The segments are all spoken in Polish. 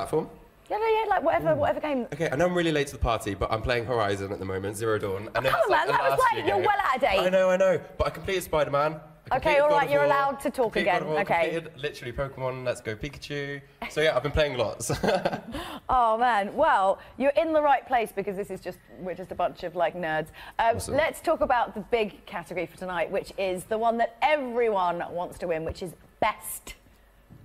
platform? Yeah, like whatever game. Okay, I know I'm really late to the party, but I'm playing Horizon at the moment, Zero Dawn. And Come on, man, that was like, you're well out of date. I know, but I completed Spider-Man. Okay, all right, you're allowed to talk again. Okay. Literally Pokemon, Let's Go Pikachu. So yeah, I've been playing lots. Oh man, well, you're in the right place because we're just a bunch of like nerds. Awesome. Let's talk about the big category for tonight, which is the one that everyone wants to win, which is best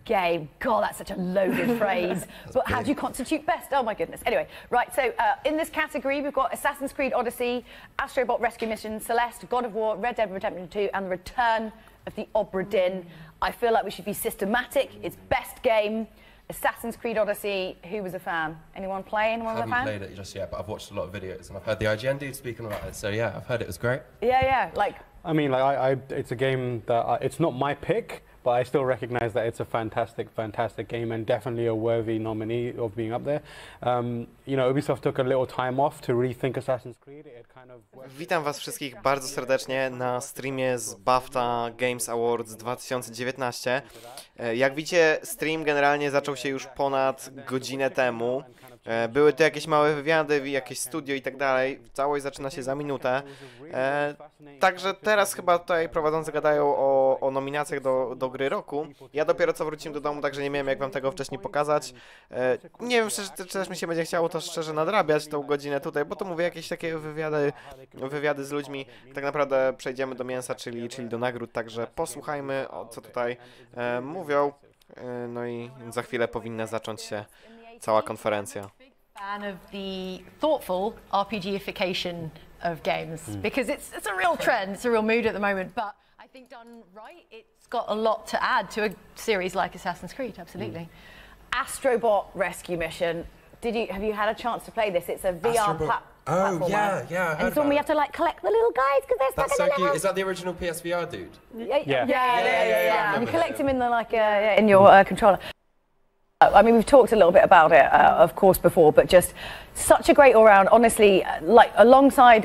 game. God, that's such a loaded phrase. But how do you constitute best? Oh my goodness. Anyway, right, so in this category, we've got Assassin's Creed Odyssey, Astrobot Rescue Mission, Celeste, God of War, Red Dead Redemption 2, and The Return of the Obra Dinn. I feel like we should be systematic. It's best game. Assassin's Creed Odyssey, who was a fan? Anyone play? Anyone was a fan? I haven't played it just yet, but I've watched a lot of videos, and I've heard the IGN dude speaking about it, so yeah, I've heard it was great. Yeah, like... I mean, like, it's a game that, it's not my pick, but I still recognize that it's a fantastic game and definitely a worthy nominee of being up there. You know, Ubisoft took a little time off to rethink Assassin's Creed. It kind of... Witam was wszystkich bardzo serdecznie na streamie z BAFTA Games Awards 2019. Jak widzicie, stream generalnie zaczął się już ponad godzinę temu. Były tu jakieś małe wywiady, jakieś studio i tak dalej. Całość zaczyna się za minutę. Także teraz chyba tutaj prowadzący gadają o nominacjach do gry roku. Ja dopiero co wróciłem do domu, także nie miałem jak wam tego wcześniej pokazać. Nie wiem, czy też mi się będzie chciało to szczerze nadrabiać tą godzinę tutaj, bo to mówię jakieś takie wywiady z ludźmi. Tak naprawdę przejdziemy do mięsa, czyli do nagród, także posłuchajmy, co tutaj mówią. No i za chwilę powinna zacząć się cała konferencja. Fan of the thoughtful RPGification of games because it's a real trend, it's a real mood at the moment. But I think done right, it's got a lot to add to a series like Assassin's Creed. Absolutely. Astrobot Rescue Mission. Have you had a chance to play this? It's a VR platform. Oh yeah, I heard and it's one where you have to like collect the little guys because they're stuck in the cute. Is that the original PSVR dude? Yeah. And you collect him in the in your controller. I mean, we've talked a little bit about it, of course, before, but just such a great all-round. Honestly, like alongside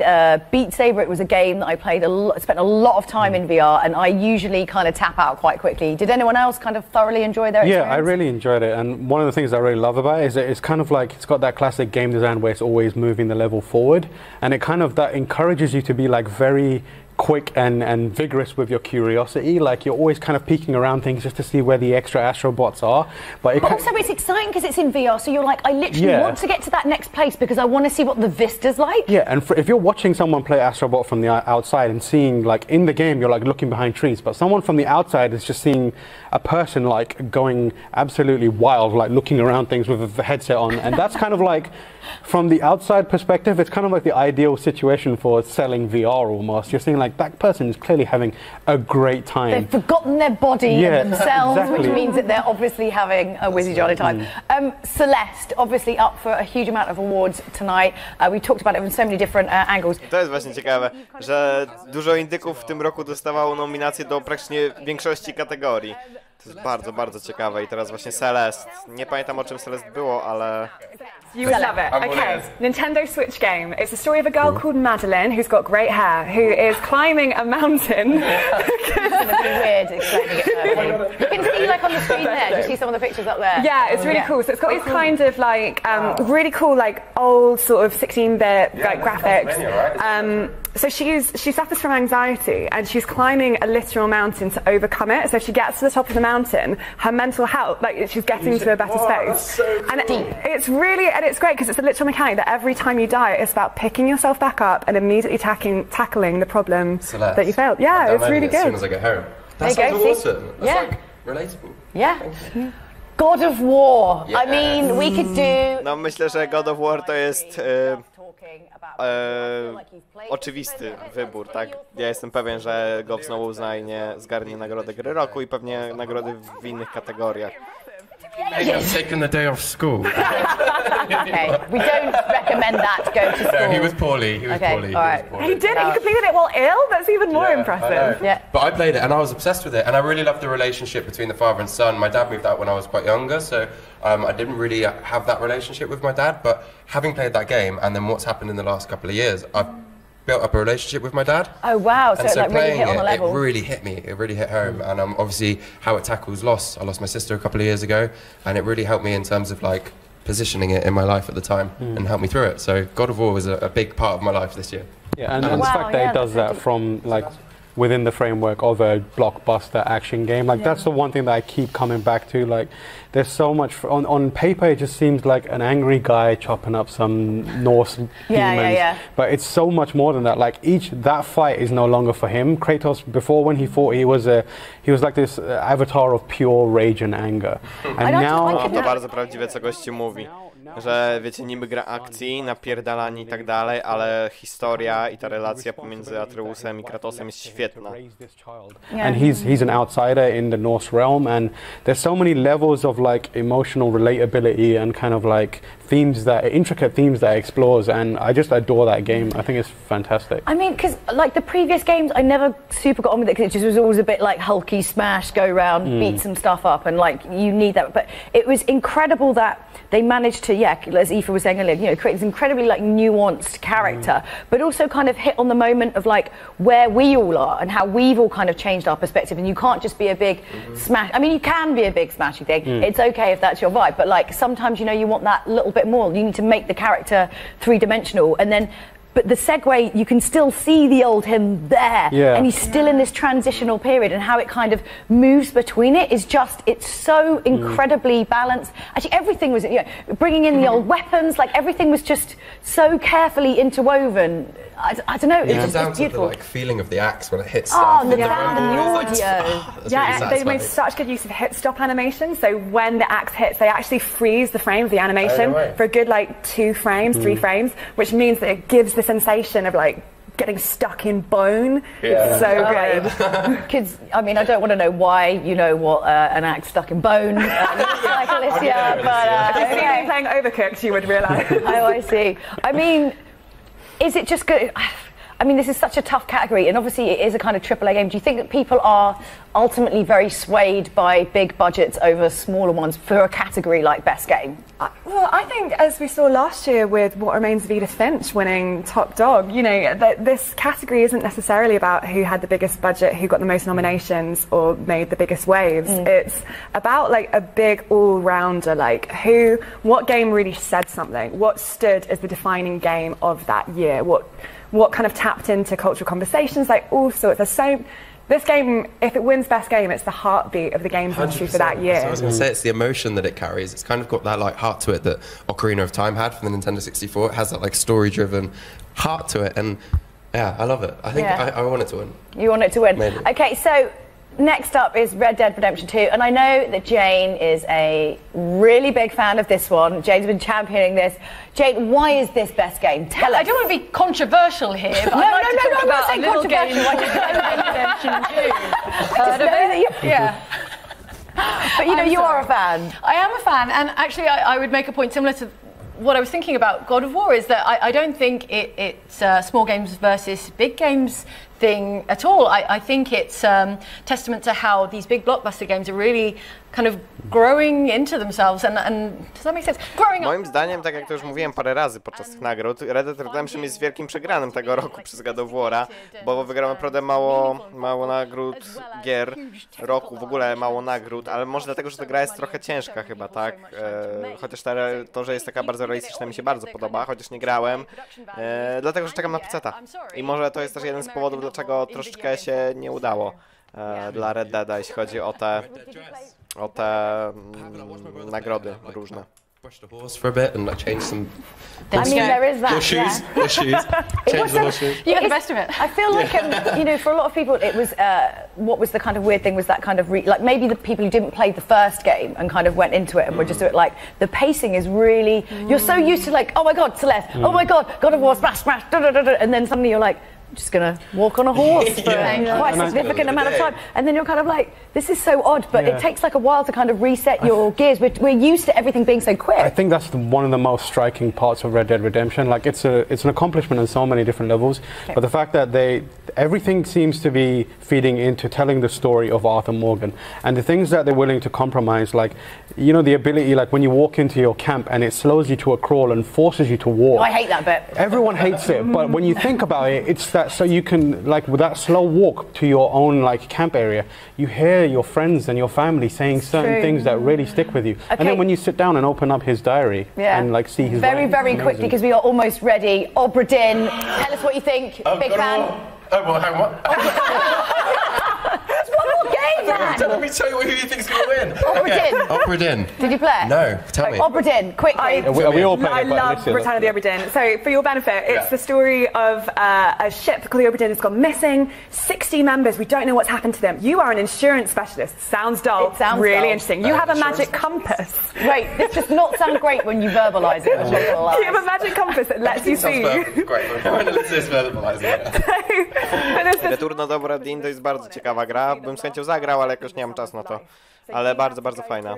Beat Saber, it was a game that I played spent a lot of time in VR, and I usually kind of tap out quite quickly. Did anyone else kind of thoroughly enjoy their experience? Yeah, I really enjoyed it, and one of the things I really love about it is that it's kind of like it's got that classic game design where it's always moving the level forward, and it kind of that encourages you to be like very quick and vigorous with your curiosity. Like you're always kind of peeking around things just to see where the extra astrobots are. But also it's exciting because it's in VR, so you're like, I literally want to get to that next place because I want to see what the vista's like. Yeah, and if you're watching someone play Astrobot from the outside and seeing, like in the game, you're like looking behind trees, but someone from the outside is just seeing a person like going absolutely wild, like looking around things with a headset on, and that's kind of like, from the outside perspective, it's kind of like the ideal situation for selling VR almost. You're seeing like that person is clearly having a great time. They've forgotten their body and themselves, which means that they're obviously having a whizzy jolly time. Celeste, obviously up for a huge amount of awards tonight. We talked about it from so many different angles. To jest właśnie ciekawe, że dużo indyków w tym roku dostawało nominacje do praktycznie większości kategorii. To jest bardzo, bardzo ciekawe i teraz właśnie Celeste. Nie pamiętam o czym Celeste było, ale... You would love it. Okay, Nintendo Switch game. It's the story of a girl called Madeline who's got great hair, who is climbing a mountain. It's going to be weird explaining it. You can see like on the screen there, do you see some of the pictures up there? Yeah, it's really cool. So it's got these kind of like, really cool like old sort of 16-bit like graphics. So she suffers from anxiety and she's climbing a literal mountain to overcome it. So if she gets to the top of the mountain, her mental health, like she's getting to a better space. So and it's really, and it's great because it's a literal mechanic that every time you die, it's about picking yourself back up and immediately tackling the problem that you failed. Yeah, it's really good. As soon as I get home. That sounds awesome. That's like relatable. Yeah. God of War. I mean, we could do... No myślę, że God of War to jest oczywisty wybór, tak? Ja jestem pewien, że go znowu zgarnie nagrodę gry roku i pewnie nagrody w innych kategoriach. I've taken the day off school. Okay, we don't recommend that to go to school. No, he was poorly. He was poorly. All right. He did it. He completed it while ill. That's even more impressive. Yeah. But I played it and I was obsessed with it, and I really loved the relationship between the father and son. My dad moved out when I was quite younger, so I didn't really have that relationship with my dad. But having played that game and then what's happened in the last couple of years, I've built up a relationship with my dad. Oh wow, so and it like really hit on the level. It really hit me, it really hit home. And obviously how it tackles loss. I lost my sister a couple of years ago, and it really helped me in terms of like positioning it in my life at the time and helped me through it. So God of War was a big part of my life this year. Yeah, and the fact that it does that from like within the framework of a blockbuster action game, like that's the one thing that I keep coming back to. Like, there's so much on paper. It just seems like an angry guy chopping up some Norse demons, but it's so much more than that. Like that fight is no longer for him. Kratos, before when he fought, he was like this avatar of pure rage and anger, and now to bardzo prawdziwe, co gościu mówi. Że wiecie, niby gra akcji, napierdalani i tak dalej, ale historia i ta relacja pomiędzy Atreusem i Kratosem jest świetna. And he's an outsider in the Norse realm, and there's so many levels of like emotional relatability and kind of like intricate themes that it explores, and I just adore that game. I think it's fantastic. I mean, because like the previous games, I never super got on with it because it just was always a bit like hulky smash, go around, beat some stuff up, and like you need that. But it was incredible that they managed to, as Aoife was saying earlier, you know, create this incredibly like nuanced character, but also kind of hit on the moment of like where we all are and how we've all kind of changed our perspective. And you can't just be a big smash. I mean, you can be a big smashy thing. It's okay if that's your vibe, but like sometimes, you know, you want that little bit more. You need to make the character three-dimensional, and then. But the segue, you can still see the old him there, and he's still in this transitional period, and how it kind of moves between it is just, it's so incredibly balanced. Actually, everything was, you know, bringing in the old weapons, like everything was just so carefully interwoven. I don't know, it's just beautiful. The like feeling of the axe when it hits stuff. Oh, the sound and the audio. They made such good use of hit stop animation. So when the axe hits, they actually freeze the frame of the animation for a good like 2 frames, 3 frames, which means that it gives the sensation of like getting stuck in bone. It's so good. Kids, I mean, I don't want to know why you know what an axe stuck in bone looks like, Alicia, but if you've been playing Overcooked, you would realise. Oh, I see. I mean, is it just good? I mean, this is such a tough category, and obviously it is a kind of AAA game. Do you think that people are ultimately very swayed by big budgets over smaller ones for a category like Best Game? Well, I think, as we saw last year with What Remains of Edith Finch winning Top Dog, you know, this category isn't necessarily about who had the biggest budget, who got the most nominations, or made the biggest waves. It's about like a big all-rounder, like what game really said something, what stood as the defining game of that year, what kind of tapped into cultural conversations, like all sorts. This game, if it wins Best Game, it's the heartbeat of the games industry for that year. So I was going to say, it's the emotion that it carries. It's kind of got that like heart to it that Ocarina of Time had for the Nintendo 64. It has that like story-driven heart to it, and yeah, I love it. I think I want it to win. You want it to win? Maybe. Okay, so next up is Red Dead Redemption 2, and I know that Jane is a really big fan of this one. Jane's been championing this. Jane, why is this Best Game? Tell us. I don't want to be controversial here, but I'd like to talk about a little game like Red Dead Redemption 2. Yeah. But you know, you are a fan. I am a fan, and actually I would make a point similar to what I was thinking about God of War, is that I don't think it's small games versus big games thing at all. I think it's testament to how these big blockbuster games are really kind of growing into themselves, and does that make sense? Moim zdaniem, tak jak to już mówiłem parę razy podczas tych nagród, Red Dead Redemption jest wielkim przegranym tego roku przez God of War'a, bo wygrał naprawdę mało nagród gier roku, w ogóle mało nagród, ale może dlatego, że ta gra jest trochę ciężka chyba, tak? Chociaż to, że jest taka bardzo realistyczna, mi się bardzo podoba, chociaż nie grałem, dlatego, że czekam na PC-ta. I może to jest też jeden z powodów, dlaczego troszeczkę się nie udało dla Red Deada, jeśli chodzi o te nagrody różne. Push the horse for a bit and like change some. I mean, there is that. Your shoes, your shoes. Change the horses. You get the best of it. I feel like, you know, for a lot of people, it was what was the kind of weird thing was that kind of like maybe the people who didn't play the first game and kind of went into it and were just doing it, like the pacing is really. You're so used to like, oh my God, Celeste, oh my God, God of War, smash, smash, da da da da, and then suddenly you're like, I'm just gonna walk on a horse for quite a significant amount of time, and then you're kind of like, this is so odd, but it takes like a while to kind of reset your gears. We're used to everything being so quick. I think that's one of the most striking parts of Red Dead Redemption. Like it's an accomplishment on so many different levels, but the fact that everything seems to be feeding into telling the story of Arthur Morgan, and the things that they're willing to compromise, like, you know, the ability, like when you walk into your camp and it slows you to a crawl and forces you to walk. Oh, I hate that bit. Everyone hates it, but when you think about it, it's that that so you can, like, with that slow walk to your own, like, camp area, you hear your friends and your family saying certain things that really stick with you. And then when you sit down and open up his diary and, like, see his very quickly, because we are almost ready. Obra Dinn, tell us what you think. Big fan. Oh, well, hang on. There's one more game, man. Let me tell you who you think's going to win. Obra Dinn. Obra Dinn. Did you play? No, tell me. Obra Dinn, quickly. We all play I love Britannia the Obra Dinn. So, for your benefit, it's the story of a ship called the Obra Dinn has gone missing. 60 members, we don't know what's happened to them. You are an insurance specialist. Sounds dull. It sounds really dull. interesting. You have a magic compass. Wait, this does not sound great when you verbalise it. You have a magic compass that lets you see. Great, let's just verbalise it. Returno do Obra Dinn to jest bardzo ciekawa gra. Bym z chęcią zagrał, ale jakoś nie mam czasu na to. Ale bardzo, bardzo fajna.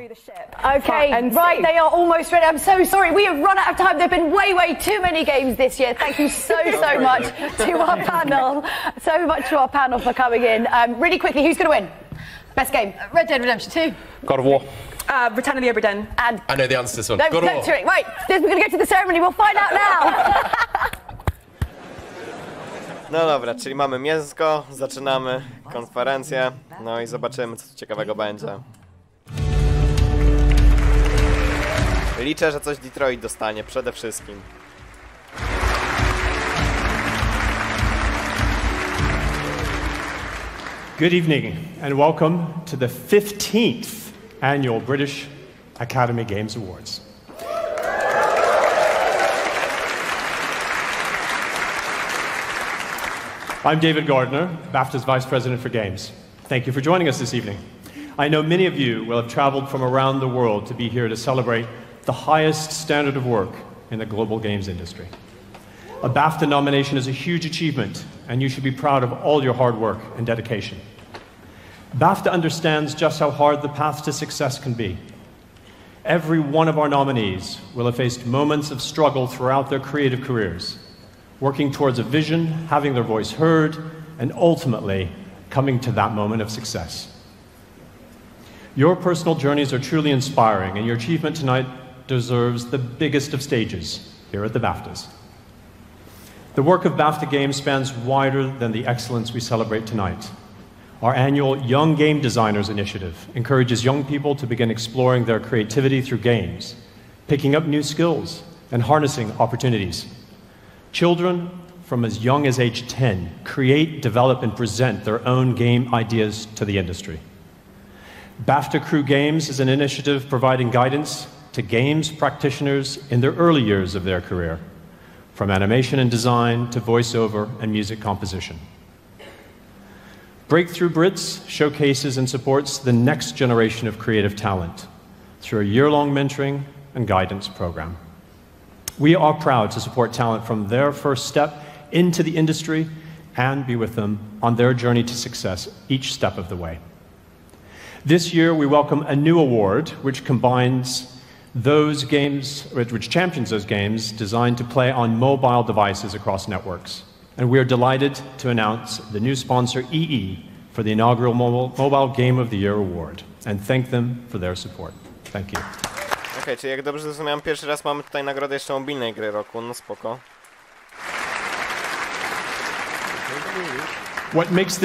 Okay, right, they are almost ready. I'm so sorry, we have run out of time. There have been way too many games this year. Thank you so much to our panel. So much to our panel for coming in. Really quickly, who's going to win? Best game? Red Dead Redemption 2. God of War. Britannia the Obra Dinn. And I know the answer to this one. No, God of War. right, we're going to go to the ceremony. We'll find out now. No dobra, czyli mamy mięsko, zaczynamy konferencję, no i zobaczymy, co tu ciekawego będzie. Liczę, że coś Detroit dostanie przede wszystkim. Good evening and welcome to the 15th annual British Academy Games Awards. I'm David Gardner, BAFTA's Vice President for Games. Thank you for joining us this evening. I know many of you will have traveled from around the world to be here to celebrate the highest standard of work in the global games industry. A BAFTA nomination is a huge achievement, and you should be proud of all your hard work and dedication. BAFTA understands just how hard the path to success can be. Every one of our nominees will have faced moments of struggle throughout their creative careers, working towards a vision, having their voice heard, and ultimately coming to that moment of success. Your personal journeys are truly inspiring, and your achievement tonight deserves the biggest of stages here at the BAFTAs. The work of BAFTA Games spans wider than the excellence we celebrate tonight. Our annual Young Game Designers Initiative encourages young people to begin exploring their creativity through games, picking up new skills, and harnessing opportunities. Children from as young as age 10 create, develop, and present their own game ideas to the industry. BAFTA Crew Games is an initiative providing guidance to games practitioners in their early years of their career, from animation and design to voiceover and music composition. Breakthrough Brits showcases and supports the next generation of creative talent through a year-long mentoring and guidance program. We are proud to support talent from their first step into the industry and be with them on their journey to success each step of the way. This year, we welcome a new award which combines those games, which champions those games designed to play on mobile devices across networks. And we are delighted to announce the new sponsor, EE, for the inaugural Mobile Game of the Year Award, and thank them for their support. Thank you. Okej, czyli jak dobrze zrozumiałem, pierwszy raz mamy tutaj nagrodę jeszcze mobilnej gry roku, no spoko. What makes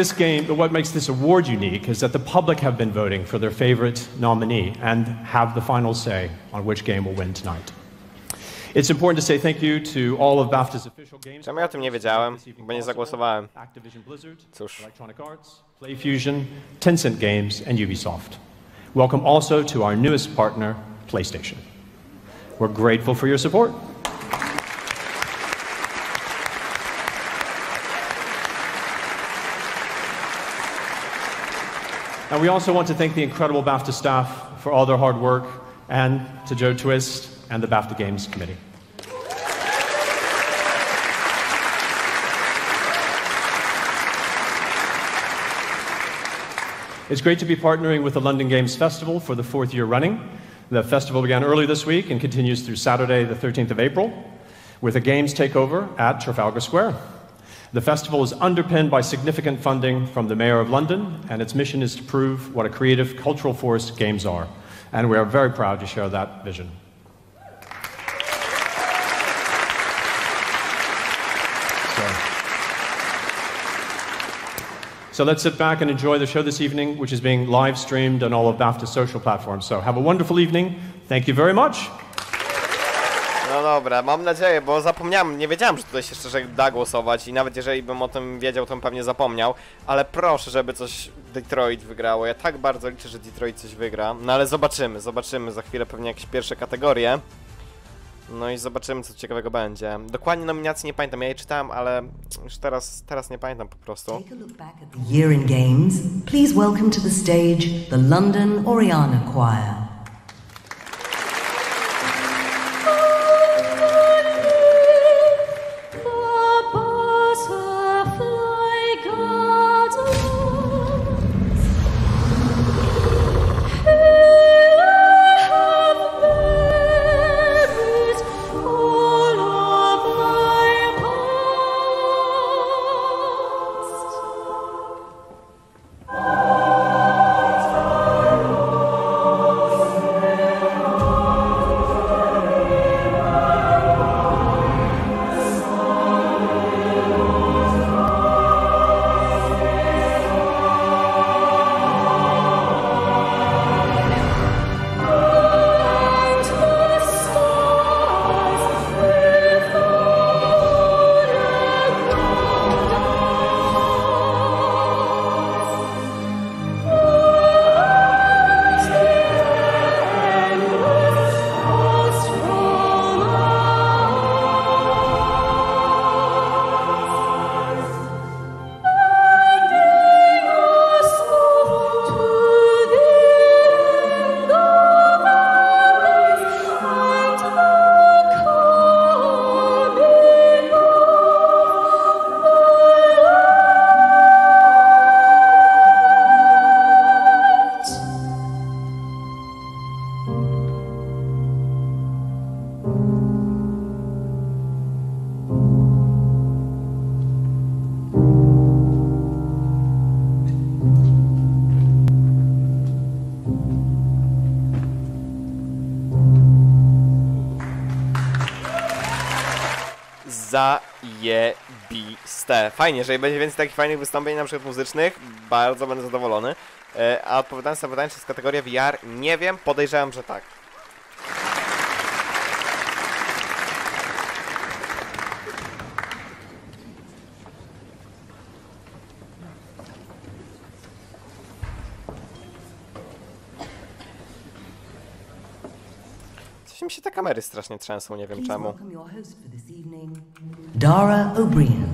this award unique is that the public have been voting for their favorite nominee and have the final say on which game will win tonight. It's important to say thank you to all of BAFTA's official games. Czemu ja o tym nie wiedziałem, bo nie zagłosowałem. Activision Blizzard, Cóż. Electronic Arts, PlayFusion, Tencent Games, and Ubisoft. Welcome also to our newest partner, PlayStation. We're grateful for your support. And we also want to thank the incredible BAFTA staff for all their hard work, and to Joe Twist and the BAFTA Games Committee. It's great to be partnering with the London Games Festival for the 4th year running. The festival began early this week and continues through Saturday, the 13th of April, with a games takeover at Trafalgar Square. The festival is underpinned by significant funding from the Mayor of London, and its mission is to prove what a creative, cultural force games are. And we are very proud to share that vision. So let's sit back and enjoy the show this evening, which is being live streamed on all of BAFTA's social platforms. So have a wonderful evening. Thank you very much. No dobra, mam nadzieję, bo zapomniałem, nie wiedziałem, że tutaj się szczerze da głosować i nawet jeżeli bym o tym wiedział, to bym pewnie zapomniał, ale proszę, żeby coś Detroit wygrało. Ja tak bardzo liczę, że Detroit coś wygra, no ale zobaczymy, za chwilę pewnie jakieś pierwsze kategorie. No i zobaczymy, co ciekawego będzie. Dokładnie nominacji nie pamiętam, ja je czytałem, ale już teraz nie pamiętam po prostu. Take a look back at the year in games. Please welcome to the stage the London Oriana Choir. Zajebiste. Fajnie, jeżeli będzie więcej takich fajnych wystąpień, na przykład muzycznych, bardzo będę zadowolony. A odpowiadając na pytanie, czy jest kategoria VR, nie wiem, podejrzewam, że tak. Coś mi się te kamery strasznie trzęsą, nie wiem czemu. Dara O'Brien.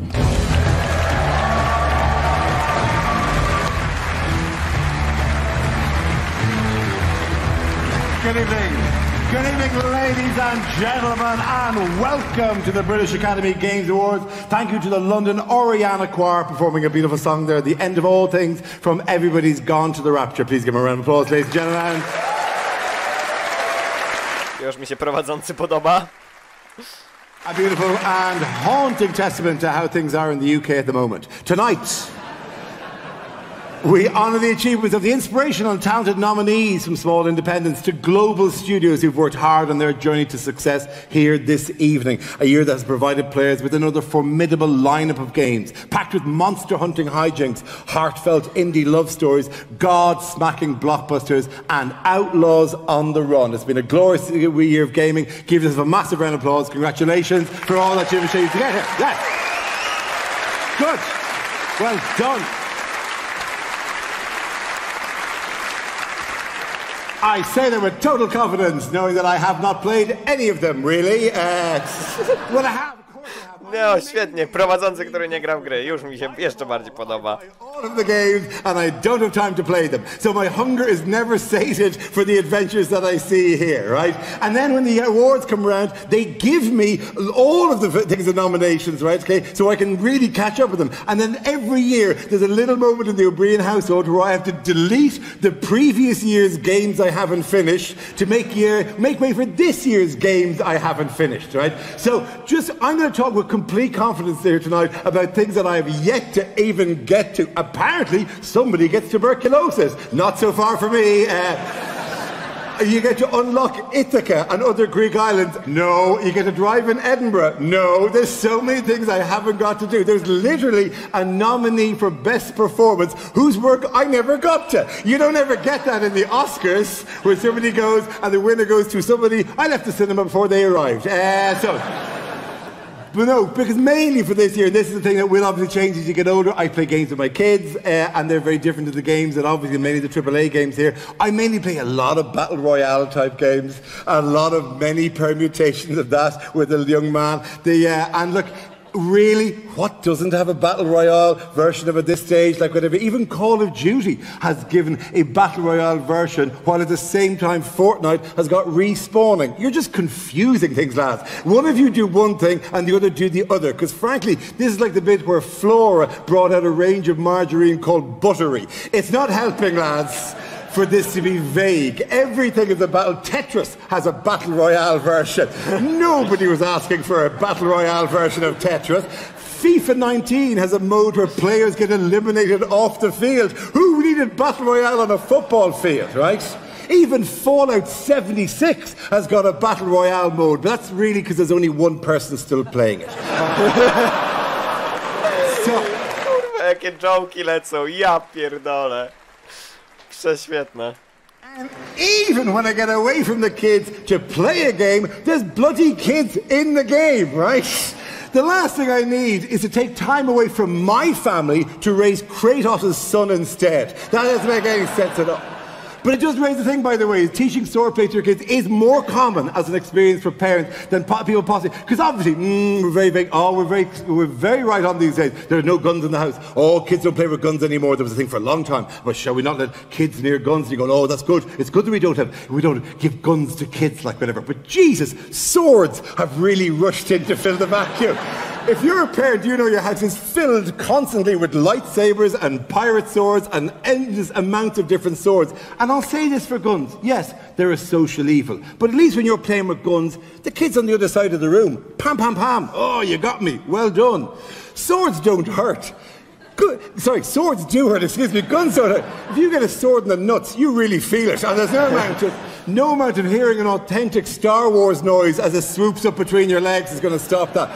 Good evening. Good evening, ladies and gentlemen, and welcome to the British Academy Games Awards. Thank you to the London Oriana Choir performing a beautiful song there at the end of all things from Everybody's Gone to the Rapture. Please give them a round of applause, ladies and gentlemen. Już mi się prowadzący podoba. A beautiful and haunting testament to how things are in the UK at the moment. Tonight, we honour the achievements of the inspirational and talented nominees from small independents to global studios who've worked hard on their journey to success here this evening. A year that has provided players with another formidable lineup of games, packed with monster-hunting hijinks, heartfelt indie love stories, god-smacking blockbusters, and outlaws on the run. It's been a glorious year of gaming. Give yourself a massive round of applause. Congratulations for all that you've achieved to get here. Yes. Good. Well done. I say them with total confidence, knowing that I have not played any of them, really. Well, I have. No, świetnie. Prowadzący, który nie gra w gry. Już mi się jeszcze bardziej podoba. All of the games, and I don't have time to play them. So my hunger is never sated for the adventures that I see here, right? And then when the awards come around, they give me all of the things, the nominations, right? Okay, so I can really catch up with them. And then every year, there's a little moment in the O'Brien household where I have to delete the previous year's games I haven't finished to make way for this year's games I haven't finished, right? So I'm going to talk with complete confidence here tonight about things that I have yet to even get to. Apparently, somebody gets tuberculosis. Not so far for me. You get to unlock Ithaca and other Greek islands. No. You get to drive in Edinburgh. No. There's so many things I haven't got to do. There's literally a nominee for Best Performance whose work I never got to. You don't ever get that in the Oscars where somebody goes and the winner goes to somebody. I left the cinema before they arrived. But no, because mainly for this year, and this is the thing that will obviously change as you get older, I play games with my kids, and they're very different to the games that obviously many of the AAA games here. I mainly play a lot of Battle Royale type games, a lot of many permutations of that with a young man. And look, really, what doesn't have a Battle Royale version of at this stage? Like whatever, even Call of Duty has given a Battle Royale version, while at the same time Fortnite has got respawning. You're just confusing things, lads. One of you do one thing and the other do the other, because frankly, this is like the bit where Flora brought out a range of margarine called Buttery. It's not helping, lads, for this to be vague. Everything is a battle. Tetris has a Battle Royale version. Nobody was asking for a Battle Royale version of Tetris. FIFA 19 has a mode where players get eliminated off the field. Who needed Battle Royale on a football field, right? Even Fallout 76 has got a Battle Royale mode, but that's really because there's only one person still playing it. Kurwa, jakie joke'i lecą, ja pierdolę. Prześwietne. And even when I get away from the kids to play a game, there's bloody kids in the game, right? The last thing I need is to take time away from my family to raise Kratos' son instead. That doesn't make any sense at all. But it does raise the thing, by the way, teaching swordplay to your kids is more common as an experience for parents than people possibly. Because obviously, we're very big. Oh, we're very right on these days. There are no guns in the house. Oh, kids don't play with guns anymore. There was a thing for a long time. But shall we not let kids near guns? And you go, oh, that's good. It's good that we don't give guns to kids like whatever. But Jesus, swords have really rushed in to fill the vacuum. If you're a parent, you know your house is filled constantly with lightsabers and pirate swords and endless amounts of different swords. And I'll say this for guns. Yes, they're a social evil. But at least when you're playing with guns, the kid's on the other side of the room. Pam, pam, pam. Oh, you got me. Well done. Swords don't hurt. Swords do hurt, excuse me. Guns don't hurt. If you get a sword in the nuts, you really feel it. And there's no amount of hearing an authentic Star Wars noise as it swoops up between your legs is going to stop that.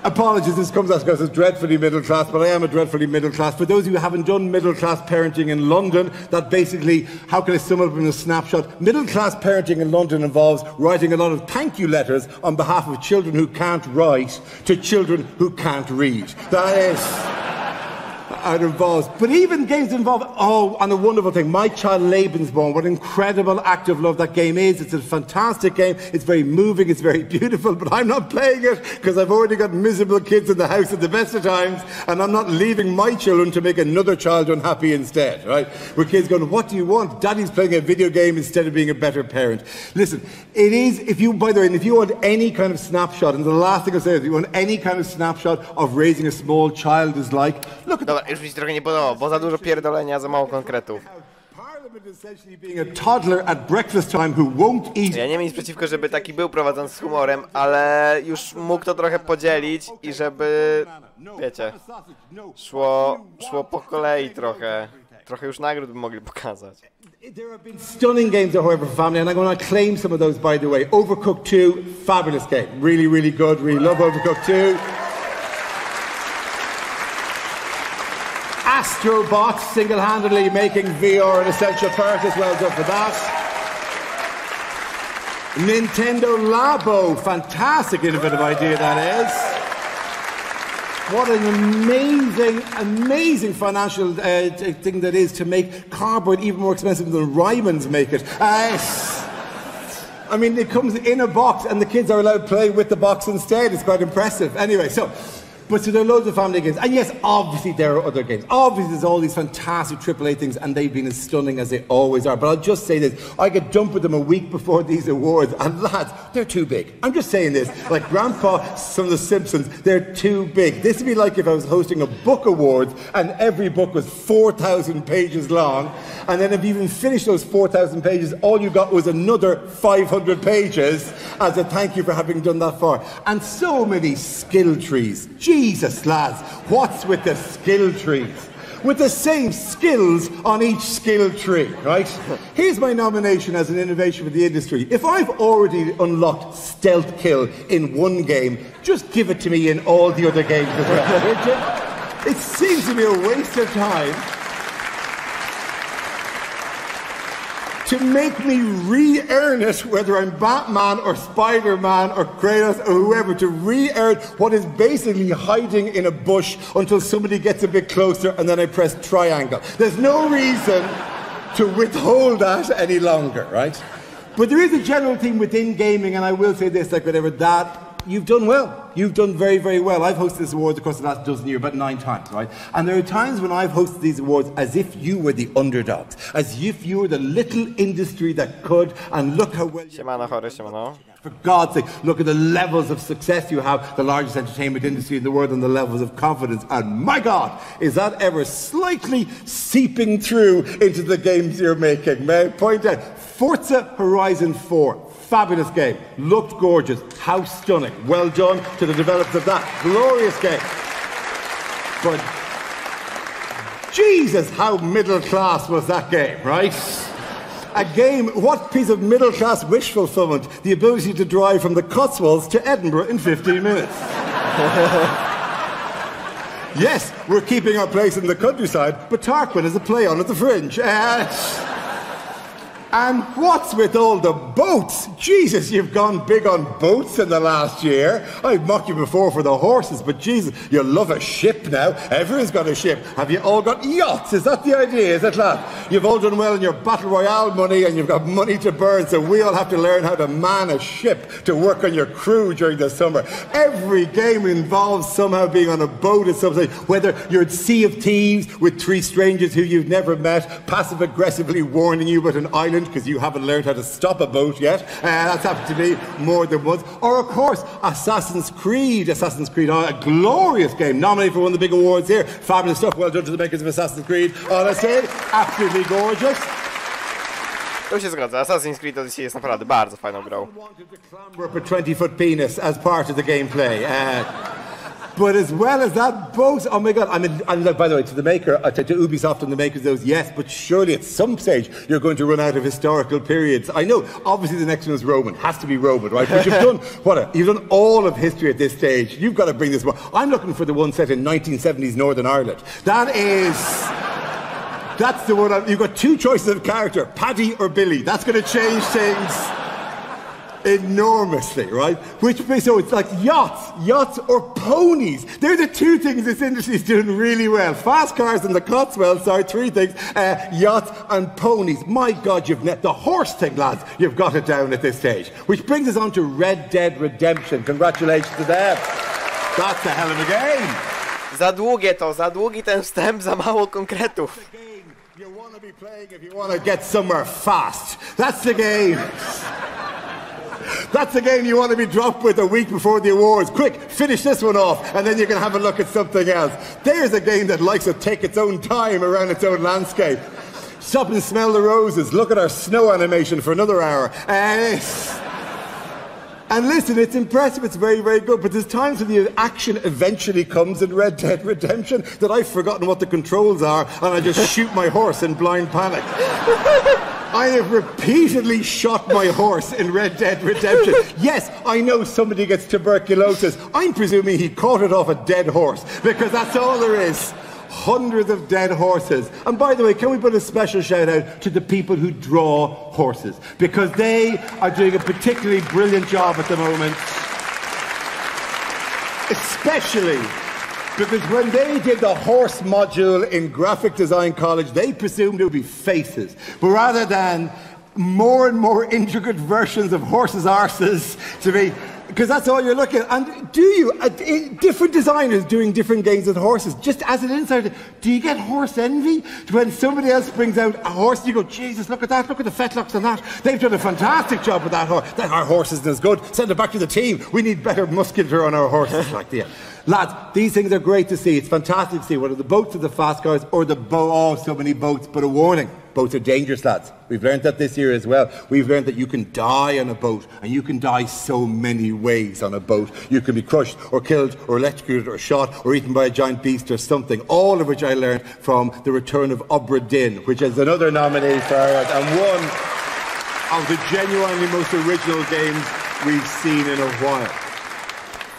Apologies, this comes out because it's dreadfully middle class, but I am a dreadfully middle class. For those of you who haven't done middle class parenting in London, that basically, how can I sum it up in a snapshot? Middle class parenting in London involves writing a lot of thank you letters on behalf of children who can't write to children who can't read. That is... it involves, but even games involve, and a wonderful thing, My Child Lebensborn, what an incredible act of love that game is. It's a fantastic game, it's very moving, it's very beautiful, but I'm not playing it because I've already got miserable kids in the house at the best of times, and I'm not leaving my children to make another child unhappy instead, right? With kids going, what do you want? Daddy's playing a video game instead of being a better parent. Listen, it is, if you want any kind of snapshot, and the last thing I'll say is, if you want any kind of snapshot of raising a small child is like, look at Dobra, już mi się trochę nie podoba, bo za dużo pierdolenia, za mało konkretów. Ja nie mam nic przeciwko, żeby taki był prowadzony z humorem, ale już mógł to trochę podzielić i żeby, wiecie, szło po kolei trochę. Trochę już nagród by mogli pokazać. There have been stunning games, however, for family, and I'm going to claim some of those, by the way. Overcooked 2, fabulous game. Really, really good. Really love Overcooked 2. Astrobot, single-handedly making VR an essential part as well. Done for that. Nintendo Labo, fantastic innovative idea that is. What an amazing, amazing financial thing that is to make cardboard even more expensive than Ryman's make it. I mean, it comes in a box and the kids are allowed to play with the box instead. It's quite impressive. Anyway, so there are loads of family games. And yes, obviously there are other games. Obviously there's all these fantastic AAA things and they've been as stunning as they always are. But I'll just say this. I get dumped with them a week before these awards and lads, they're too big. I'm just saying this. Like Grandpa from The Simpsons, they're too big. This would be like if I was hosting a book awards and every book was 4,000 pages long. And then if you even finished those 4,000 pages, all you got was another 500 pages as a thank you for having done that far. And so many skill trees. Jesus, lads, what's with the skill trees? with the same skills on each skill tree, right? Here's my nomination as an innovation for the industry. If I've already unlocked stealth kill in one game, just give it to me in all the other games as well, would you? It seems to be a waste of time to make me re-earn it, whether I'm Batman or Spider-Man or Kratos or whoever, to re-earn what is basically hiding in a bush until somebody gets a bit closer and then I press triangle. There's no reason to withhold that any longer, right? But there is a general theme within gaming, and I will say this, like whatever, that you've done well. You've done very, very well. I've hosted this awards across the last dozen years, about 9 times, right? And there are times when I've hosted these awards as if you were the underdogs, as if you were the little industry that could, and look how well... Siemano, chory, siemano. For God's sake, look at the levels of success you have, the largest entertainment industry in the world, and the levels of confidence. And my God, is that ever slightly seeping through into the games you're making? May I point out, Forza Horizon 4. Fabulous game. Looked gorgeous. How stunning. Well done to the developers of that. Glorious game. But Jesus, how middle class was that game, right? A game, what piece of middle class wish fulfillment? The ability to drive from the Cotswolds to Edinburgh in 15 minutes. Yes, we're keeping our place in the countryside, but Tarquin is a play on at the fringe. And what's with all the boats? Jesus, you've gone big on boats in the last year. I've mocked you before for the horses, but Jesus, you love a ship now. Everyone's got a ship. Have you all got yachts? Is that the idea, is it, lad? You've all done well in your Battle Royale money, and you've got money to burn, so we all have to learn how to man a ship to work on your crew during the summer. Every game involves somehow being on a boat at some stage, whether you're at Sea of Thieves with 3 strangers who you've never met, passive-aggressively warning you about an island because you haven't learned how to stop a boat yet. That's happened to me more than once. Or, of course, Assassin's Creed, a glorious game, nominated for one of the big awards here. Fabulous stuff. Well done to the makers of Assassin's Creed. Honestly, absolutely gorgeous. To się zgadza. Assassin's Creed to dzisiaj jest naprawdę bardzo fajną grą. Wanted to clamber up a 20-foot penis as part of the gameplay. But as well as that, both, oh my God, by the way, to the maker, to Ubisoft and the makers of those, yes, but surely at some stage you're going to run out of historical periods. I know, obviously the next one is Roman, has to be Roman, right? But you've done, you've done all of history at this stage. You've got to bring this one. I'm looking for the one set in 1970s Northern Ireland. That's the one, you've got 2 choices of character, Paddy or Billy. That's going to change things enormously, right? So it's like yachts or ponies. They're the 2 things this industry is doing really well. Fast cars and the Cotswolds, 3 things. Yachts and ponies. My God, the horse thing, lads, you've got it down at this stage. Which brings us on to Red Dead Redemption. Congratulations to them. That's a hell of a game. Za długi ten wstęp, za mało konkretów. You want to be playing if you want to get somewhere fast. That's the game. That's the game you want to be dropped with a week before the awards. Quick, finish this one off, and then you can have a look at something else. There's a game that likes to take its own time around its own landscape. Stop and smell the roses. Look at our snow animation for another hour. And listen, it's impressive, it's very, very good, but there's times when the action eventually comes in Red Dead Redemption that I've forgotten what the controls are, and I just shoot my horse in blind panic. I have repeatedly shot my horse in Red Dead Redemption. Yes, I know somebody gets tuberculosis. I'm presuming he caught it off a dead horse, because that's all there is. Hundreds of dead horses. And by the way, can we put a special shout out to the people who draw horses? Because they are doing a particularly brilliant job at the moment. Especially because when they did the horse module in graphic design college, they presumed it would be faces. But rather than more and more intricate versions of horses' arses to be... Because that's all you're looking at. And different designers doing different games with horses, just as an insider, do you get horse envy? When somebody else brings out a horse, you go, Jesus, look at that, look at the fetlocks on that. They've done a fantastic job with that horse. Our horse isn't as good. Send it back to the team. We need better musculature on our horses. Lads, these things are great to see. It's fantastic to see, whether the boats or the fast cars or the so many boats. But a warning, Boats are dangerous, lads. We've learned that this year as well. We've learned that you can die on a boat, and you can die so many ways on a boat. You can be crushed or killed or electrocuted or shot or eaten by a giant beast or something, all of which I learned from The Return of Obra Dinn, which is another nominee for ours, and one of the genuinely most original games we've seen in a while.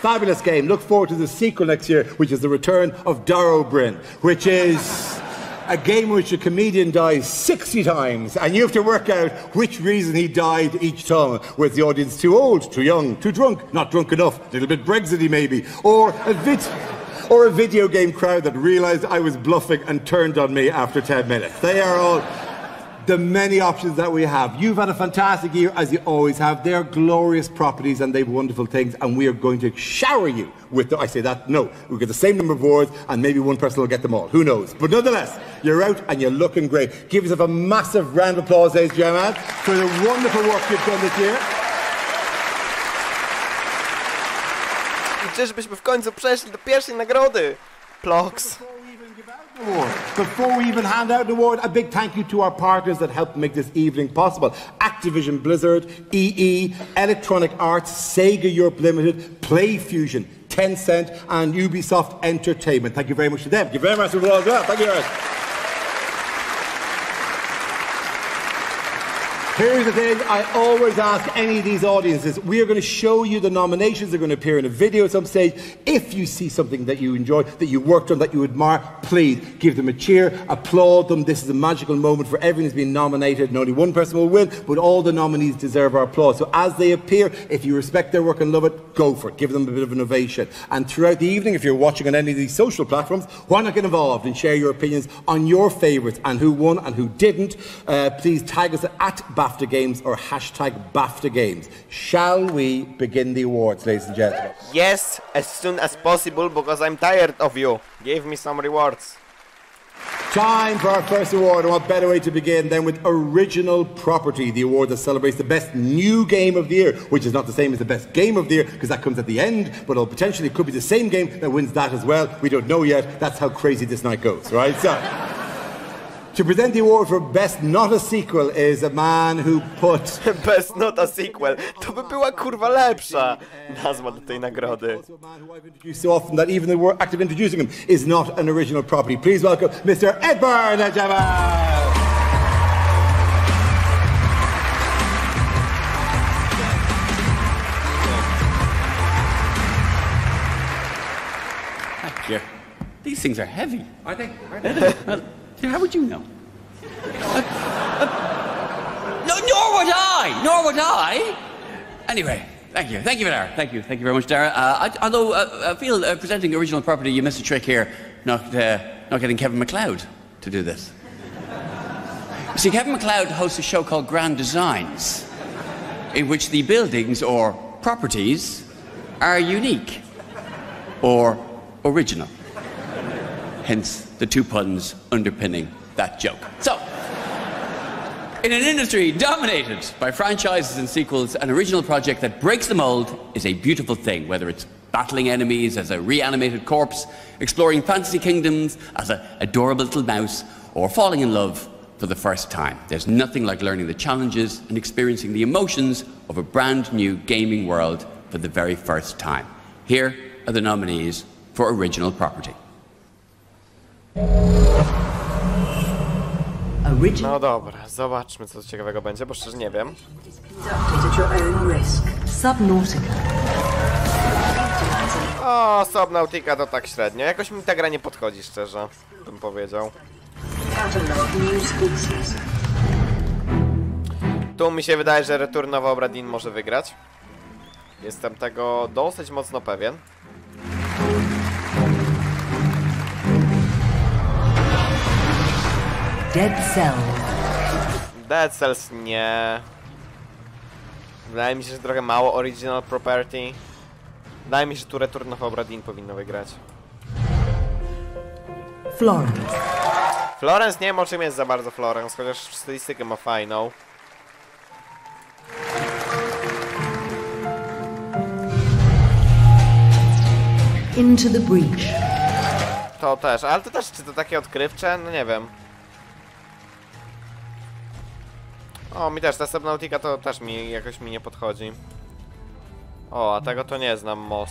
Fabulous game. Look forward to the sequel next year, which is The Return of Darrowbrin, which is a game in which a comedian dies 60 times, and you have to work out which reason he died each time. Was the audience too old, too young, too drunk, not drunk enough, a little bit Brexity maybe, or a video game crowd that realised I was bluffing and turned on me after 10 minutes. They are all the many options that we have. You've had a fantastic year, as you always have. They're glorious properties and they've wonderful things, and we are going to shower you with them. I say that, no, we'll get the same number of awards and maybe one person will get them all. Who knows? But nonetheless, you're out and you're looking great. Give yourself a massive round of applause, ladies and gentlemen, for the wonderful work you've done this year. I czyżbyśmy w końcu przeszli do pierwszej nagrody. Plox. Before we even hand out the award, a big thank you to our partners that helped make this evening possible. Activision Blizzard, EE, Electronic Arts, Sega Europe Limited, PlayFusion, Tencent and Ubisoft Entertainment. Thank you very much to them. Thank you very much to them all as well. Thank you very much. Here's the thing, I always ask any of these audiences, we are going to show you the nominations, they're going to appear in a video at some stage. If you see something that you enjoy, that you worked on, that you admire, please give them a cheer, applaud them. This is a magical moment for everyone who's been nominated, and only one person will win, but all the nominees deserve our applause. So as they appear, if you respect their work and love it, go for it. Give them a bit of an ovation. And throughout the evening, if you're watching on any of these social platforms, why not get involved and share your opinions on your favourites and who won and who didn't. Please tag us at BAFTA Games or hashtag BAFTA Games. Shall we begin the awards, ladies and gentlemen? Yes, as soon as possible, because I'm tired of you. Give me some rewards. Time for our first award, and what better way to begin than with Original Property, the award that celebrates the best new game of the year, which is not the same as the best game of the year, because that comes at the end, but potentially it could be the same game that wins that as well. We don't know yet. That's how crazy this night goes, right? So, to present the award for Best Not a Sequel is a man who put... Best Not a Sequel. To by była kurwa lepsza nazwa do tej nagrody. Also a man who I've introduced so often that even the act of introducing him is not an original property. Please welcome Mr. Ed Byrne. Thank you. These things are heavy. Are they? How would you know? No, nor would I! Nor would I! Anyway, thank you. Thank you, Dara. Thank you very much, Dara. Although I feel presenting Original Property, you missed a trick here, not getting Kevin MacLeod to do this. You see, Kevin MacLeod hosts a show called Grand Designs, in which the buildings or properties are unique or original. Hence the two puns underpinning that joke. So, in an industry dominated by franchises and sequels, an original project that breaks the mold is a beautiful thing, whether it's battling enemies as a reanimated corpse, exploring fantasy kingdoms as an adorable little mouse, or falling in love for the first time. There's nothing like learning the challenges and experiencing the emotions of a brand new gaming world for the very first time. Here are the nominees for Original Property. No dobra, zobaczmy co ciekawego będzie, bo szczerze nie wiem. Subnautica. O, Subnautica to tak średnio. Jakoś mi ta gra nie podchodzi, szczerze, bym powiedział. Tu mi się wydaje, że Return of Obra Dinn może wygrać. Jestem tego dosyć mocno pewien. Dead Cells. Dead Cells nie. Wydaje mi się, że trochę mało Original Property. Wydaje mi się, że tu Return of Obra Dinn powinno wygrać. Florence. Florence nie wiem o czym jest za bardzo Florence, chociaż stylistykę ma fajną. Into the Breach. To też, ale to też, czy to takie odkrywcze? No nie wiem. O, mi też, ta Subnautica to też jakoś mi nie podchodzi. O, a tego to nie znam, Moss.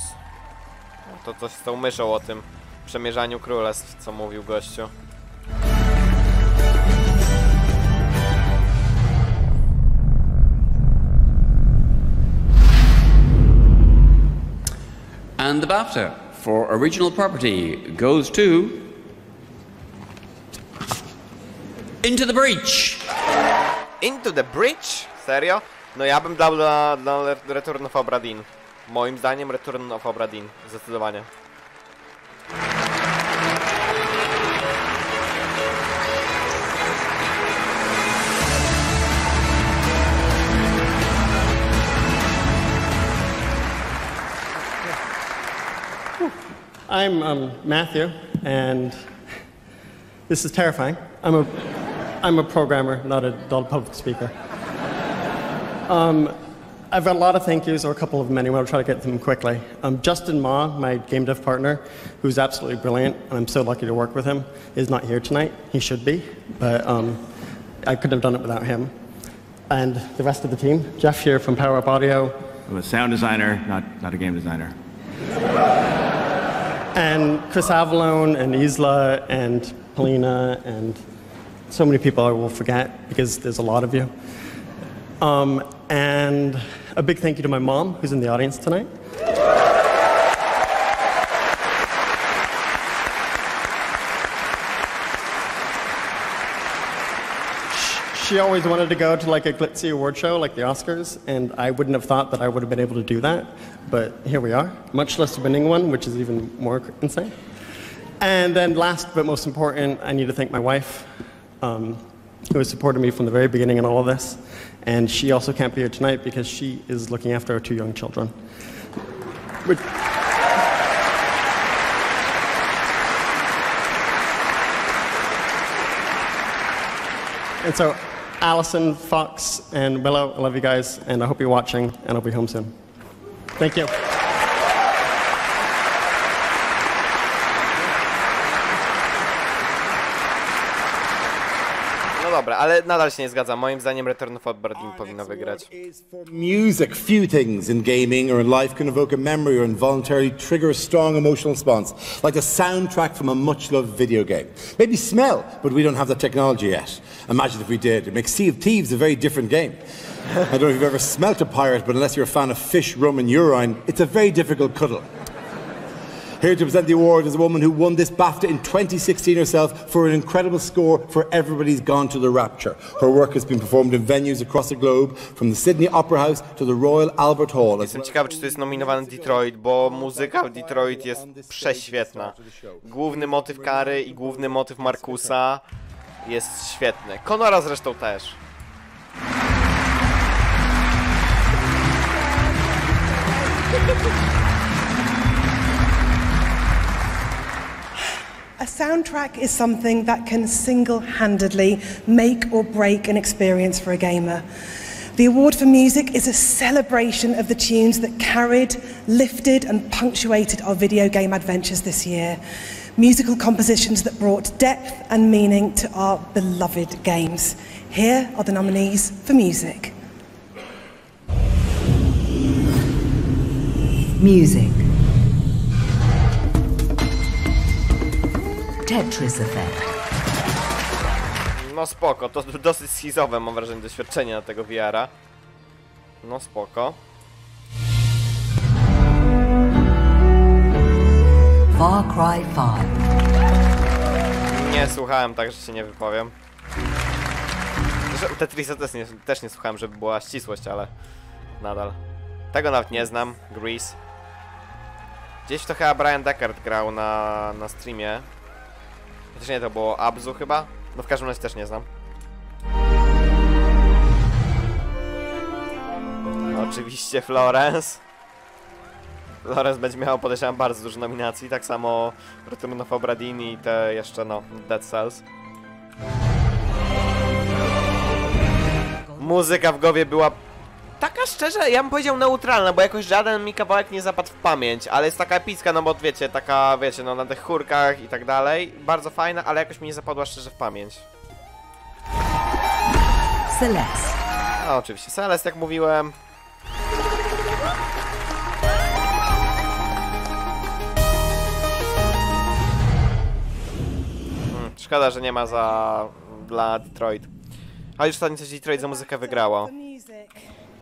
To coś z tą myszą o tym przemierzaniu królestw, co mówił gościu. And the BAFTA for original property goes to Into the Breach. Into the Breach? Serio? No ja bym dał dla Return of Obra Dinn. Moim zdaniem Return of Obra Dinn. Zdecydowanie. I'm Matthew, and this is terrifying. I'm a programmer, not a dull public speaker. I've got a lot of thank yous, or a couple of them anyway. I'll try to get them quickly. Justin Ma, my game dev partner, who's absolutely brilliant, and I'm so lucky to work with him, is not here tonight. He should be, but I couldn't have done it without him. And the rest of the team, Jeff here from Power Up Audio. I'm a sound designer, not a game designer. And Chris Avalone, and Isla, and Polina, and so many people I will forget because there's a lot of you. And a big thank you to my mom, who's in the audience tonight. She always wanted to go to like a glitzy award show like the Oscars, and I wouldn't have thought that I would have been able to do that, but here we are, much less winning one, which is even more insane. And then last but most important, I need to thank my wife, who has supported me from the very beginning in all of this, and she also can't be here tonight because she is looking after our 2 young children. And so, Allison, Fox, and Willow, I love you guys, and I hope you're watching, and I'll be home soon. Thank you. No dobra, ale nadal się nie zgadzam. Moim zdaniem Return of Obra Dinn powinno wygrać. Music. Few things in gaming or in life can evoke a memory or involuntarily trigger a strong emotional response, like the soundtrack from a much-loved video game. Maybe smell, but we don't have that technology yet. Imagine if we did. It makes Sea of Thieves a very different game. I don't know if you've ever smelt a pirate, but unless you're a fan of fish, rum and urine, it's a very difficult cuddle. Here to present the award is a woman who won this BAFTA in 2016 herself for an incredible score for Everybody's Gone to the Rapture. Her work has been performed in venues across the globe, from the Sydney Opera House to the Royal Albert Hall. Jestem ciekawy, czy to jest nominowany Detroit, bo muzyka w Detroit jest prześwietna. Główny motyw Kary i główny motyw Markusa jest świetny. Conora zresztą też. A soundtrack is something that can single-handedly make or break an experience for a gamer. The award for music is a celebration of the tunes that carried, lifted and punctuated our video game adventures this year. Musical compositions that brought depth and meaning to our beloved games. Here are the nominees for music. Music. Tetris Effect. No spoko, to dosyć schizowe mam wrażenie doświadczenie na tego VR-a. No spoko. Far Cry 5. Nie słuchałem, także się nie wypowiem. Tetrisa też nie słuchałem, żeby była ścisłość, ale nadal. Tego nawet nie znam. Grease. Gdzieś to chyba Brian Deckard grał na streamie. Też nie, to było Abzu chyba? No w każdym razie też nie znam. Oczywiście Florence. Florence będzie miał, podejrzewam, bardzo dużo nominacji. Tak samo Return of Obra Dinn i te jeszcze, no, Dead Cells. Muzyka w głowie była taka szczerze, ja bym powiedział neutralna, bo jakoś żaden mi kawałek nie zapadł w pamięć, ale jest taka epicka, no bo wiecie, taka, wiecie, no na tych chórkach i tak dalej. Bardzo fajna, ale jakoś mi nie zapadła szczerze w pamięć. Celeste. A oczywiście Celeste, jak mówiłem. Szkoda, że nie ma dla Detroit. A już ostatnio coś Detroit za muzykę wygrało.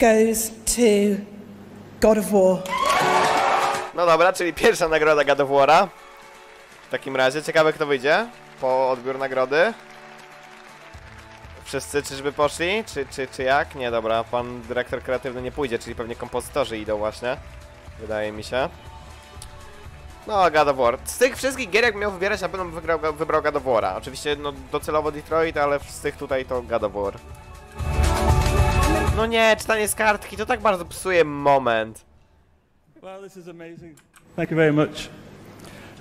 Goes to God of War. No dobra, czyli pierwsza nagroda God of War'a. W takim razie, ciekawe kto wyjdzie po odbiór nagrody. Wszyscy czyżby poszli? Czy jak? Nie, dobra, pan dyrektor kreatywny nie pójdzie, czyli pewnie kompozytorzy idą właśnie. Wydaje mi się. No, God of War. Z tych wszystkich gier, jak miał wybierać, na pewno wybrał God of War'a. Oczywiście, no, docelowo Detroit, ale z tych tutaj to God of War. No nie, czytanie z kartki, to tak bardzo psuje moment. Well, this is amazing. Thank you very much.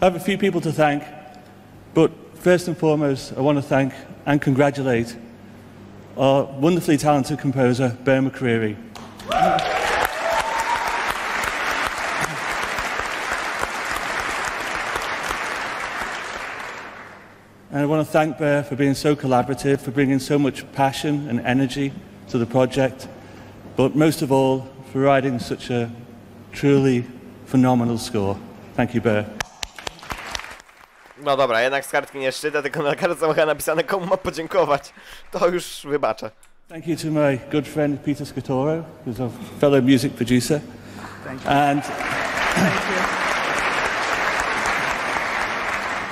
I have a few people to thank, but first and foremost, I want to thank and congratulate our wonderfully talented composer, Bear McCreary. And I want to thank Bear for being so collaborative, for bringing so much passion and energy to the project, but most of all, for writing such a truly phenomenal score. Thank you, Bear. No dobra, jednak z kartki nie szczytę, tylko na kartce mogę napisane, komu ma podziękować. To już wybaczę. Thank you to my good friend Peter Scatoro, who's a fellow music producer. Thank you. And thank you.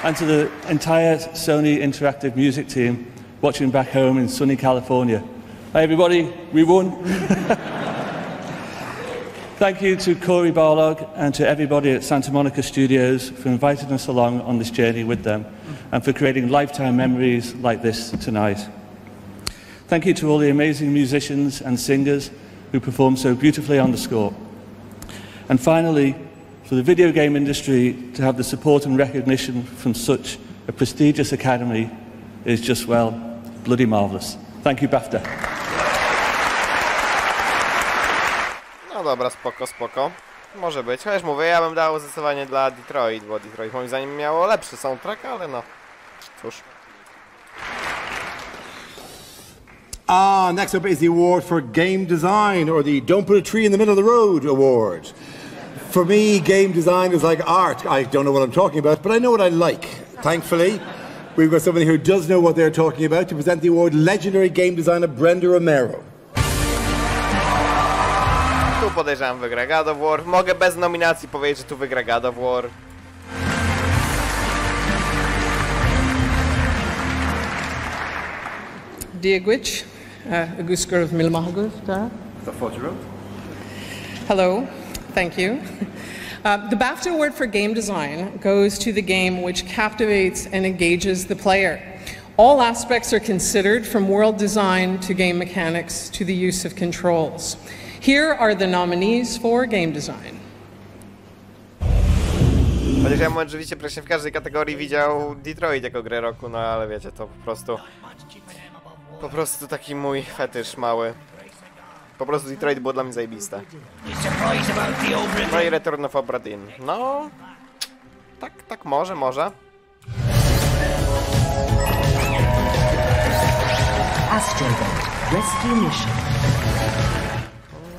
And to the entire Sony Interactive Music team watching back home in sunny California. Hi everybody, we won. Thank you to Corey Barlog and to everybody at Santa Monica Studios for inviting us along on this journey with them and for creating lifetime memories like this tonight. Thank you to all the amazing musicians and singers who performed so beautifully on the score. And finally, for the video game industry to have the support and recognition from such a prestigious academy is just, well, bloody marvellous. Thank you, BAFTA. No dobra, spoko, spoko. Może być. Chociaż mówię, ja bym dał zdecydowanie dla Detroit, bo Detroit moim zdaniem miało lepszy soundtrack, ale no, cóż. Next up is the award for game design, or the Don't Put a Tree in the Middle of the Road award. For me, game design is like art. I don't know what I'm talking about, but I know what I like. Thankfully, we've got somebody who does know what they're talking about to present the award, legendary game designer Brenda Romero. Tu podejrzewam wygra God of War. Mogę bez nominacji powiedzieć, że tu wygra God of War. Dear Gwitch, a Gusker of Milmahagus, The 40-year-old. Hello, thank you. The BAFTA Award for Game Design goes to the game which captivates and engages the player. All aspects are considered, from world design to game mechanics to the use of controls. Here are the nominees for game design. Chociaż ja oczywiście praktycznie w każdej kategorii widział Detroit jako grę roku, no ale wiecie, to po prostu taki mój fetysz mały. Po prostu Detroit było dla mnie zajebiste. No i Return of Obra Dinn. No, tak może.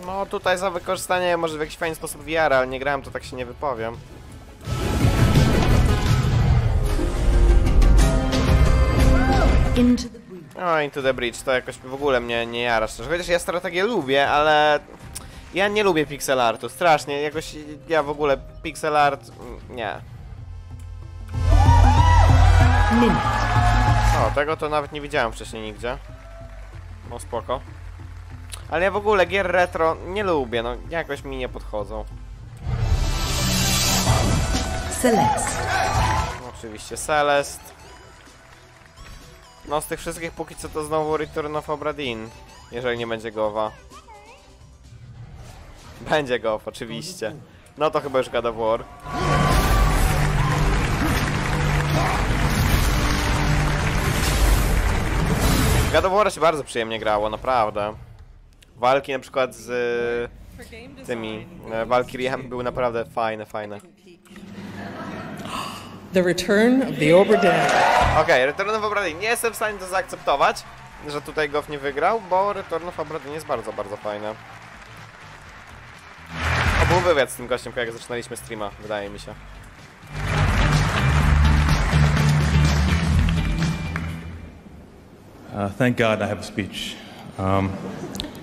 No tutaj za wykorzystanie może w jakiś fajny sposób VR, ale nie grałem, to tak się nie wypowiem. No, Into the Bridge to jakoś w ogóle mnie nie jara, szczerze. Chociaż ja strategię lubię, ale ja nie lubię pixel artu, strasznie. Jakoś ja w ogóle pixel art... nie. O, tego to nawet nie widziałem wcześniej nigdzie. No spoko. Ale ja w ogóle gier retro nie lubię, no jakoś mi nie podchodzą. Celeste. Oczywiście Celeste. No z tych wszystkich póki co to znowu Return of Obra Dinn, jeżeli nie będzie Gowa. Będzie Gow, oczywiście. No to chyba już God of War. God of War się bardzo przyjemnie grało, naprawdę. Walki na przykład z tymi Valkyriami były naprawdę fajne. The Return of the Obra Dinn. Okej, Return of Obra Dinn. Nie jestem w stanie to zaakceptować. że tutaj Goff nie wygrał, bo Return of Obra Dinn jest bardzo, bardzo fajne. O, był wywiad z tym gościem, jak zaczynaliśmy streama, wydaje mi się. Thank God I have a speech.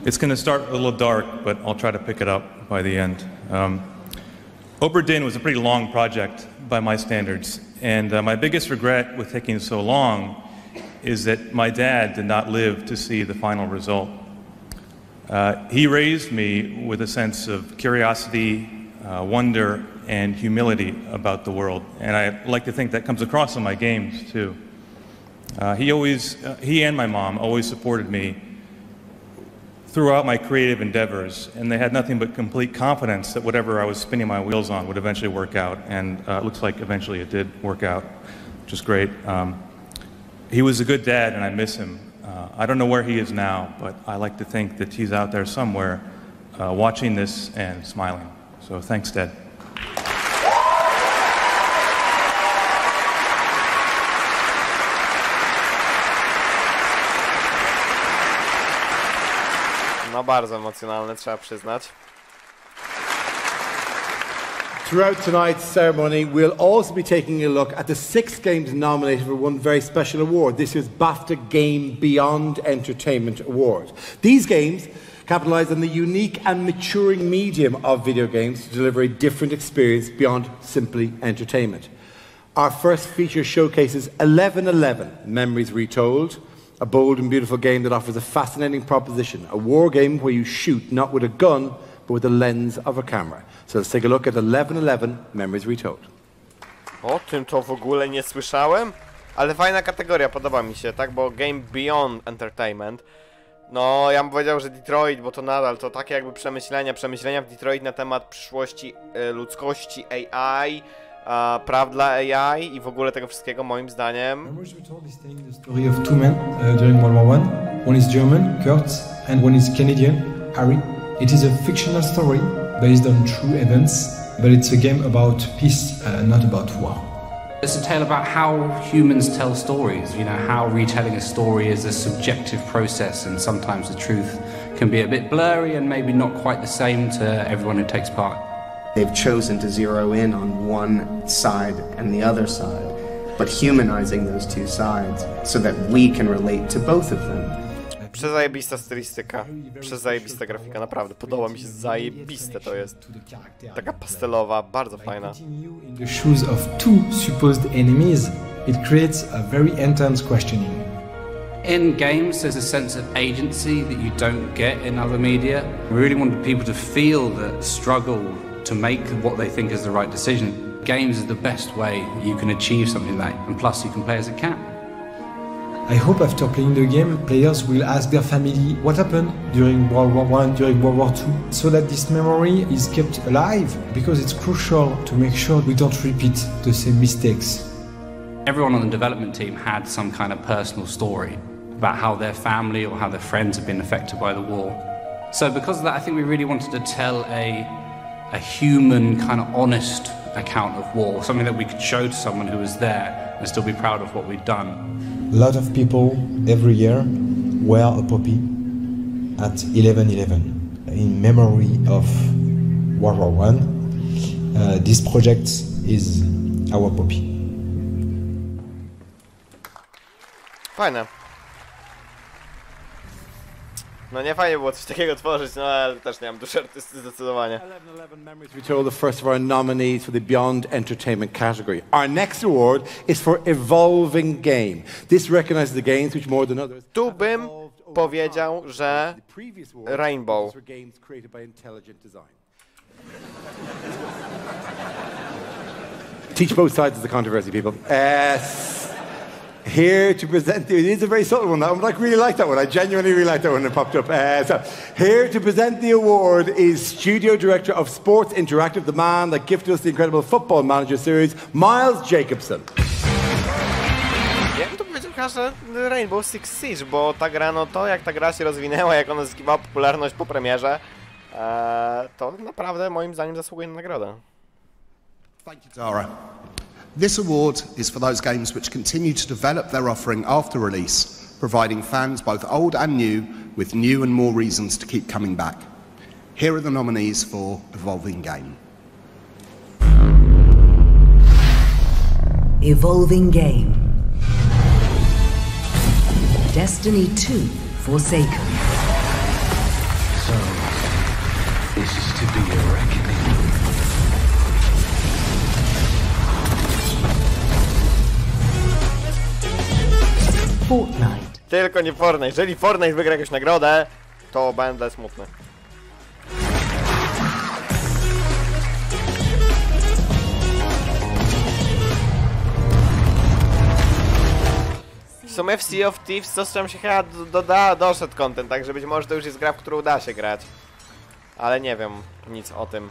It's going to start a little dark, but I'll try to pick it up by the end. Obra Dinn was a pretty long project by my standards, and my biggest regret with taking so long is that my dad did not live to see the final result. He raised me with a sense of curiosity, wonder, and humility about the world, and I like to think that comes across in my games too. He and my mom always supported me throughout my creative endeavors, and they had nothing but complete confidence that whatever I was spinning my wheels on would eventually work out, and it looks like eventually it did work out, which is great. He was a good dad, and I miss him. I don't know where he is now, but I like to think that he's out there somewhere watching this and smiling. So thanks, Dad. No bardzo emocjonalne, trzeba przyznać. Throughout tonight's ceremony, we'll also be taking a look at the 6 games nominated for one very special award, this year's BAFTA Game Beyond Entertainment Award. These games capitalise on the unique and maturing medium of video games to deliver a different experience beyond simply entertainment. Our first feature showcases 1111 Memories Retold, a bold and beautiful game that offers a fascinating proposition, a war game where you shoot not with a gun, but with the lens of a camera. So let's take a look at 1111 Memories Retold. O tym to w ogóle nie słyszałem, ale fajna kategoria, podoba mi się, tak? Bo Game Beyond Entertainment. No, ja bym powiedział, że Detroit, bo to nadal to takie jakby przemyślenia w Detroit na temat przyszłości ludzkości AI, praw dla AI i w ogóle tego wszystkiego, moim zdaniem. Memories Retold is telling the story of 2 men during World War I. One is German, Kurt, and one is Canadian, Harry. It is a fictional story based on true events, but it's a game about peace, not about war. It's a tale about how humans tell stories, you know, how retelling a story is a subjective process, and sometimes the truth can be a bit blurry and maybe not quite the same to everyone who takes part. They've chosen to zero in on one side and the other side, but humanizing those two sides so that we can relate to both of them. Przezajebista stylistyka, przezajebista grafika, naprawdę, podoba mi się, zajebiste to jest. Taka pastelowa, bardzo fajna. In the shoes of 2 supposed enemies, it creates a very intense questioning. In games, there's a sense of agency that you don't get in other media. We really wanted people to feel the struggle to make what they think is the right decision. Games is the best way you can achieve something like that, and plus you can play as a cat. I hope after playing the game, players will ask their family what happened during World War I, during World War II, so that this memory is kept alive, because it's crucial to make sure we don't repeat the same mistakes. Everyone on the development team had some kind of personal story about how their family or how their friends have been affected by the war. So because of that, I think we really wanted to tell a human, kind of honest account of war, something that we could show to someone who was there and still be proud of what we'd done. A lot of people every year wear a poppy at 11/11 in memory of World War I. This project is our poppy. Fajne. No nie fajnie było coś takiego tworzyć, no ale też nie mam duszy artysty zdecydowanie. 1111 Memories Retold, the first of our nominees for the Beyond Entertainment category. Our next award is for Evolving Game. This recognizes the games which more than others. Tu bym powiedział, że Rainbow. Teach both sides of the controversy, people. Here to present it is a very subtle one. I really like that one. I genuinely really like that one when it popped up. So here to present the award is Studio Director of Sports Interactive, the man that gifted us the incredible Football Manager series, Miles Jacobson. Ja bym tu powiedział chyba, że Rainbow Six Siege, bo ta gra, no to jak ta gra się rozwinęła, jak ona zyskiwała popularność po premierze, to naprawdę moim zdaniem zasługuje na nagrodę. Thank you, Tara. This award is for those games which continue to develop their offering after release providing fans both old and new with new and more reasons to keep coming back. Here are the nominees for Evolving Game. Evolving Game. Destiny 2 Forsaken. So, this is to be a reckoning. Fortnite. Tylko nie Fortnite. Jeżeli Fortnite wygra jakąś nagrodę, to będę smutny. W sumie w Sea of Thieves coś tam się chyba doszedł content, także być może to już jest gra, w którą da się grać. Ale nie wiem nic o tym.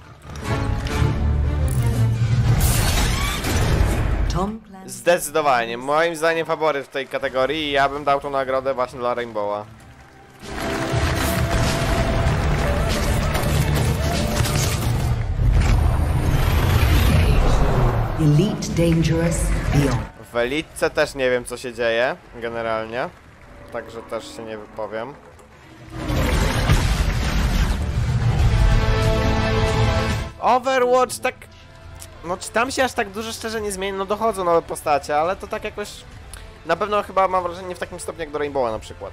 Zdecydowanie, moim zdaniem faworyt w tej kategorii i ja bym dał tą nagrodę właśnie dla Rainbowa. Elite Dangerous Beyond. W Elitce też nie wiem co się dzieje, generalnie. Także też się nie wypowiem. Overwatch tak... No czy tam się aż tak dużo szczerze nie zmieni, no dochodzą nowe postacie, ale to tak jakoś... Na pewno chyba mam wrażenie nie w takim stopniu jak do Rainbowa na przykład.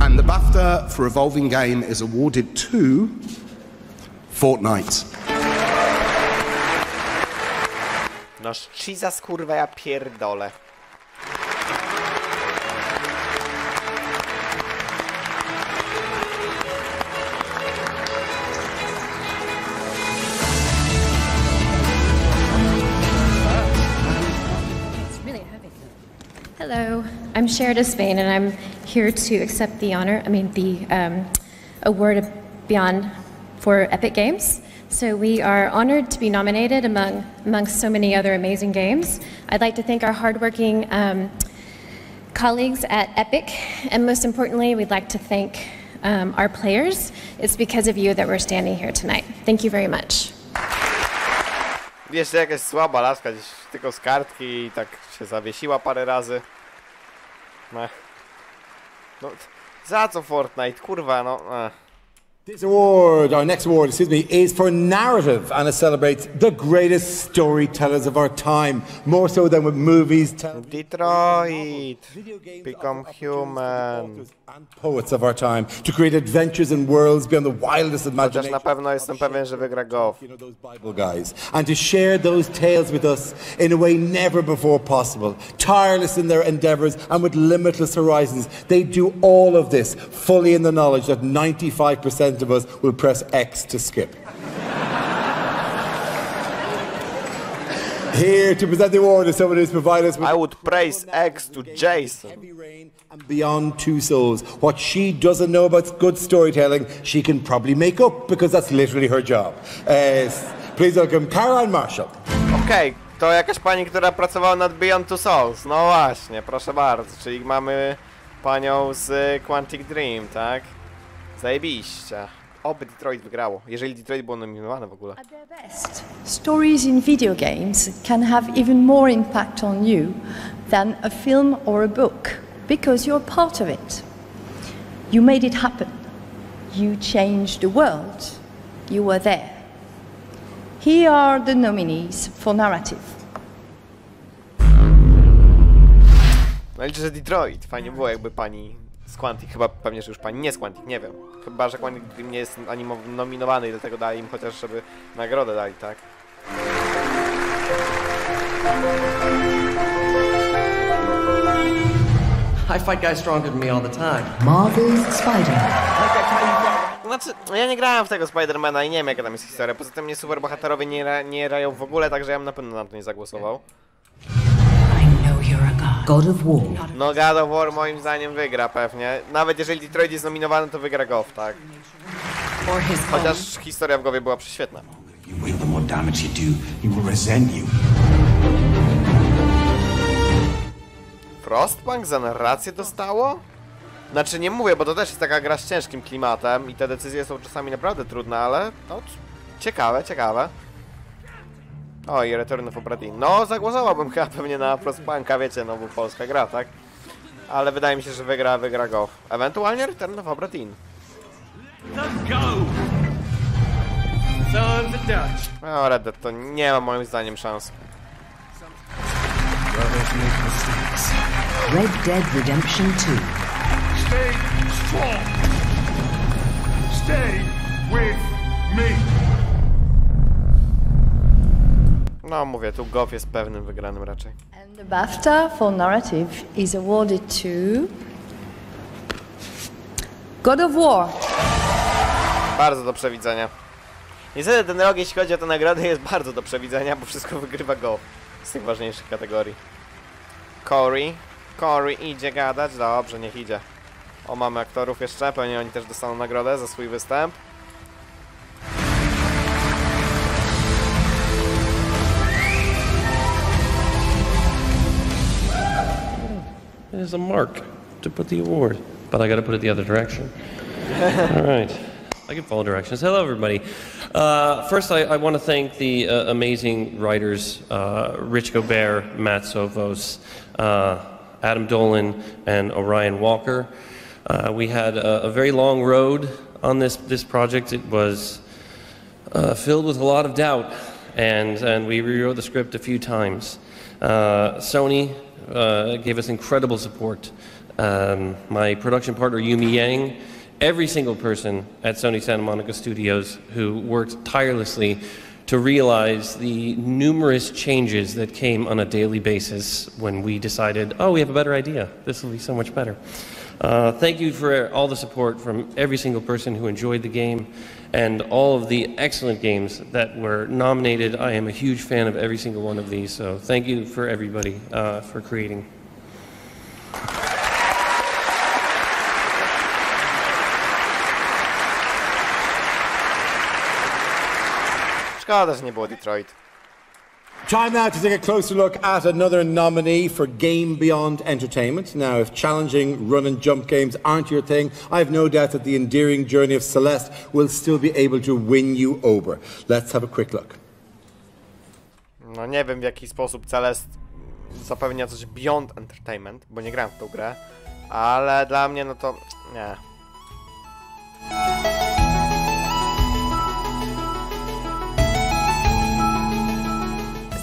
And the BAFTA for Evolving Game is awarded to Fortnite. No Jesus kurwa, ja pierdolę. Hello, I'm Cher de Spain, and I'm here to accept the honor, award Beyond for Epic Games. So we are honored to be nominated amongst so many other amazing games. I'd like to thank our hardworking colleagues at Epic, and most importantly, we'd like to thank our players. It's because of you that we're standing here tonight. Thank you very much. Jeszcze jakaś słaba laska, gdzieś tylko z kartki i tak się zawiesiła parę razy. No, za co Fortnite, kurwa, no. This award, our next award, excuse me, is for narrative, and it celebrates the greatest storytellers of our time, more so than with movies, Detroit, Become Human, and poets of our time, to create adventures and worlds beyond the wildest imagination. Chociaż na pewno jestem pewien, że wygra Golf. Bible guys, and to share those tales with us in a way never before possible, tireless in their endeavors and with limitless horizons. They do all of this fully in the knowledge that 95% of us will press X to skip. Here to present the award is someone who's provided us with... I would praise X to Jason. And beyond two souls. What she doesn't know about good storytelling, she can probably make up, because that's literally her job. Please welcome Caroline Marshall. Okej, to jakaś pani, która pracowała nad Beyond Two Souls. No właśnie, proszę bardzo. Czyli mamy panią z Quantic Dream, tak? Zajebiście. Oby Detroit wygrało, jeżeli Detroit było nominowane w ogóle. At their best, stories in video games can have even more impact on you than a film or a book, because you're part of it. You made it happen. You changed the world. You were there. Here are the nominees for narrative. No liczę, że Detroit. Fajnie było, jakby pani z Quantic, chyba pewnie, że już pani nie z Quantic, nie wiem. Chyba, że Quantic nie jest nominowany i dlatego dali im chociaż, żeby nagrodę dali, tak? I fight guys stronger than me all the time. Marvel's Spider-Man. Znaczy, ja nie grałem w tego Spidermana i nie wiem, jaka tam jest historia. Poza tym mnie superbohaterowie nie rają w ogóle, także ja bym na pewno na to nie zagłosował. God of War. No God of War moim zdaniem wygra pewnie. Nawet jeżeli Detroit jest nominowany, to wygra Goff, tak? Chociaż historia w głowie była prześwietna. Frostpunk za narrację dostało? Znaczy nie mówię, bo to też jest taka gra z ciężkim klimatem i te decyzje są czasami naprawdę trudne, ale no, ciekawe, ciekawe. O, i Return of Obra Dinn. No, zagłosowałbym chyba pewnie na Frostpunka, wiecie, no bo polska gra, tak? Ale wydaje mi się, że wygra go. Ewentualnie Return of Obra Dinn. No, Red Dead to nie ma moim zdaniem szans. Red Dead Redemption 2. Stay strong. Stay with me. No mówię, tu Goff jest pewnym wygranym raczej. And the BAFTA for narrative is awarded to God of War. Bardzo do przewidzenia. Niestety ten rok, jeśli chodzi o te nagrody, jest bardzo do przewidzenia, bo wszystko wygrywa Goff z tych ważniejszych kategorii. Corey idzie gadać? Dobrze, niech idzie. O, mamy aktorów jeszcze, pewnie oni też dostaną nagrodę za swój występ. There's a mark to put the award, but I got to put it the other direction. All right. I can follow directions. Hello, everybody. First, I want to thank the amazing writers, Rich Gobert, Matt Sovos, Adam Dolan, and Orion Walker. We had a very long road on this project. It was filled with a lot of doubt, and we rewrote the script a few times. Sony gave us incredible support. My production partner, Yumi Yang, every single person at Sony Santa Monica Studios who worked tirelessly to realize the numerous changes that came on a daily basis when we decided, oh, we have a better idea. This will be so much better. Thank you for all the support from every single person who enjoyed the game and all of the excellent games that were nominated. I am a huge fan of every single one of these, so thank you for everybody for creating. Szkoda, że nie było Detroit. Time now to take a closer look at another nominee for Game Beyond Entertainment. Now, if challenging run and jump games aren't your thing, I have no doubt that the endearing journey of Celeste will still be able to win you over. Let's have a quick look. No nie wiem, w jaki sposób Celeste zapewnia coś Beyond Entertainment, bo nie grałem w tą grę, ale dla mnie no to nie.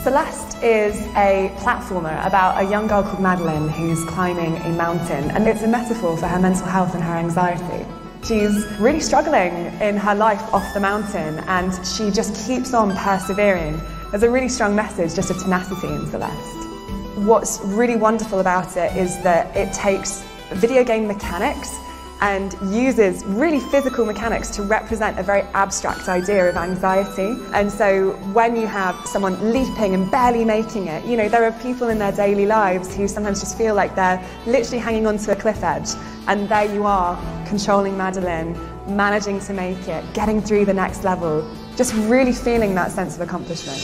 Celeste is a platformer about a young girl called Madeline who's climbing a mountain, and it's a metaphor for her mental health and her anxiety. She's really struggling in her life off the mountain, and she just keeps on persevering. There's a really strong message just of tenacity in Celeste. What's really wonderful about it is that it takes video game mechanics and uses really physical mechanics to represent a very abstract idea of anxiety. And so when you have someone leaping and barely making it, you know, there are people in their daily lives who sometimes just feel like they're literally hanging onto a cliff edge. And there you are, controlling Madeline, managing to make it, getting through the next level, just really feeling that sense of accomplishment.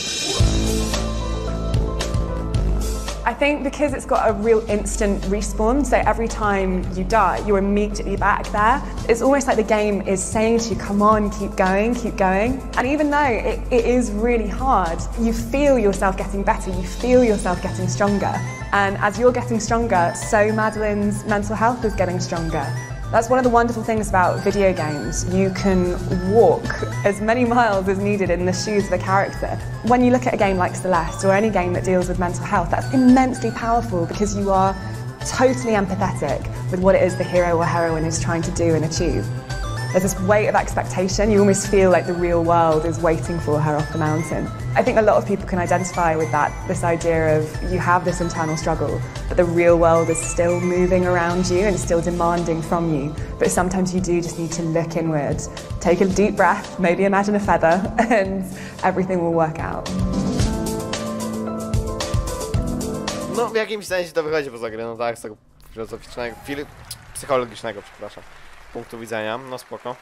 I think because it's got a real instant respawn, so every time you die, you're immediately back there. It's almost like the game is saying to you, come on, keep going, keep going. And even though it is really hard, you feel yourself getting better, you feel yourself getting stronger. And as you're getting stronger, so Madeline's mental health is getting stronger. That's one of the wonderful things about video games. You can walk as many miles as needed in the shoes of a character. When you look at a game like Celeste or any game that deals with mental health, that's immensely powerful because you are totally empathetic with what it is the hero or heroine is trying to do and achieve. There's this weight of expectation. You almost feel like the real world is waiting for her off the mountain. I think a lot of people can identify with that, this idea of you have this internal struggle, but the real world is still moving around you and still demanding from you. But sometimes you do just need to look inward, take a deep breath, maybe imagine a feather, and everything will work out. No, w jakimś sensie to wychodzi poza grę, no tak, z tego filozoficznego, psychologicznego, przepraszam, punktu widzenia, no spoko.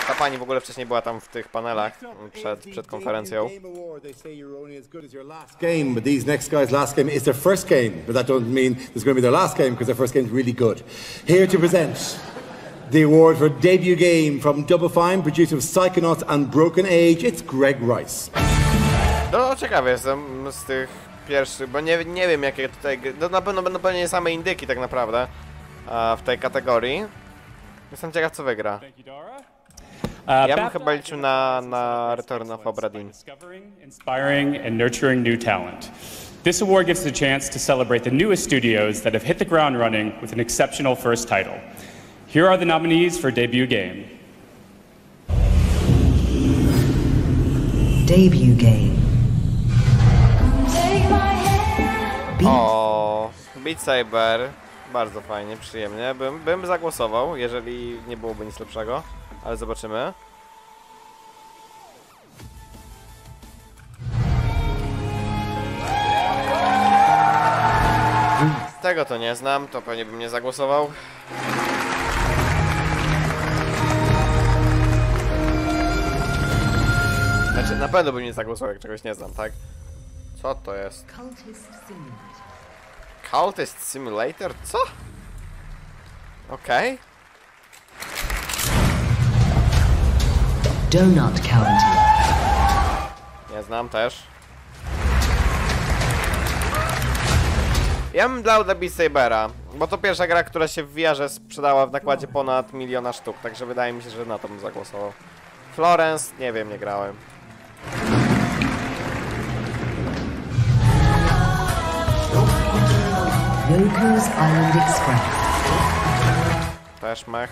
Ta pani w ogóle wcześniej była tam w tych panelach przed konferencją. Game, but these next guys' last game is their first game, but that doesn't mean it's going to be their last game because their first game is really good. Here to present the award for debut game from Double Fine, producer of Psychonauts and Broken Age, it's Greg Rice. No ciekawy jestem z tych pierwszych, bo nie wiem jakie tutaj... No, na pewno będą pewnie same indyki tak naprawdę w tej kategorii. Jestem ciekaw co wygra. Ja bym chyba liczył na Return of Obra Dinn. Inspiring and nurturing new talent. This award gives us a chance to celebrate the newest studios that have hit the ground running with an exceptional first title. Here are the nominees for debut game. Debut game. O, Beat Saber. Bardzo fajnie, przyjemnie. Bym zagłosował, jeżeli nie byłoby nic lepszego. Ale zobaczymy. Tego to nie znam, to pewnie bym nie zagłosował. Znaczy, na pewno bym nie zagłosował, jak czegoś nie znam, tak? Co to jest? Cultist Simulator? Co? Okej. Donut County. Nie znam też. Ja bym dał dla Beat Sabera, bo to pierwsza gra, która się w VR-ze sprzedała w nakładzie ponad 1 000 000 sztuk, także wydaje mi się, że na to bym zagłosował. Florence? Nie wiem, nie grałem. Yoku's Island Express. Też mech.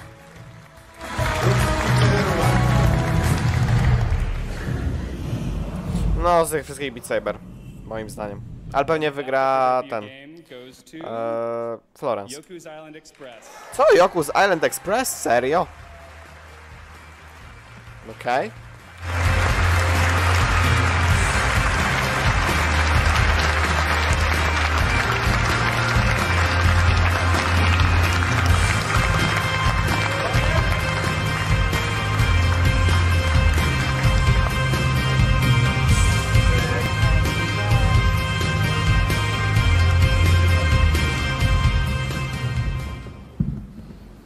No, z tych wszystkich Beat Saber, moim zdaniem. Ale pewnie wygra ten. Florence. Co? Yoku's Island Express? Serio? Okej.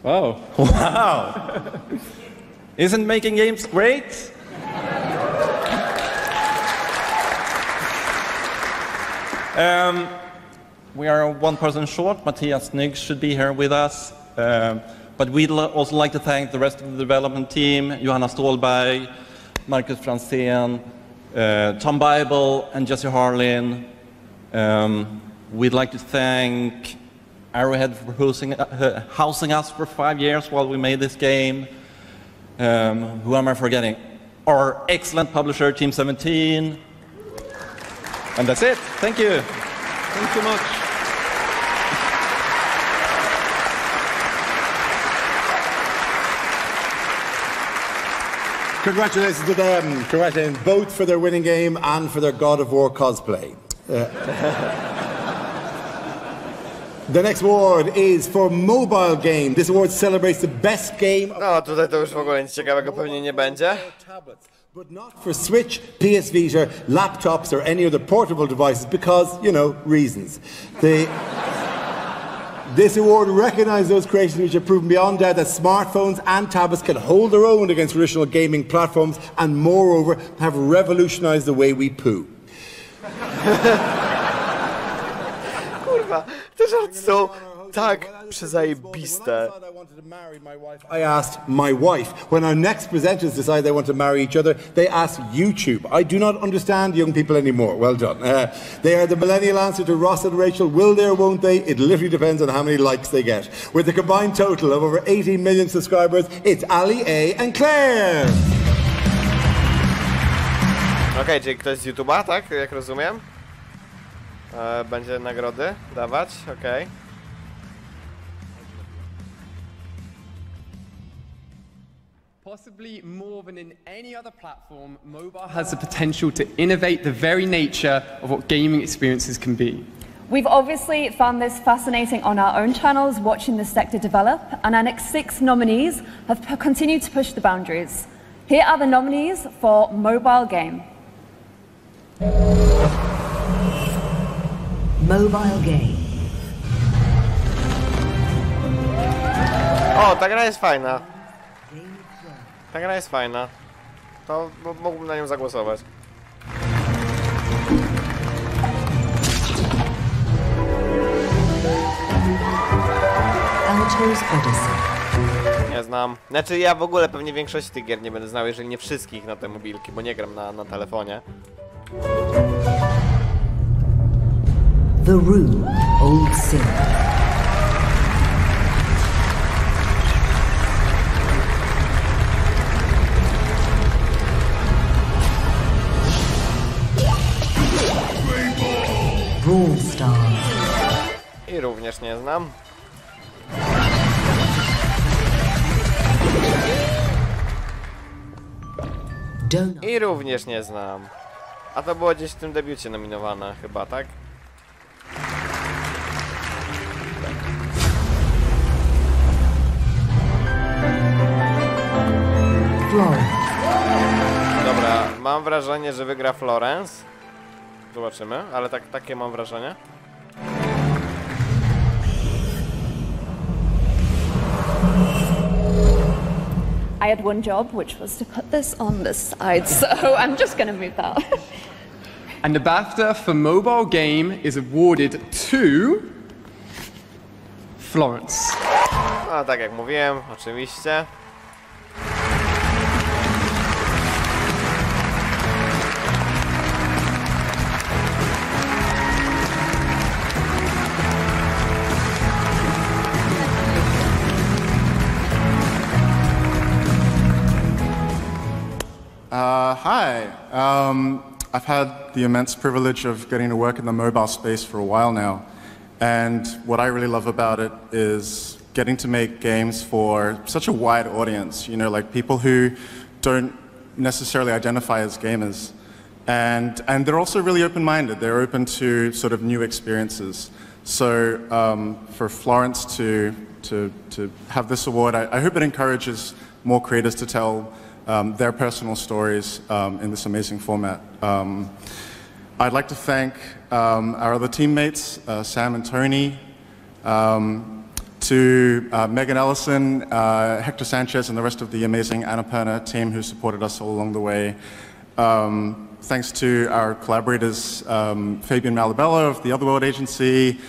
Oh, wow. Isn't making games great? We are one person short. Matthias Nygg should be here with us. But we'd also like to thank the rest of the development team, Johanna Stålberg, Marcus Franzén, Tom Bible, and Jesse Harlin. We'd like to thank Arrowhead for housing us for 5 years while we made this game. Who am I forgetting? Our excellent publisher, Team 17. And that's it. Thank you. Thank you much. Congratulations to them. Congratulations both for their winning game and for their God of War cosplay. The next award is for mobile game. This award celebrates the best game. No, tutaj to już w ogóle nic ciekawego pewnie nie będzie. But not for Switch, PS Vita, laptops or any other portable devices because, you know, reasons. This award recognizes those creations which have proven beyond doubt that smartphones and tablets can hold their own against traditional gaming platforms and moreover have revolutionized the way we poo. Kurwa, te żarty są tak przezajebiste. I asked my wife. When our next presenters decide they want to marry each other, they ask YouTube. I do not understand young people anymore. Well done. They are the millennial answer to Ross and Rachel. Will they or won't they? It literally depends on how many likes they get. With a combined total of over 18 million subscribers, it's Ali A and Claire. Okej, czyli ktoś z YouTube'a, tak? Jak rozumiem? Będzie nagrody dawać? Okej. Possibly more than in any other platform, mobile has the potential to innovate the very nature of what gaming experiences can be. We've obviously found this fascinating on our own channels, watching the sector develop, and our next 6 nominees have continued to push the boundaries. Here are the nominees for mobile game. Mobile game. O, ta gra jest fajna. Ta gra jest fajna. To mógłbym na nią zagłosować. Plato's Odyssey. Nie znam. Znaczy ja w ogóle pewnie większości tych gier nie będę znał, jeżeli nie wszystkich na te mobilki, bo nie gram na telefonie. The Room, Old Sin. Brawl Stars. I również nie znam. I również nie znam. A to było gdzieś w tym debiucie nominowane chyba, tak? Florence. Dobra, mam wrażenie, że wygra Florence. Zobaczymy, ale takie mam wrażenie. I had one job, which was to put this on this side, so I'm just going to move that. And the BAFTA for mobile game is awarded to Florence. A tak jak mówiłem, oczywiście. Hi. I've had the immense privilege of getting to work in the mobile space for a while now. And what I really love about it is getting to make games for such a wide audience, you know, like people who don't necessarily identify as gamers. And they're also really open-minded. They're open to sort of new experiences. So for Florence to have this award, I hope it encourages more creators to tell their personal stories in this amazing format. I'd like to thank our other teammates, Sam and Tony, to Megan Ellison, Hector Sanchez, and the rest of the amazing Annapurna team who supported us all along the way. Thanks to our collaborators, Fabian Malabello of the Otherworld Agency,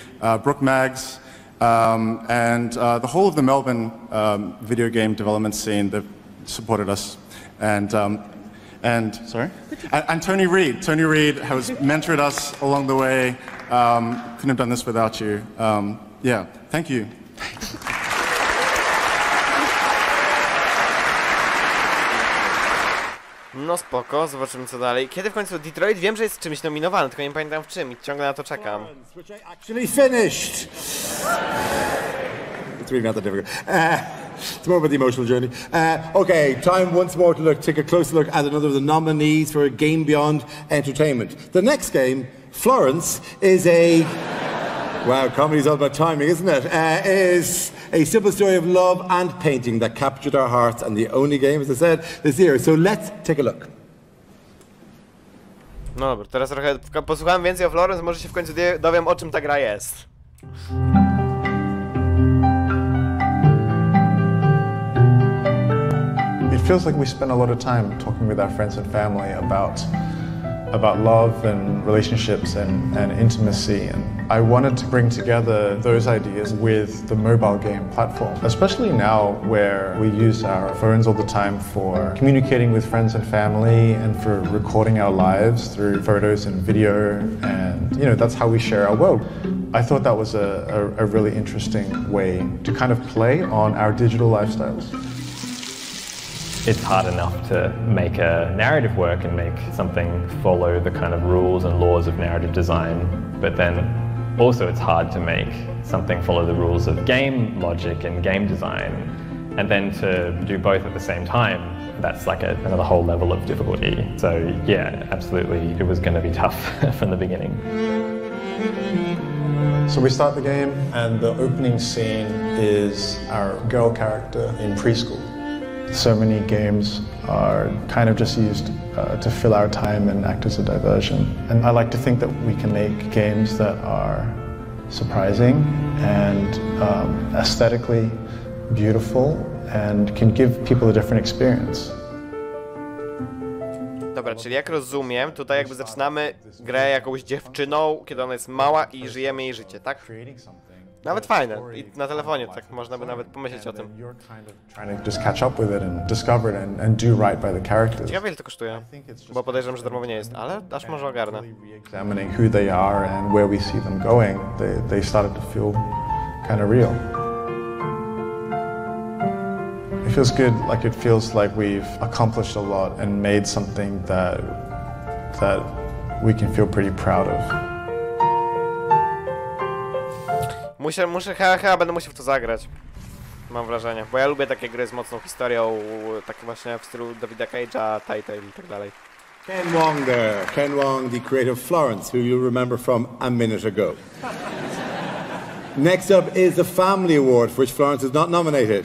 Brooke Maggs, and the whole of the Melbourne video game development scene that supported us. And sorry? And Tony Reed. Tony Reed has mentored us along the way. Couldn't have done this without you. Yeah, thank you. No spoko, zobaczymy co dalej. Kiedy w końcu Detroit? Wiem, że jest czymś nominowany, tylko nie pamiętam w czym i ciągle na to czekam. Actually finished. It's really not that difficult. It's more about the emotional journey. Okay, time once more to take a closer look at another of the nominees for Game Beyond Entertainment. The next game, Florence, is a... Wow, comedy's all about timing, isn't it? Is a simple story of love and painting that captured our hearts, and the only game, as I said, this year. So let's take a look. No dobra, teraz trochę posłuchałem więcej o Florence, może się w końcu dowiem, o czym ta gra jest. It feels like we spend a lot of time talking with our friends and family about love and relationships and intimacy, and I wanted to bring together those ideas with the mobile game platform, especially now where we use our phones all the time for communicating with friends and family and for recording our lives through photos and video, and you know, that's how we share our world. I thought that was a really interesting way to kind of play on our digital lifestyles. It's hard enough to make a narrative work and make something follow the kind of rules and laws of narrative design, but then also it's hard to make something follow the rules of game logic and game design, and then to do both at the same time, that's like another whole level of difficulty. So yeah, absolutely, it was going to be tough from the beginning. So we start the game, and the opening scene is our girl character in preschool. So many games are kind of just used to fill our time and act as a diversion. And I like to think that we can make games that are surprising and aesthetically beautiful and can give people a different experience. Dobra, czyli jak rozumiem, tutaj jakby zaczynamy grę jakąś dziewczyną, kiedy ona jest mała i żyjemy jej życie, tak? Nawet fajne. I na telefonie tak można by nawet pomyśleć o tym. Trying to just catch up with it and discover it and do right by the characters. Ciekawe ile to kosztuje, bo podejrzewam, że darmowe nie jest, ale aż może ogarnę. Examining who they are and where we see them going, they started to feel kind of real. It feels good, like it feels like we've accomplished a lot and made something that we can feel pretty proud of. Chyba będę musiał w to zagrać. Mam wrażenie, bo ja lubię takie gry z mocną historią, takie właśnie w stylu Davida Cage'a, Telltale i tak dalej. Ken Wong there. Ken Wong, the creator of Florence, who you'll remember from a minute ago. Next up is the Family Award, for which Florence is not nominated.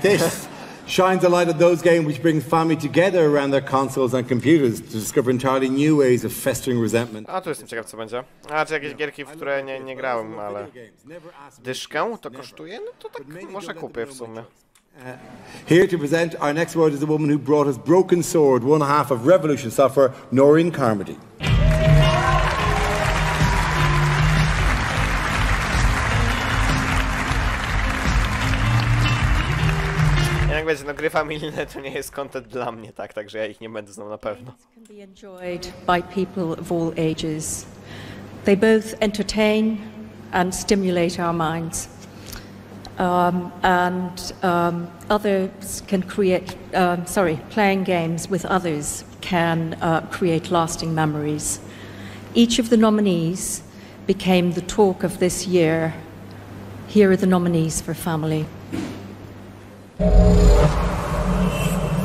This shines a light on those games which bring family together around their consoles and computers to discover entirely new ways of festering resentment. A tu jestem ciekaw, co będzie. A, czy jakieś gierki, w które nie grałem, ale... Dyszkę to kosztuje? No to tak może kupię w sumie. Here to present our next award is a woman who brought us Broken Sword, one half of Revolution Software, Noreen Carmody. Jak wiecie, no gry familijne to nie jest content dla mnie, tak? Także ja ich nie będę znał na pewno. Can be enjoyed by people of all ages. They both entertain and stimulate our minds. Others can create, playing games with others can create lasting memories. Each of the nominees became the talk of this year. Here are the nominees for Family.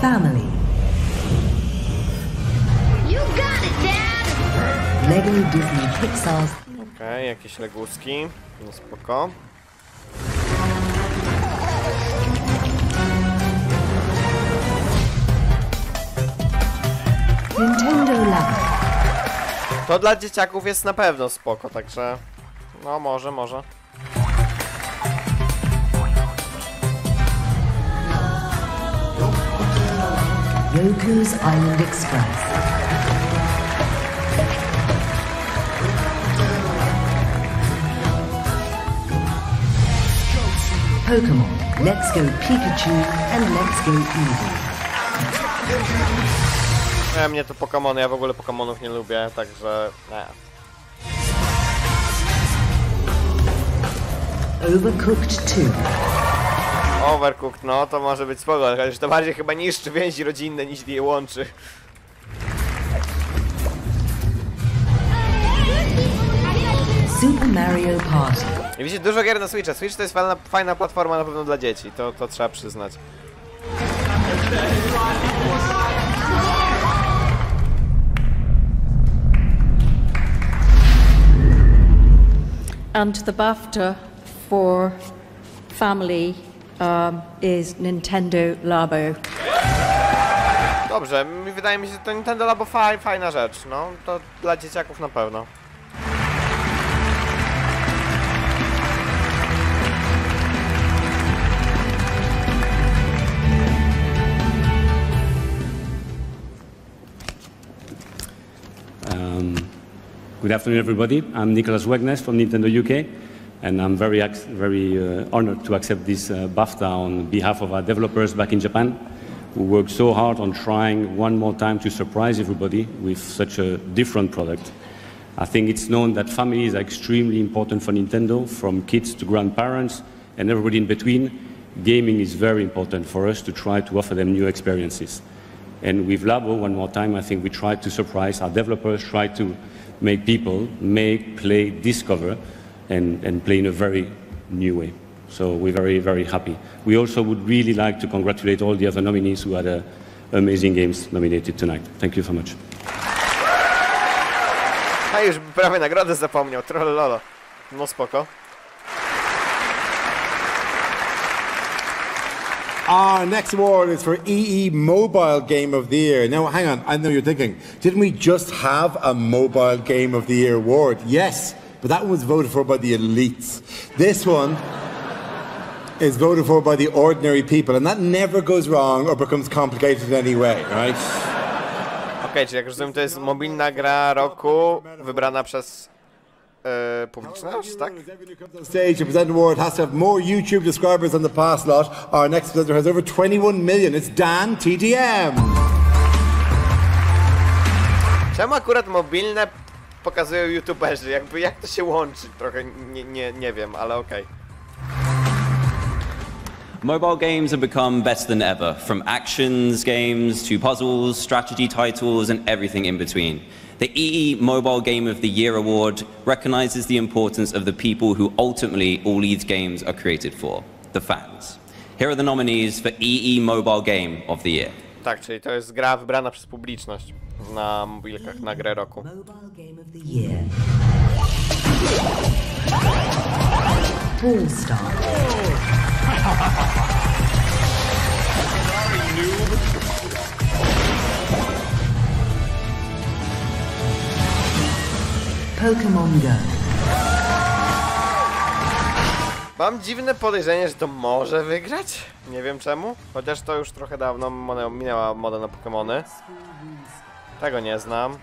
Family. You got it, Dad! Lego Disney Pixar's. Okej, jakieś leguski. No spoko. Nintendo Labo. To dla dzieciaków jest na pewno spoko, także... No może. Yoku's Island Express. Pokemon, Let's Go Pikachu and Let's Go Eevee. Mnie to Pokémony, ja w ogóle Pokémonów nie lubię, także... Overcooked 2. Overcooked, no to może być spoko, chociaż to bardziej chyba niszczy więzi rodzinne niż je łączy. Super Mario Party. I widzicie, dużo gier na Switcha. Switch to jest fajna platforma na pewno dla dzieci, to trzeba przyznać. And the BAFTA for Family is Nintendo Labo. Dobrze, wydaje mi się, że to Nintendo Labo fajna rzecz, no. To dla dzieciaków na pewno. Good afternoon, everybody. I'm Nicholas Wegnes from Nintendo UK, and I'm very honored to accept this BAFTA on behalf of our developers back in Japan, who worked so hard on trying one more time to surprise everybody with such a different product. I think it's known that families are extremely important for Nintendo, from kids to grandparents and everybody in between. Gaming is very important for us to try to offer them new experiences. And with Labo, one more time, I think we tried to surprise our developers, try to make people play, discover, and play in a very new way. So we're very, very happy. We also would really like to congratulate all the other nominees who had amazing games nominated tonight. Thank you so much. A już prawie nagrodę zapomniał, trollolo. No spoko. Our next award is for EE Mobile Game of the Year. Now, hang on, I know you're thinking, didn't we just have a Mobile Game of the Year award? Yes, but that one was voted for by the elites. This one is voted for by the ordinary people, and that never goes wrong or becomes complicated in any way, right? Okej, czyli jak rozumiem, to jest mobilna gra roku wybrana przez publiczność, tak? Stage to present an award has to have more YouTube subscribers than the past lot. Our next presenter has over 21 million. It's Dan TDM. Czemu akurat mobilne pokazują youtuberzy? Jakby jak to się łączy? Trochę nie wiem, ale okej. Mobile games have become better than ever, from actions games to puzzles, strategy titles, and everything in between. The EE Mobile Game of the Year Award recognizes the importance of the people who ultimately all these games are created for, the fans. Here are the nominees for EE Mobile Game of the Year. Tak, czyli to jest gra wybrana przez publiczność na mobilkach na grę roku. Pokémon Go. Mam dziwne podejrzenie, że to może wygrać. Nie wiem czemu. Chociaż to już trochę dawno minęła moda na Pokémony. Tego nie znam.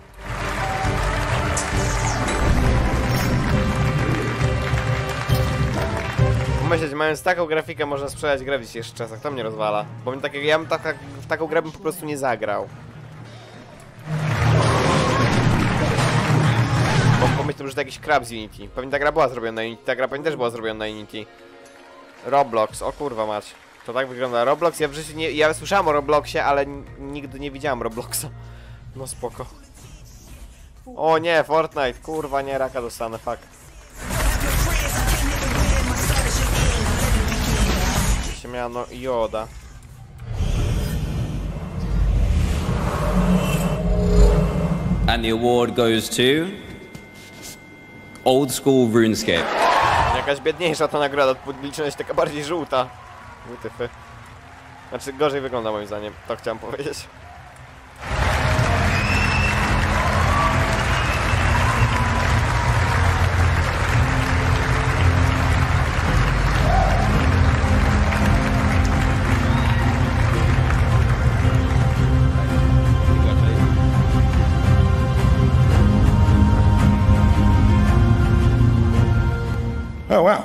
Myśleć, mając taką grafikę można sprzedać grę w dzisiejszych czasach. To mnie rozwala. Bo ja bym w taką grę bym po prostu nie zagrał. Bo pomyślałem, że to jakiś krab z Unity. Pewnie ta gra była zrobiona na Unity. Ta gra pewnie też była zrobiona na Unity. Roblox, o kurwa mać. To tak wygląda Roblox. Ja w życiu nie... Ja słyszałem o Robloxie, ale nigdy nie widziałem Robloxa. No spoko. O nie, Fortnite. Kurwa nie, raka dostanę, fuck. Się miano Joda. And the award goes to Old School RuneScape. Jakaś biedniejsza ta nagroda, publiczność taka bardziej żółta. Wytyfy. Znaczy gorzej wygląda moim zdaniem, to chciałem powiedzieć. Oh wow.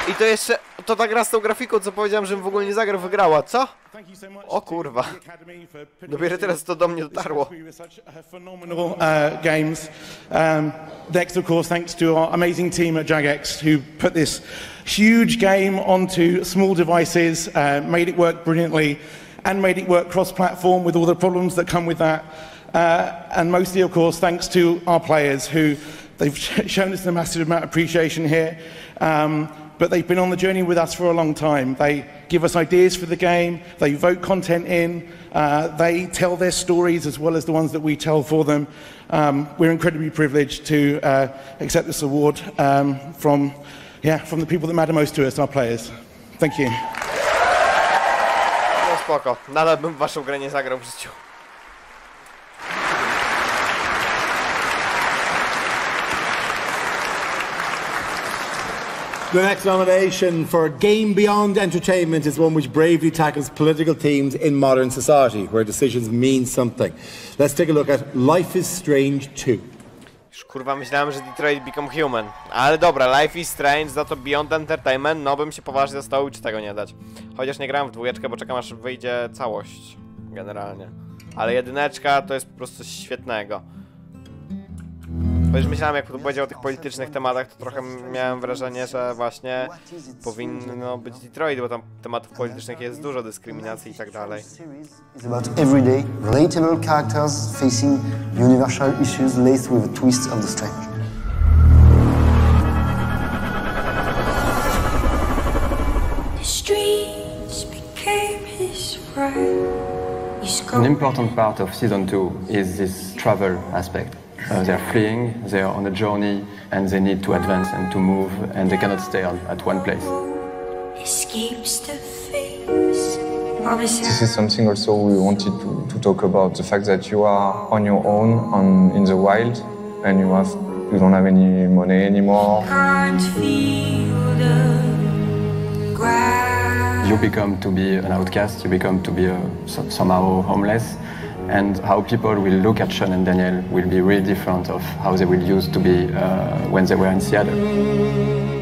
I to jeszcze, to ta gra z tą grafiką, co powiedziałem, żebym w ogóle nie zagrał, wygrała, co? O kurwa. Dopiero teraz to do mnie dotarło. Phenomenal games. Next, of course, thanks to our amazing team at Jagex who put this huge game onto small devices, made it work brilliantly, and made it work cross-platform with all the problems that come with that. And mostly, of course, thanks to our players who they've shown us a massive amount of appreciation here. But they've been on the journey with us for a long time. They give us ideas for the game, they vote content in, they tell their stories as well as the ones that we tell for them. We're incredibly privileged to accept this award from the people that matter most to us, our players. Thank you. No spoko, nadal bym w waszą grę nie zagrał w życiu. The next nomination for Game Beyond Entertainment is one which bravely tackles political themes in modern society, where decisions mean something. Let's take a look at Life is Strange 2. Już kurwa myślałem, że Detroit Become Human. Ale dobra, Life is Strange, za to Beyond Entertainment, no bym się poważnie zastanowił, czy tego nie dać. Chociaż nie grałem w dwójeczkę, bo czekam aż wyjdzie całość, generalnie. Ale jedyneczka to jest po prostu coś świetnego. Bo już myślałem, jak powiedział o tych politycznych tematach, to trochę miałem wrażenie, że właśnie powinno być Detroit, bo tam tematów politycznych jest dużo, dyskryminacji i tak dalej. It's about everyday, relatable characters facing universal issues laced with a twist of the strange. The streets became his friend. An important part of Season 2 is this travel aspect. They're fleeing, they're on a journey, and they need to advance and to move, and they cannot stay at one place. Escapes the face. This is something also we wanted to talk about, the fact that you are on your own in the wild, and you don't have any money anymore. Can't feel the ground. you become to be an outcast, you become to be somehow homeless, and how people will look at Sean and Daniel will be really different of how they will used to be when they were in Seattle.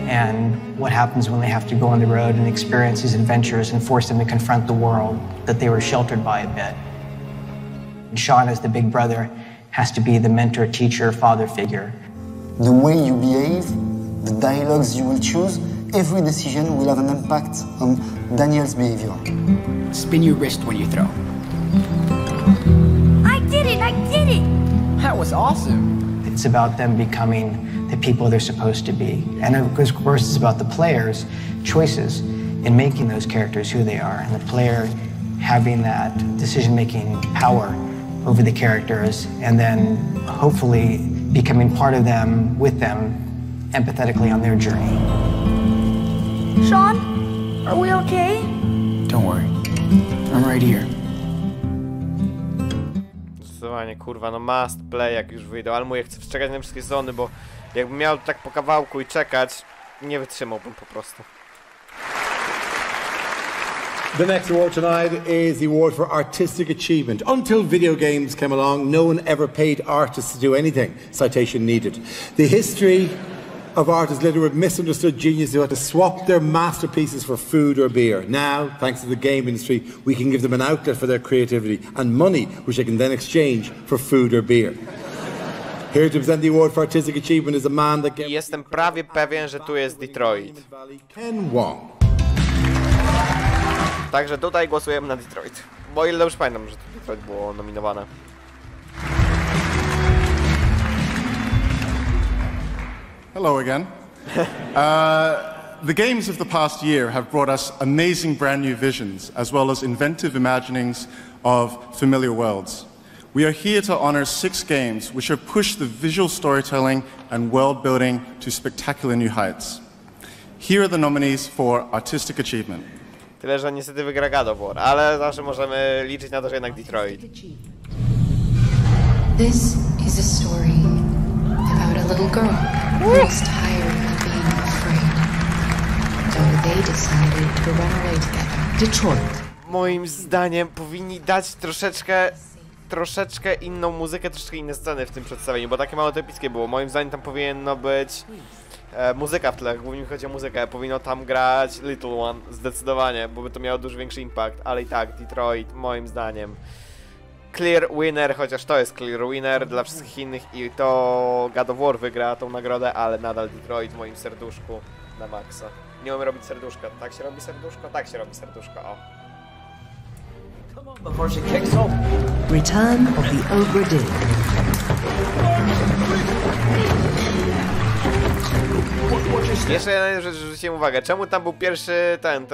And what happens when they have to go on the road and experience these adventures and force them to confront the world that they were sheltered by a bit. And Sean, as the big brother, has to be the mentor, teacher, father figure. The way you behave, the dialogues you will choose, every decision will have an impact on Daniel's behavior. Spin your wrist when you throw. I did it! I did it! That was awesome. It's about them becoming the people they're supposed to be. And of course, it's about the players' choices in making those characters who they are, and the player having that decision-making power over the characters, and then hopefully becoming part of them, with them, empathetically on their journey. Sean, are we okay? Don't worry. I'm right here. Zdecydowanie, kurwa, no must play jak już wyjdą, ale mówię, chcę wczekać na wszystkie sezony, bo jakbym miał tak po kawałku i czekać, nie wytrzymałbym po prostu. The next award tonight is the award for artistic achievement. Until video games came along, no one ever paid artists to do anything. Citation needed. The history of art is littered with misunderstood geniuses who had to swap their masterpieces for food or beer. Now, thanks to the game industry, we can give them an outlet for their creativity and money, which they can then exchange for food or beer. Here to present the award for artistic achievement is a man that gave... Jestem prawie pewien, że tu jest Detroit. Ken Wong. Także tutaj głosujemy na Detroit. Bo o ile dobrze pamiętam, że to Detroit było nominowane. Hello again. The games of the past year have brought us amazing brand new visions, as well as inventive imaginings of familiar worlds. We are here to honor 6 games which have pushed the visual storytelling and world building to spectacular new heights. Here are the nominees for Artistic Achievement. Tyle, że niestety wygra God of War, ale zawsze możemy liczyć na to, że jednak Detroit. This is a story about a little girl who is tired of being afraid. So they decided to run away together. Detroit. Moim zdaniem powinni dać troszeczkę inną muzykę, troszeczkę inne sceny w tym przedstawieniu, bo takie mało epickie było. Moim zdaniem tam powinno być muzyka w tle, głównie chodzi o muzykę, powinno tam grać Little One, zdecydowanie, bo by to miało dużo większy impact, ale i tak, Detroit, moim zdaniem clear winner, chociaż to jest clear winner dla wszystkich innych i to God of War wygra tą nagrodę, ale nadal Detroit w moim serduszku na maksa. Nie umiem robić serduszka, tak się robi serduszko? Tak się robi serduszko, o. Before she kicks off. Return of the Obra Dinn. Jeszcze jedna rzecz, zwróciłem uwagę, czemu tam był pierwszy ten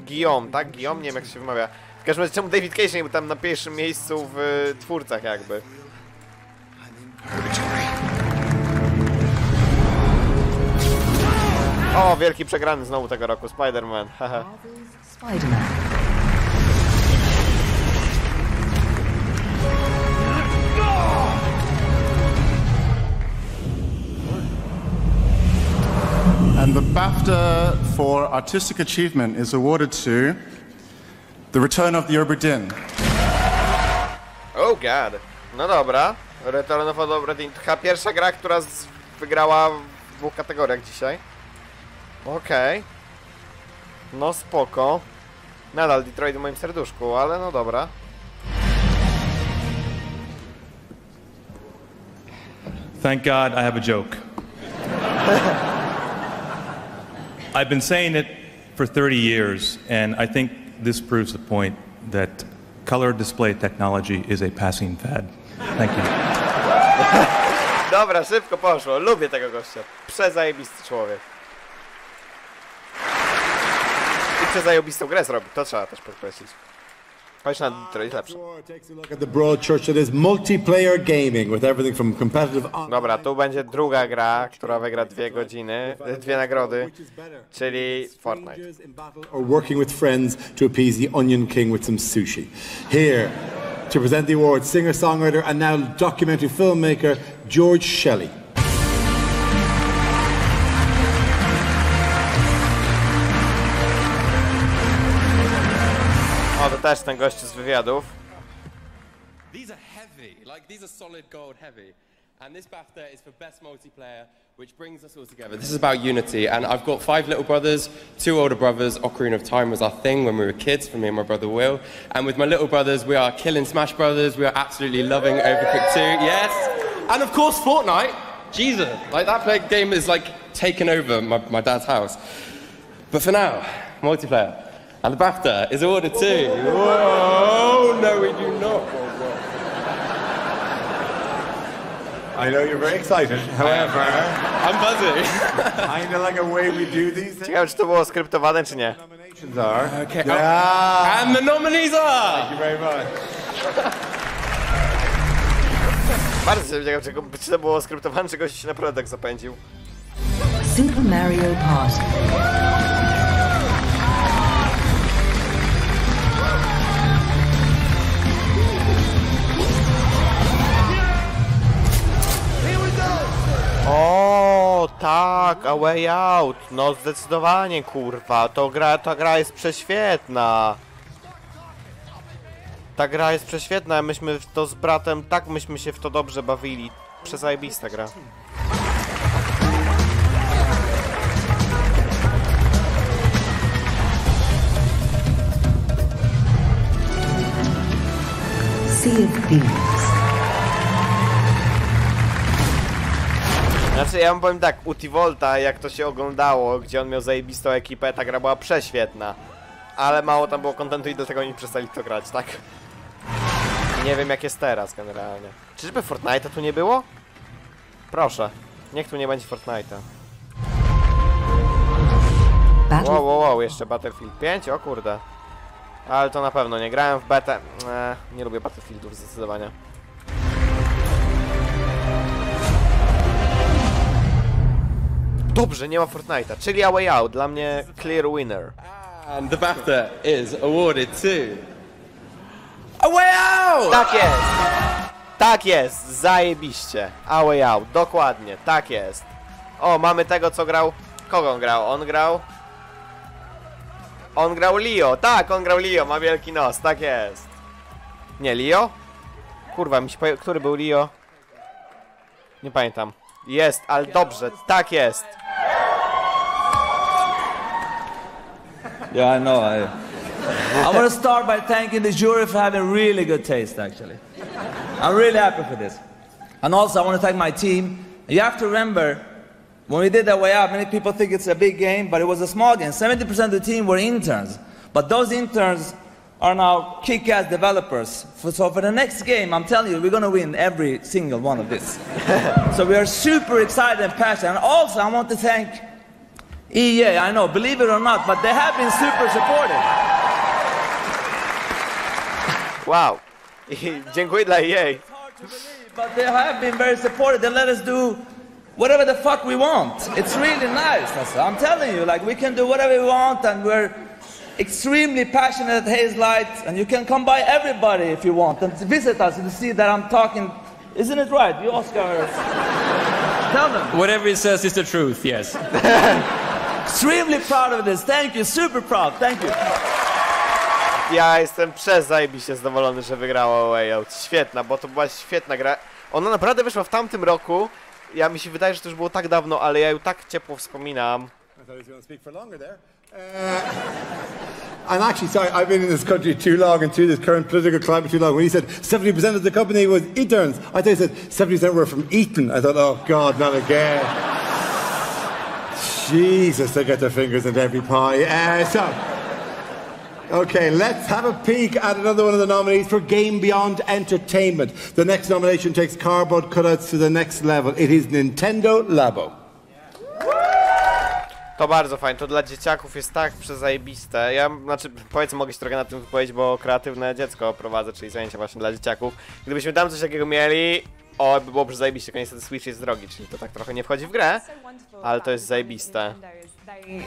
Guillaume, tak? Guillaume? Nie wiem jak się wymawia. W każdym razie czemu David Cage nie był tam na pierwszym miejscu w twórcach jakby. O, wielki przegrany znowu tego roku, Spider-Man, haha. And the BAFTA for Artistic Achievement is awarded to The Return of the Obra Dinn. Oh god. No dobra. Return of the Obra Dinn. To chyba pierwsza gra, która wygrała w 2 kategoriach dzisiaj. Okej. No spoko. Nadal Detroit w moim serduszku, ale no dobra. Thank God I have a joke. I've been saying it for 30 years, and I think this proves the point that color display technology is a passing fad. Thank you. Dobra, szybko poszło. Lubię tego gościa. Przezajebisty człowiek. I przezajebistą grę zrobi. To trzeba też podkreślić. Chodź na Detroit lepsze. Look at the broad church that is multiplayer gaming with everything from competitive. Dobra, tu będzie druga gra, która wygra 2 nagrody, czyli Fortnite. Or working with friends to appease the Onion King with some sushi. Here to present the award, singer-songwriter and now documentary filmmaker George Shelley. O, to też ten gościu z wywiadów. These are heavy, like these are solid gold heavy. And this BAFTA is for best multiplayer, which brings us all together. This is about unity, and I've got 5 little brothers, 2 older brothers. Ocarina of Time was our thing when we were kids, for me and my brother Will. And with my little brothers, we are killing Smash Brothers. We are absolutely loving Overcooked 2, yes. And of course, Fortnite. Jesus, like that game is like taken over my dad's house. But for now, multiplayer. And the BAFTA is awarded to... Whoa, no we do not. I know you're very excited, however... I'm buzzy. Kind of like a way we do these things. Ciekawe, czy to było skryptowane, czy nie. Nominations are... Okay. Yeah. And the nominees are... Thank you very much. Bardzo się ciekawe, czy to było skryptowane, czy goś się naprawdę tak zapędził. Super Mario Party. O, tak, A Way Out. No zdecydowanie, kurwa. Ta gra jest prześwietna. Ta gra jest prześwietna, myśmy to z bratem, tak myśmy się w to dobrze bawili. Przezajebista gra. Sea of Thieves. Znaczy, ja wam powiem tak, u T-Volta, jak to się oglądało, gdzie on miał zajebistą ekipę, ta gra była prześwietna. Ale mało tam było kontentu i dlatego oni przestali to grać, tak? Nie wiem, jak jest teraz generalnie. Czyżby Fortnite'a tu nie było? Proszę, niech tu nie będzie Fortnite'a. Wow, jeszcze Battlefield 5? O kurde. Ale to na pewno nie grałem w betę. Nie lubię Battlefieldów zdecydowanie. Dobrze, nie ma Fortnite'a, czyli A Way Out, dla mnie clear winner. And the BAFTA is awarded to... A Way Out! Tak jest! Tak jest, zajebiście. A Way Out, dokładnie, tak jest. O, mamy tego, co grał... Kogo on grał? On grał Leo, tak, on grał Leo, ma wielki nos, tak jest. Nie, Leo? Kurwa, mi się pojawił, który był Leo? Nie pamiętam. Jest, ale dobrze, tak jest. Yeah, I know. I want to start by thanking the jury for having really good taste, actually. I'm really happy for this. And also, I want to thank my team. You have to remember, when we did that Way Out, many people think it's a big game, but it was a small game. 70% of the team were interns. But those interns are now kick-ass developers. So for the next game, I'm telling you, we're going to win every single one of this. So we are super excited and passionate. And also, I want to thank EA. I know, believe it or not, but they have been super supportive. Wow. Dziękuję dla EA. But they have been very supportive. They let us do whatever the fuck we want. It's really nice. I'm telling you, like, we can do whatever we want, and we're extremely passionate at Haze Light, and you can come by, everybody, if you want, and visit us to see that I'm talking. Isn't it right? You Oscar. Tell them. Whatever it says is the truth, yes. Extremely proud of this. Thank you. Super proud. Thank you. Ja jestem zajebiście zadowolony, że wygrała Way Out. Świetna, bo to była świetna gra. Ona naprawdę wyszła w tamtym roku. Mi się wydaje, że to już było tak dawno, ale ja ją tak ciepło wspominam. I'm actually sorry, I've been in this country too long and through this current political climate too long. When he said 70% of the company was interns, I thought he said 70% were from Eton. I thought, oh God, not again. Jesus, they get their fingers into every pie. Okay, let's have a peek at another one of the nominees for Game Beyond Entertainment. The next nomination takes cardboard cutouts to the next level. It is Nintendo Labo. To bardzo fajne, to dla dzieciaków jest tak przezajebiste. Powiedzmy, mogę się trochę na tym wypowiedzieć, bo kreatywne dziecko prowadzę, czyli zajęcia właśnie dla dzieciaków. Gdybyśmy tam coś takiego mieli, by było przezajebiście, niestety Switch jest drogi, czyli to tak trochę nie wchodzi w grę, ale to jest zajebiste.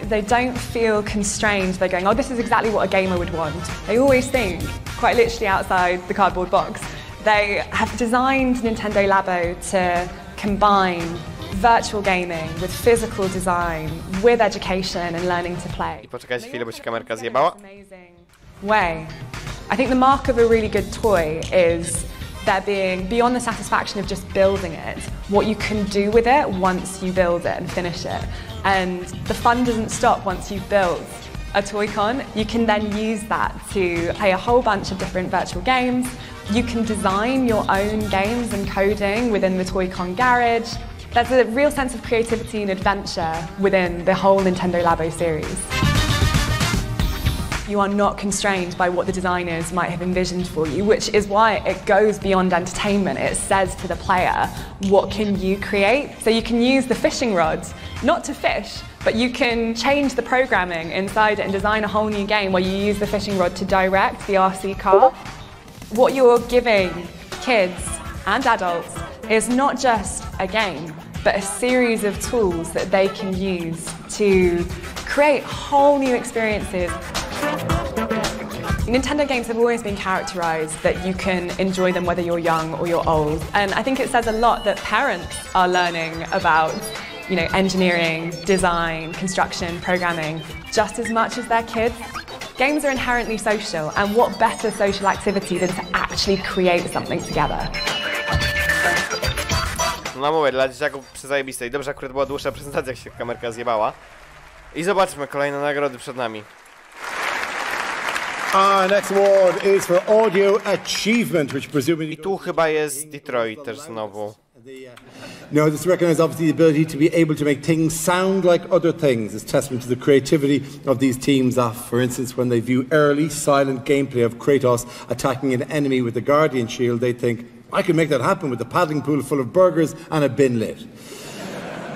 They don't feel constrained. They're going, oh, this is exactly what a gamer would want. They always think, quite literally outside the cardboard box. They have designed Nintendo Labo to combine virtual gaming with physical design, with education and learning to play. I poczekajcie chwilę, bo się kamerka zjebała. Way I think the mark of a really good toy is there being, beyond the satisfaction of just building it, what you can do with it once you build it and finish it. And the fun doesn't stop once you've built a Toy-Con. You can then use that to play a whole bunch of different virtual games. You can design your own games and coding within the Toy-Con garage. There's a real sense of creativity and adventure within the whole Nintendo Labo series. You are not constrained by what the designers might have envisioned for you, which is why it goes beyond entertainment. It says to the player, what can you create? So you can use the fishing rod, not to fish, but you can change the programming inside it and design a whole new game where you use the fishing rod to direct the RC car. What you're giving kids and adults is not just a game, but a series of tools that they can use to create whole new experiences. Nintendo games have always been characterized that you can enjoy them whether you're young or you're old. And I think it says a lot that parents are learning about, engineering, design, construction, programming, just as much as their kids. Games are inherently social, and what better social activity than to actually create something together. No mówię, dla dzieciaków przezajebiste i dobrze akurat była dłuższa prezentacja, jak się kamerka zjebała. I zobaczmy, kolejne nagrody przed nami. Next award is for Audio Achievement, which presumably... I tu chyba jest Detroit też znowu. No, this recognizes obviously the ability to be able to make things sound like other things. It's testament to the creativity of these teams that, for instance, when they view early, silent gameplay of Kratos attacking an enemy with the Guardian Shield, they think, I can make that happen with a paddling pool full of burgers and a bin lid.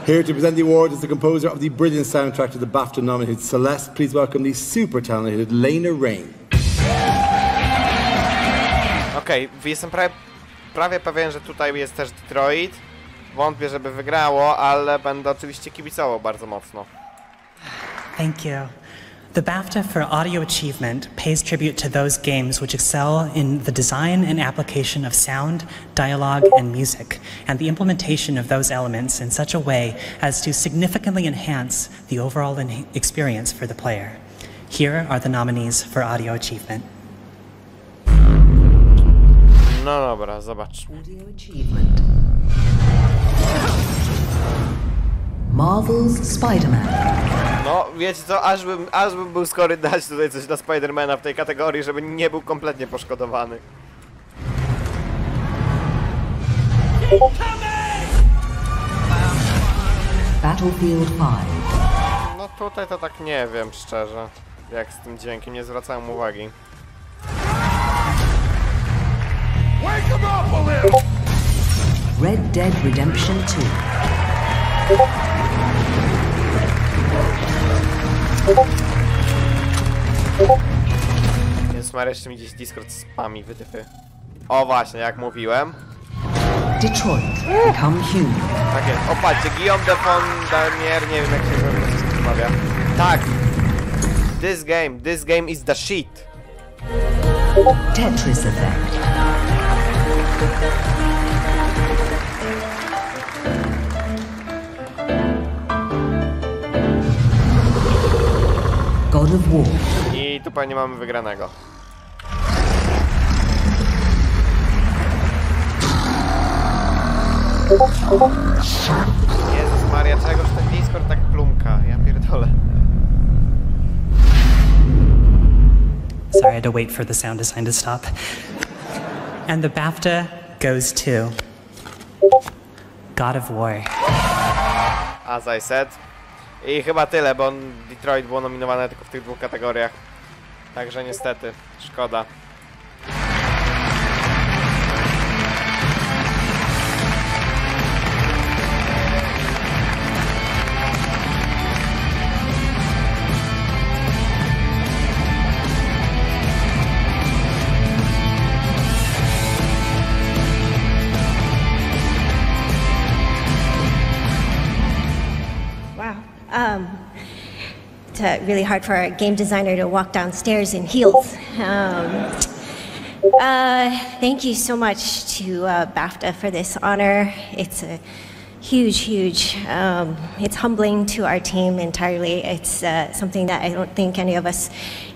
Here to present the award is the composer of the brilliant soundtrack to the BAFTA nominated Celeste. Please welcome the super talented Lena Rain. Okej, jestem prawie pewien, że tutaj jest też Detroit. Wątpię, żeby wygrało, ale będę oczywiście kibicował bardzo mocno. Thank you. The BAFTA for Audio Achievement pays tribute to those games which excel in the design and application of sound, dialogue, and music, and the implementation of those elements in such a way as to significantly enhance the overall experience for the player. Here are the nominees for Audio Achievement. No dobra, zobacz. Audio Achievement. Marvel's Spider-Man. No, wiecie co, aż bym był skory dać tutaj coś dla Spidermana w tej kategorii, żeby nie był kompletnie poszkodowany. Battlefield 5. No tutaj to tak nie wiem, szczerze, jak z tym dźwiękiem, nie zwracałem uwagi. Red Dead Redemption 2. Więc Maria jeszcze mi gdzieś Discord spami wytypy. O właśnie, jak mówiłem. Detroit, Become Human. Tak jest, o patrzcie, Guillaume de Fondamier, nie wiem jak się wymawia. Tak! This game is the shit! Tetris Effect. God of War. I tu pewnie mamy wygranego. Jezus Maria, czegoż ten Discord tak plumka, ja pierdolę. Sorry, I had to wait for the sound design to stop. And the BAFTA goes to God of War. As I said. I chyba tyle, bo Detroit było nominowane tylko w tych dwóch kategoriach. Także niestety, szkoda. It's really hard for a game designer to walk downstairs in heels. Thank you so much to BAFTA for this honor. It's a huge. It's humbling to our team entirely. It's something that I don't think any of us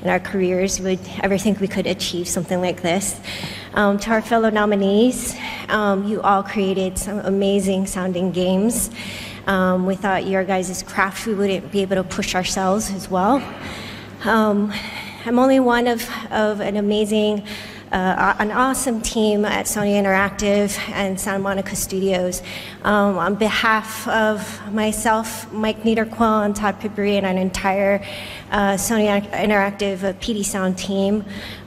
in our careers would ever think we could achieve something like this. To our fellow nominees, you all created some amazing sounding games. Without your guys' craft, we wouldn't be able to push ourselves as well. I'm only one of an amazing, an awesome team at Sony Interactive and Santa Monica Studios. On behalf of myself, Mike Niederquell, and Todd Pippery, and an entire Sony Interactive PD Sound team,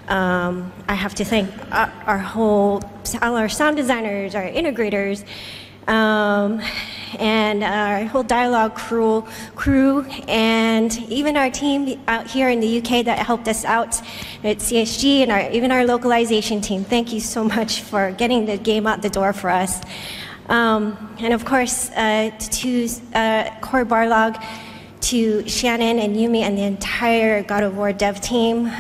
I have to thank our sound designers, our integrators, and our whole dialogue crew, and even our team out here in the UK that helped us out at CSG, and even our localization team. Thank you so much for getting the game out the door for us. And of course, to Corey Barlog, to Shannon and Yumi and the entire God of War dev team.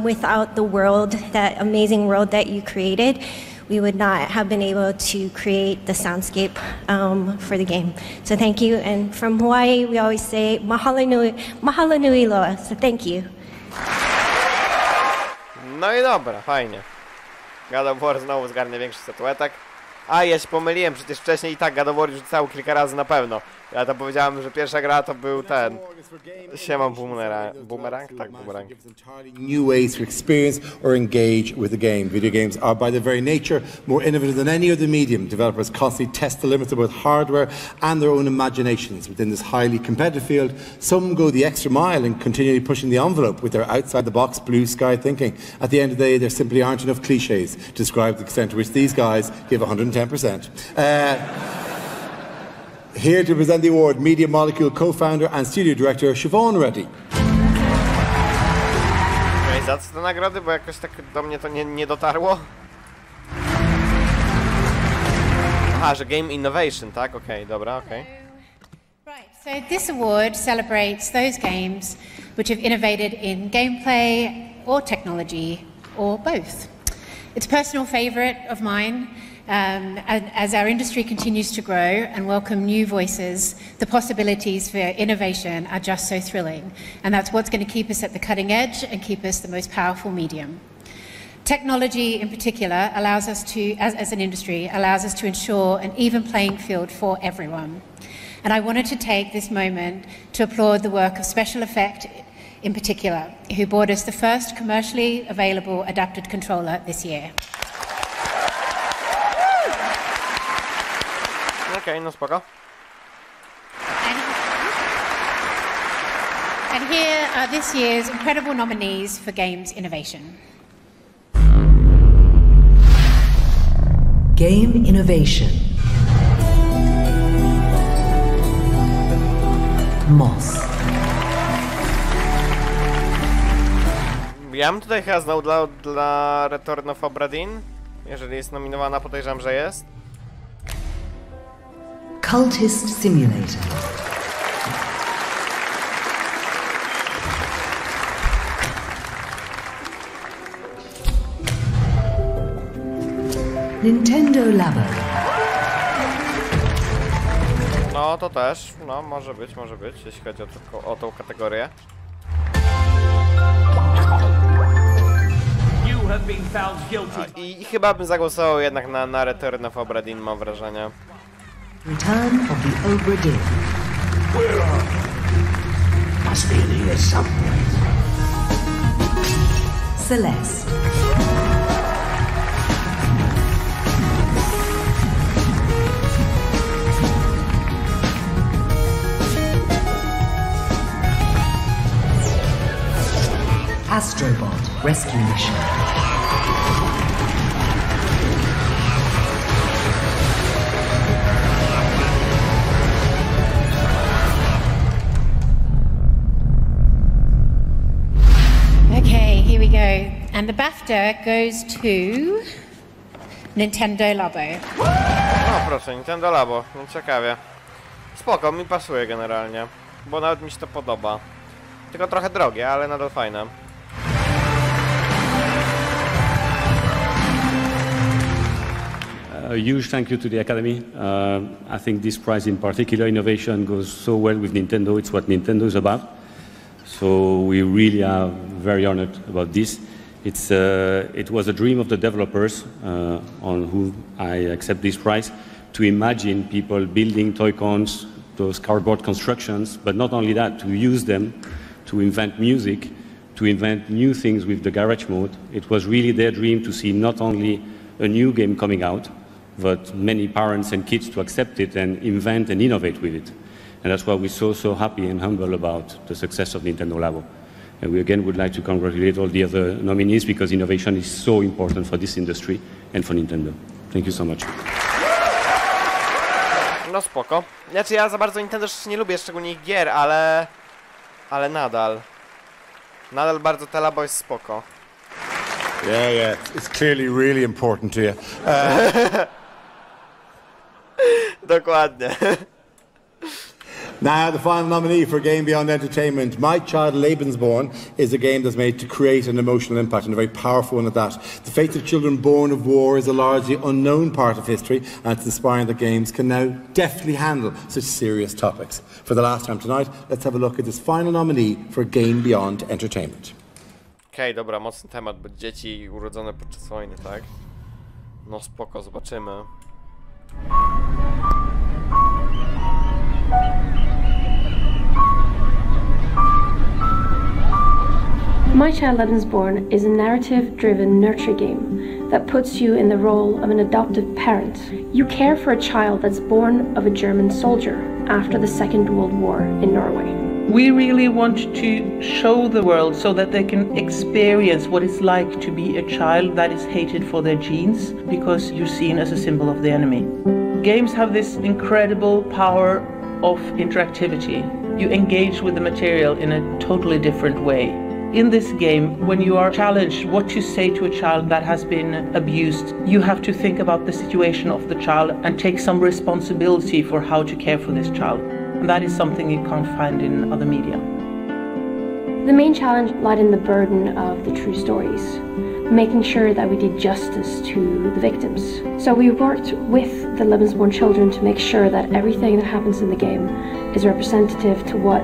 Without the world, that amazing world that you created, we would not have been able to create the soundscape for the game. So thank you, and from Hawaii we always say mahalo nui loa, so thank you. No i dobra, fajnie. God of War znowu zgarnie większość statuetek. A, ja się pomyliłem, przecież wcześniej i tak God of War rzucał kilka razy na pewno. Ja to powiedziałem, że pierwsza gra to był ten... Siema boomerang? Tak, boomerang. New ways to experience or engage with the game. Video games are by their very nature more innovative than any other medium. Developers constantly test the limits of both hardware and their own imaginations. Within this highly competitive field, some go the extra mile and continually pushing the envelope with their outside-the-box blue sky thinking. At the end of the day, there simply aren't enough cliches to describe the extent to which these guys give 110%. Here to present the award, Media Molecule co-founder and studio director Siobhan Reddy. Za co te nagrody? Bo jakoś tak do mnie to nie dotarło. Aha, że Game Innovation, tak? Okej, dobra, okej. Right, so this award celebrates those games which have innovated in gameplay or technology or both. It's a personal favourite of mine. As our industry continues to grow and welcome new voices, the possibilities for innovation are just so thrilling. And that's what's going to keep us at the cutting edge and keep us the most powerful medium. Technology in particular allows us to, as an industry, allows us to ensure an even playing field for everyone. And I wanted to take this moment to applaud the work of Special Effect in particular, who brought us the first commercially available adapted controller this year. Okay, no spoko. And here are this year's incredible nominees for Games Innovation. Game Innovation. Moss. Ja bym tutaj chyba znał dla Return of Obra Dinn. Jeżeli jest nominowana, podejrzewam, że jest. Cultist Simulator. Nintendo Labo. No to też, no może być, jeśli chodzi o tą kategorię. I chyba bym zagłosował jednak na Return of Obra Dinn, mam wrażenie. Return of the Obra Dinn. Where are you? Must be in here somewhere. Celeste. Astrobot Rescue Mission. Okay, here we go. And the BAFTA goes to Nintendo Labo. No proszę, Nintendo Labo, no ciekawie. Spoko, mi pasuje generalnie, bo nawet mi się to podoba. Tylko trochę drogie, ale nadal fajne. a huge thank you to the Academy. I think this prize in particular, innovation, goes so well with Nintendo. It's what Nintendo is about. So we really are very honored about this. It was a dream of the developers on who I accept this prize, to imagine people building toy cons, those cardboard constructions, but not only that, to use them to invent music, to invent new things with the garage mode. It was really their dream to see not only a new game coming out, but many parents and kids to accept it and invent and innovate with it. And that's why we're so happy and humble about the success of Nintendo Labo. And we again would like to congratulate all the other nominees, because innovation is so important for this industry and for Nintendo. Thank you so much. No spoko. Znaczy ja za bardzo Nintendo też nie lubię, szczególnie ich gier, ale nadal bardzo te Labo jest spoko. Yeah, it's clearly really important to you. Dokładnie. Now, the final nominee for Game Beyond Entertainment, My Child Lebensborn, is a game that's made to create an emotional impact, and a very powerful one at that. The fate of children born of war is a largely unknown part of history, and it's inspiring that games can now deftly handle such serious topics. For the last time tonight, let's have a look at this final nominee for Game Beyond Entertainment. Okej, dobra, mocny temat, bo dzieci urodzone podczas wojny, tak? No spoko, zobaczymy. My Child Lebensborn is a narrative-driven nurture game that puts you in the role of an adoptive parent. You care for a child that's born of a German soldier after the Second World War in Norway. We really want to show the world so that they can experience what it's like to be a child that is hated for their genes because you're seen as a symbol of the enemy. Games have this incredible power of interactivity. You engage with the material in a totally different way. In this game, when you are challenged what to say to a child that has been abused, you have to think about the situation of the child and take some responsibility for how to care for this child. And that is something you can't find in other media. The main challenge lied in the burden of the true stories, making sure that we did justice to the victims. So we worked with the Lebensborn children to make sure that everything that happens in the game is representative to what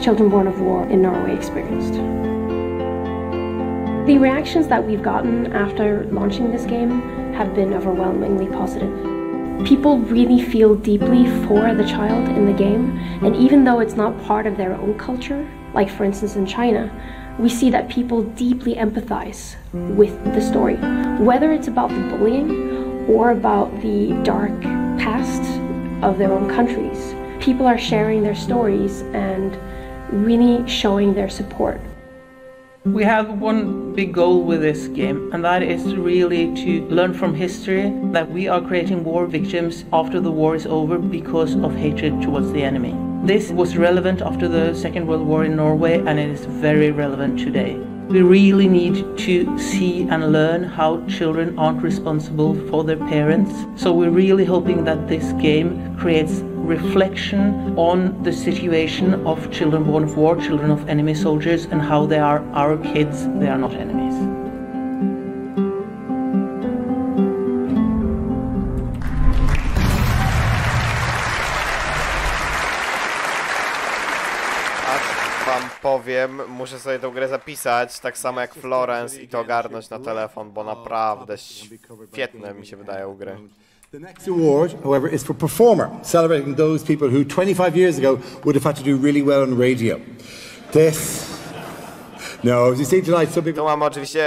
children born of war in Norway experienced. The reactions that we've gotten after launching this game have been overwhelmingly positive. People really feel deeply for the child in the game, and even though it's not part of their own culture, like for instance in China, we see that people deeply empathize with the story, whether it's about the bullying or about the dark past of their own countries. People are sharing their stories and really showing their support. We have one big goal with this game, and that is really to learn from history that we are creating war victims after the war is over because of hatred towards the enemy. This was relevant after the Second World War in Norway, and it is very relevant today. We really need to see and learn how children aren't responsible for their parents. So we're really hoping that this game creates reflection on the situation of children born of war, children of enemy soldiers, and how they are our kids, they are not enemies. Powiem, muszę sobie tę grę zapisać, tak samo jak Florence, i to ogarnąć na telefon, bo naprawdę świetne mi się wydają gry. The next award, however, is for Performer, celebrating those people who 25 years ago would have had to do really well on radio. No, as you see tonight, some people... Tu mamy oczywiście,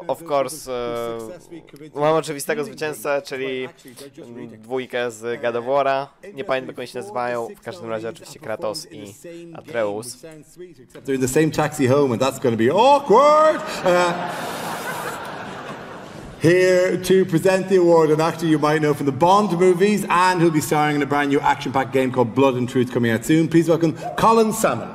of course, mamy oczywistego zwycięzcę, czyli dwójkę z God of War'a. Nie pamiętam, jak oni się nazywają. W każdym razie oczywiście Kratos i Atreus. They're in the same taxi home, and that's going to be awkward! Here to present the award, an actor you might know from the Bond movies, and who'll be starring in a brand new action-packed game called Blood and Truth coming out soon. Please welcome Colin Salmon.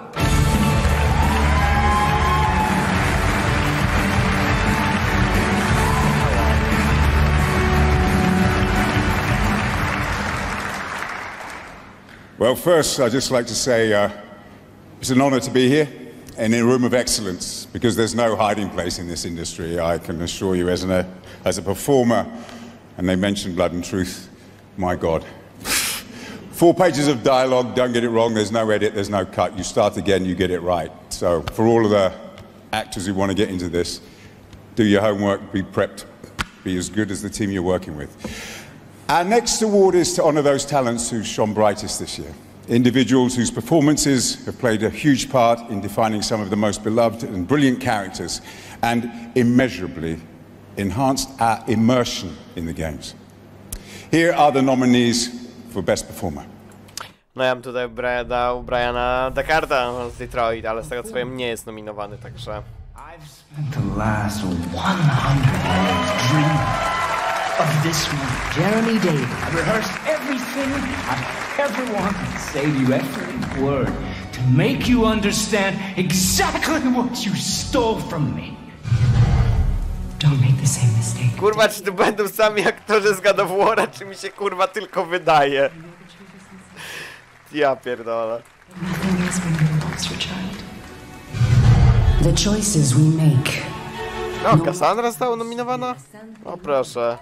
Well, first, I'd just like to say it's an honour to be here and in a room of excellence, because there's no hiding place in this industry. I can assure you, as a performer, and they mention blood and truth, my God. 4 pages of dialogue, don't get it wrong, there's no edit, there's no cut. You start again, you get it right. So for all of the actors who want to get into this, do your homework, be prepped, be as good as the team you're working with. Our next award is to honour those talents who shone brightest this year. Individuals whose performances have played a huge part in defining some of the most beloved and brilliant characters and immeasurably enhanced our immersion in the games. Here are the nominees for Best Performer. No ja bym tutaj dał Briana Decarda z Detroit, ale z tego co wiem nie jest nominowany, także... The last 100 years dreaming of this one, Jeremy David. I rehearsed everything I've ever wanted to say to you, every word, to make you understand exactly what you stole from me. Don't make the same mistake. Kurwa, czy to będą sami aktorzy z God of War'a, czy mi się kurwa tylko wydaje? Ja pierdolę. Nothing is when you lost your child. The choices we make. No, Cassandra została nominowana? O proszę.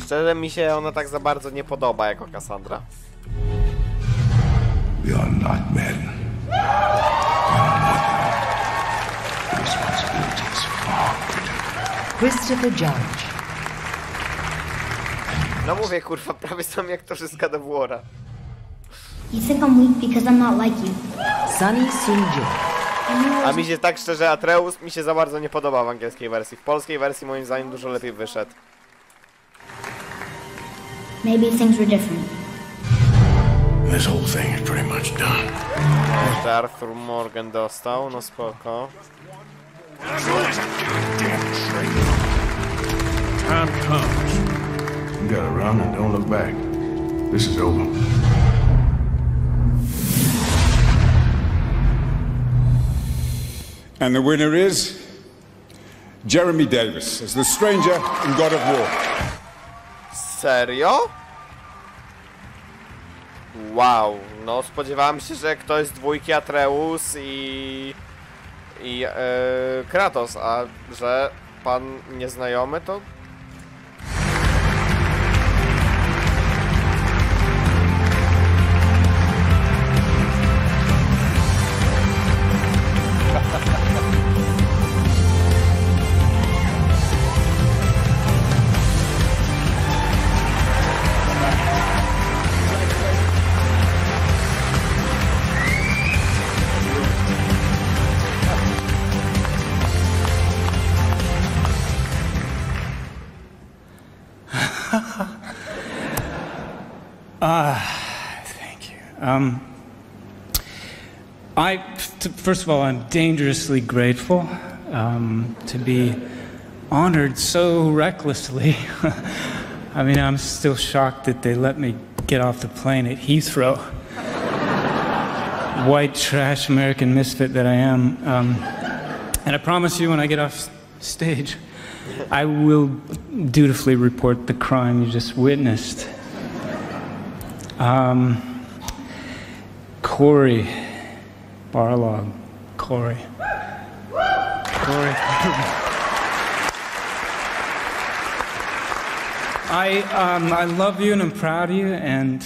Szczerze mi się ona tak za bardzo nie podoba jako Cassandra. We are not men. Christopher Judge. No mówię kurwa, prawie sami aktorzy z God of War'a. You think I'm weak because I'm not like you. Sunny Sunji. A mi się tak szczerze, Atreus mi się za bardzo nie podoba w angielskiej wersji. W polskiej wersji moim zdaniem dużo lepiej wyszedł. Maybe things were different. This whole thing is pretty much done. Jeszcze Arthur Morgan dostał, no spoko. Time comes. You gotta run and don't look back. This is over. And the winner is Jeremy Davis as the stranger in God of War. Serio? Wow, no spodziewałem się, że ktoś z dwójki Atreus i Kratos, a że pan nieznajomy to... Thank you. First of all, I'm dangerously grateful to be honored so recklessly. I mean, I'm still shocked that they let me get off the plane at Heathrow. White trash American misfit that I am. And I promise you, when I get off stage, I will dutifully report the crime you just witnessed. Corey Barlog. Corey. I love you and I'm proud of you, and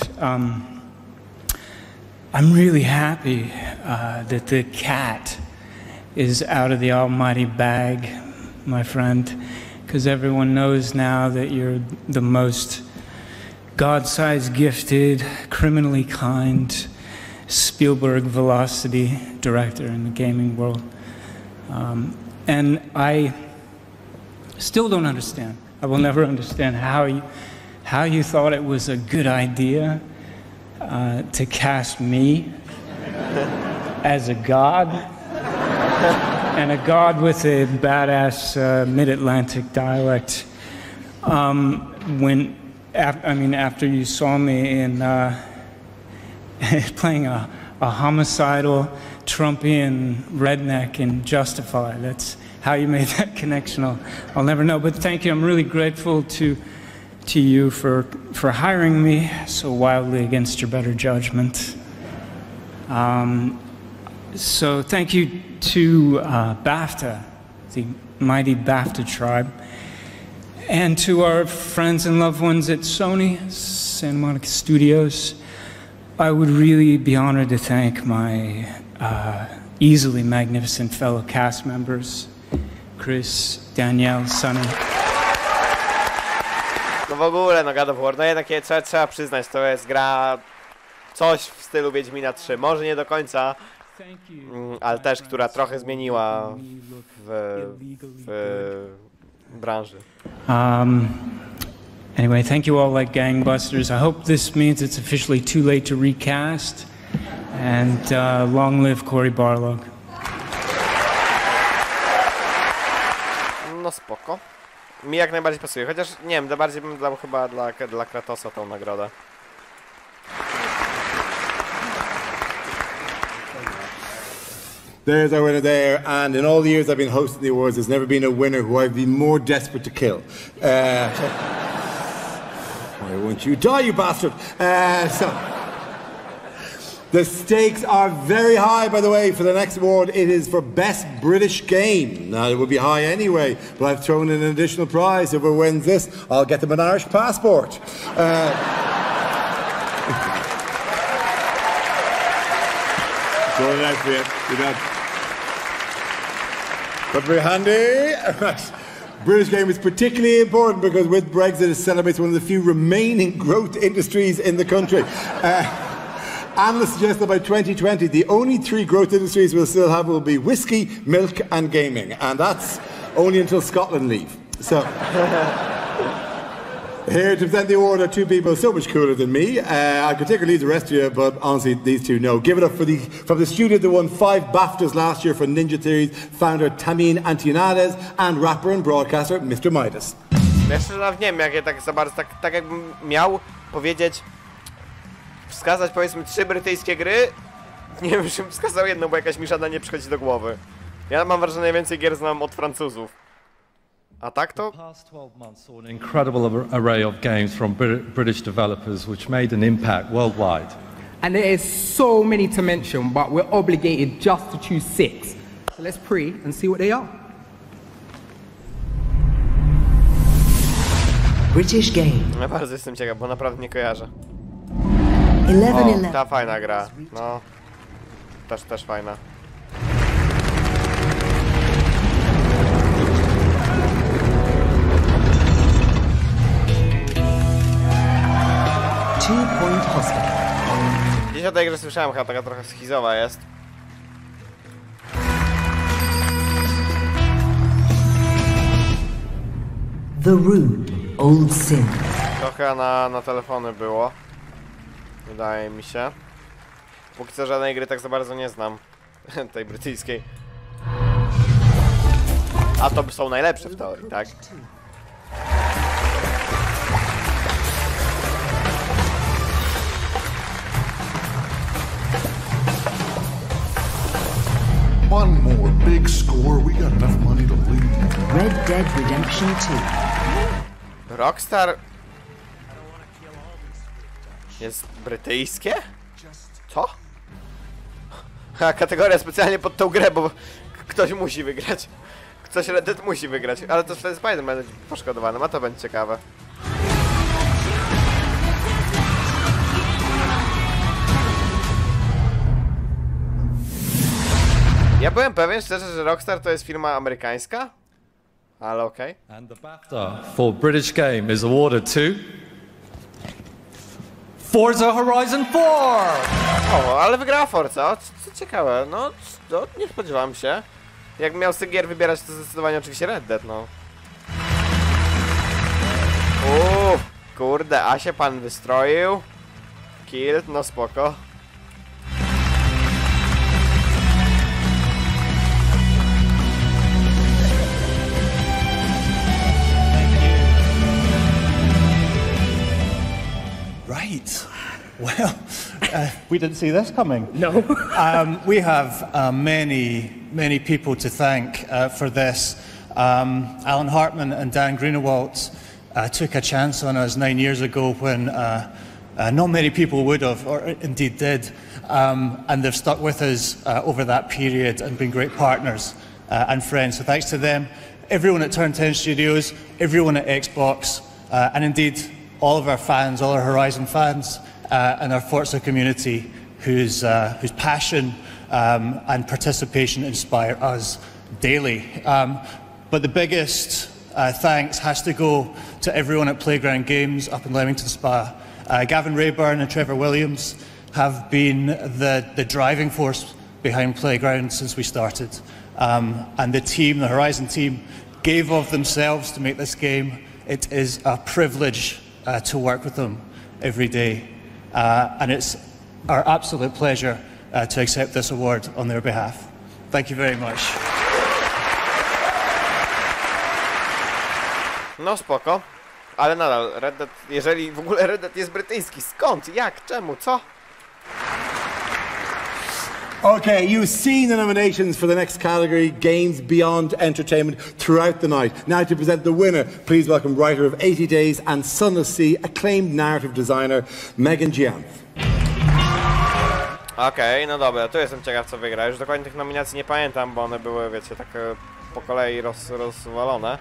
I'm really happy that the cat is out of the almighty bag, my friend, because everyone knows now that you're the most God-sized gifted, criminally kind, Spielberg velocity director in the gaming world. And I still don't understand. I will never understand how you thought it was a good idea to cast me as a god, and a god with a badass mid-Atlantic dialect. After you saw me in playing a homicidal Trumpian redneck in Justified. That's how you made that connection. I'll never know. But thank you. I'm really grateful to you for hiring me so wildly against your better judgment. So thank you to BAFTA the mighty BAFTA tribe, and to our friends and loved ones at Sony, Santa Monica Studios. I would really be honored to thank my easily magnificent fellow cast members, Chris, Danielle, Sunny. No w ogóle, no God of War, no jednak trzeba przyznać, to jest gra coś w stylu Wiedźmina 3, może nie do końca, ale też, która trochę zmieniła w branży. Anyway, thank you all like gangbusters. I hope this means it's officially too late to recast, and long live Cory Barlog. No spoko. Mi jak najbardziej pasuje, chociaż nie wiem, bardziej bym dał chyba dla Kratosa tą nagrodę. There's our winner there, and in all the years I've been hosting the awards, there's never been a winner who I've been more desperate to kill. Why won't you die, you bastard? The stakes are very high, by the way, for the next award. It is for Best British Game. Now, it would be high anyway, but I've thrown in an additional prize. Whoever wins this, I'll get them an Irish passport. Going out for you. But very handy. British Game is particularly important because with Brexit it celebrates one of the few remaining growth industries in the country. Analysts suggest that by 2020 the only 3 growth industries we'll still have will be whiskey, milk and gaming, and that's only until Scotland leave. So here to present the award are 2 people so much cooler than me. I could take or leave the rest of you, but honestly, these 2, no. Give it up from the studio that won 5 BAFTAs last year for Ninja Theory's founder Tamín Antionades and rapper and broadcaster Mr. Midas. Jeszcze nawet nie wiem, jak je tak za bardzo, tak jakbym miał powiedzieć, wskazać powiedzmy 3 brytyjskie gry, nie wiem, czy bym wskazał jedną, bo jakaś mi żadna nie przychodzi do głowy. Ja mam wrażenie, że najwięcej gier znam od Francuzów. A tak to? The past 12 months saw an incredible array of games from British developers which made an impact worldwide. And there is so many to mention, but we're obligated just to choose 6. So let's pre and see what they are. British Game. Ja bardzo jestem ciekaw, bo naprawdę nie kojarzę. 11. Ta fajna gra, no. Też fajna. Two-Point Hospital. Gdzieś o tej grze słyszałem, chyba taka trochę schizowa jest. The Room, Old Sin. Trochę na telefony było. Wydaje mi się. Póki co żadnej gry tak za bardzo nie znam. Tej brytyjskiej. A to są najlepsze w teorii, tak? One more big score. We got enough money to leave. Red Dead Redemption 2. Rockstar jest brytyjskie? Co? Ha, kategoria specjalnie pod tą grę, bo ktoś musi wygrać. Ktoś Red Dead musi wygrać, ale to wtedy Spider-Man będzie poszkodowany, a to będzie ciekawe. Ja byłem pewien szczerze, że Rockstar to jest firma amerykańska, ale okej. And the BAFTA for British Game is awarded to Forza Horizon 4! O, ale wygrała Forza, co ciekawe, no nie spodziewałem się. Jakbym miał z tych gier wybierać, to zdecydowanie oczywiście Red Dead, no. Kurde, a się pan wystroił. Kill, no spoko. Right. Well, we didn't see this coming. No. We have many people to thank for this. Alan Hartman and Dan Greenewalt took a chance on us 9 years ago when not many people would have, or indeed did, and they've stuck with us over that period and been great partners. and friends. So thanks to them, everyone at Turn 10 Studios, everyone at Xbox, and indeed all of our fans, all our Horizon fans, and our Forza community, whose passion and participation inspire us daily. But the biggest thanks has to go to everyone at Playground Games up in Leamington Spa. Gavin Rayburn and Trevor Williams have been the driving force behind Playground since we started. And the team, the Horizon team, gave of themselves to make this game. It is a privilege to work with them every day. And it's our absolute pleasure to accept this award on their behalf. Thank you very much. No spoko, ale nadal Red Dead, jeżeli w ogóle Red Dead jest brytyjski, skąd, jak, czemu, co? Okay, you've seen the nominations for the next category, Games Beyond Entertainment, throughout the night. Now to present the winner, please welcome writer of 80 Days and Sunless Sea, acclaimed narrative designer, Megan Giant. Okej, no dobra, tu jestem ciekaw co wygra. Już dokładnie tych nominacji nie pamiętam, bo one były, wiecie, tak po kolei rozwalone.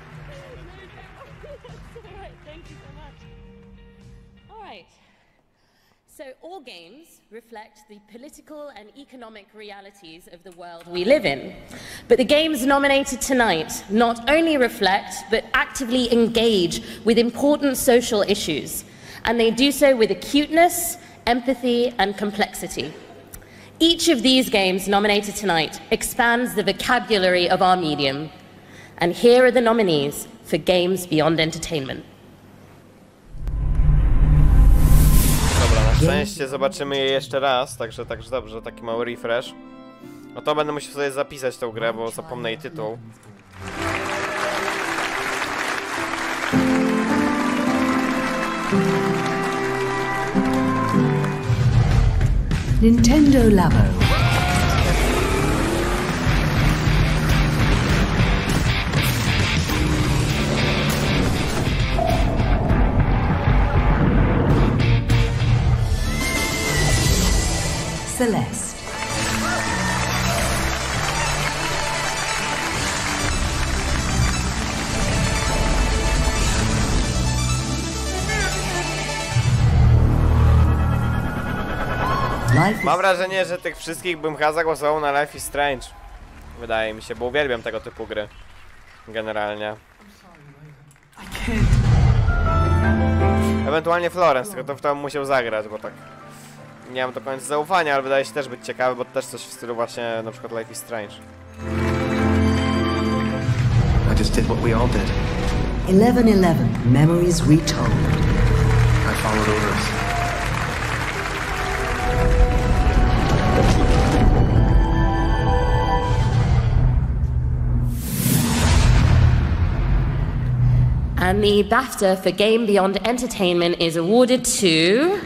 So all games reflect the political and economic realities of the world we live in. But the games nominated tonight not only reflect, but actively engage with important social issues. And they do so with acuteness, empathy, and complexity. Each of these games nominated tonight expands the vocabulary of our medium. And here are the nominees for Games Beyond Entertainment. Na szczęście zobaczymy je jeszcze raz, także dobrze, taki mały refresh. No to będę musiał sobie zapisać tą grę, bo zapomnę jej tytuł. Nintendo Labo. Celeste. Mam wrażenie, że tych wszystkich bym chyba zagłosował na Life is Strange. Wydaje mi się, bo uwielbiam tego typu gry. Generalnie. Ewentualnie Florence, tylko to w to musiał zagrać, bo tak nie mam do końca zaufania, ale wydaje się też być ciekawy, bo też coś w stylu właśnie na przykład Life is Strange. I just did what we all did. 11-11, memories retold. I followed orders. And the BAFTA for Game Beyond Entertainment is awarded to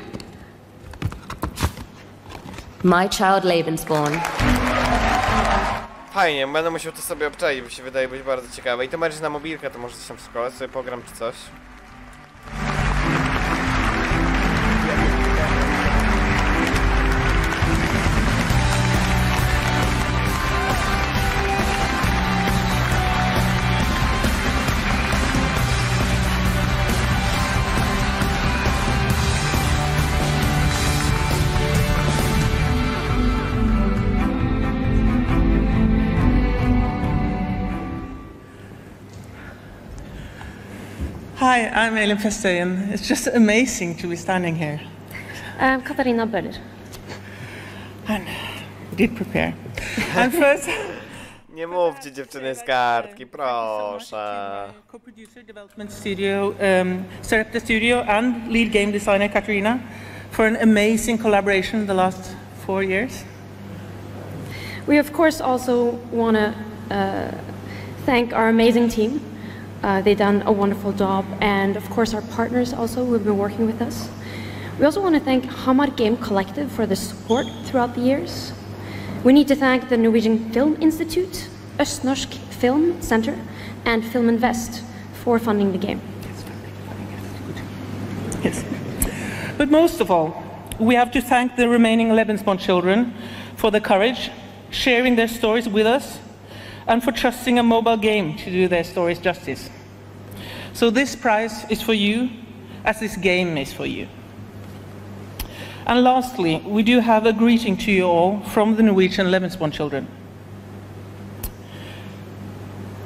My Child Lebensborn. Fajnie, będę musiał to sobie obczaić, bo się wydaje być bardzo ciekawe. I to masz na mobilkę, to może coś tam w szkole sobie pogram czy coś. Hi, I'm Elin Feste, and it's just amazing to be standing here. Katarina Böller. And we did prepare. And first... Nie mówcie dziewczyny z kartki, proszę. Co-producer, development studio, Sarepta Studio, and lead game designer Katarina for an amazing collaboration the last 4 years. We of course also want to thank our amazing team. They've done a wonderful job, and of course our partners also who have been working with us. We also want to thank Hamar Game Collective for the support throughout the years. We need to thank the Norwegian Film Institute, Østnorsk Film Center, and Film Invest for funding the game. Yes. But most of all, we have to thank the remaining Lebensborn children for the courage, sharing their stories with us, and for trusting a mobile game to do their stories justice. So this prize is for you, as this game is for you. And lastly, we do have a greeting to you all from the Norwegian Levensborn children.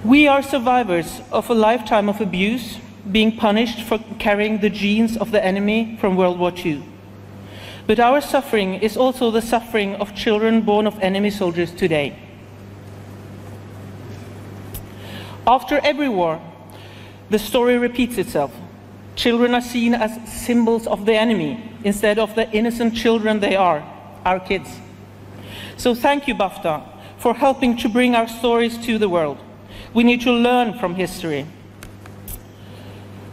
We are survivors of a lifetime of abuse, being punished for carrying the genes of the enemy from World War II. But our suffering is also the suffering of children born of enemy soldiers today. After every war, the story repeats itself. Children are seen as symbols of the enemy instead of the innocent children they are, our kids. So thank you, BAFTA, for helping to bring our stories to the world. We need to learn from history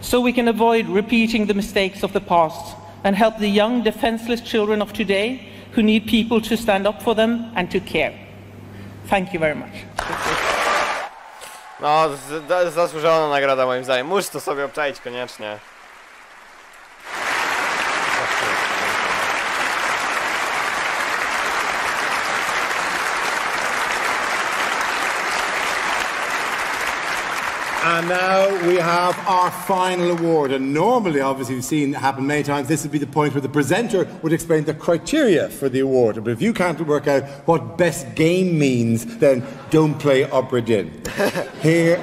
so we can avoid repeating the mistakes of the past and help the young, defenseless children of today who need people to stand up for them and to care. Thank you very much. No, zasłużona nagroda moim zdaniem. Musisz to sobie obczaić koniecznie. And now we have our final award. And normally, obviously, we've seen it happen many times. This would be the point where the presenter would explain the criteria for the award. But if you can't work out what best game means, then don't play Opera Din. Here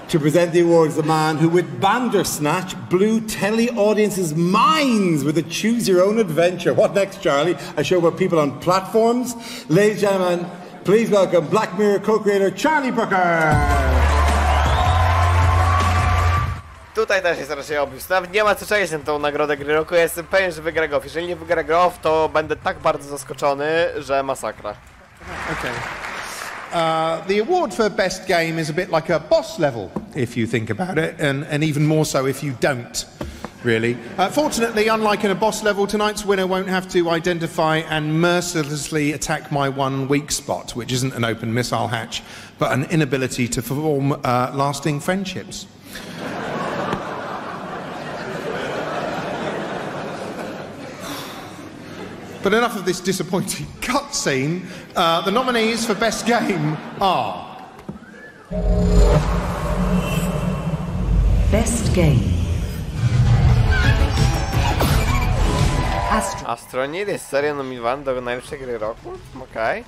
to present the award is the man who, with Bandersnatch, blew tele-audiences' minds with a choose-your-own-adventure. What next, Charlie? A show about people on platforms. Ladies and gentlemen, please welcome Black Mirror co-creator Charlie Brooker. Tutaj też jest raczej obvious. Nawet nie ma co czekać na tą nagrodę gry roku. Ja jestem pewien, że wygra Goff. Jeżeli nie wygra Goff, to będę tak bardzo zaskoczony, że masakra. Okay. The award for best game is a bit like a boss level, if you think about it, and even more so if you don't, really. Fortunately, unlike in a boss level, tonight's winner won't have to identify and mercilessly attack my one weak spot, which isn't an open missile hatch, but an inability to form lasting friendships. But enough of this disappointing cutscene. The nominees for Best Game are... Best Game. Astronid jest serio nominowany do najlepszej gry roku? Okej.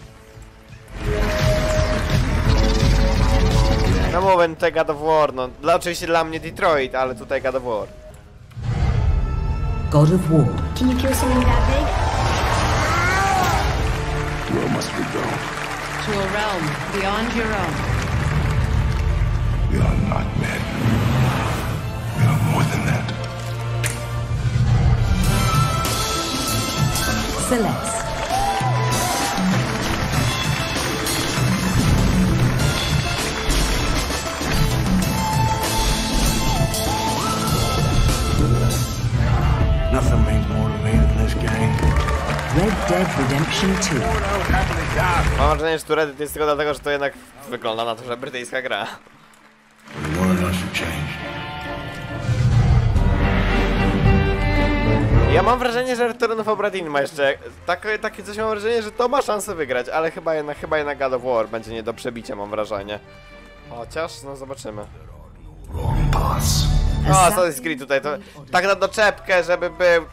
No mówię, tutaj God of War, no oczywiście dla mnie Detroit, ale tutaj God of War. God of War. Can you kill something that big? Where must we go? To a realm beyond your own. We are not men. We are more than that. Celeste. Nothing means more to me than this game. Red Dead Redemption 2. Mam wrażenie, że tu Reddit jest tylko dlatego, że to jednak wygląda na to, że brytyjska gra. Ja mam wrażenie, że Return of Obra Dinn ma jeszcze takie coś, mam wrażenie, że to ma szansę wygrać, ale chyba jednak God of War będzie nie do przebicia, mam wrażenie. Chociaż, no zobaczymy. O, Assassin's Creed tutaj, to tak na doczepkę, żeby był...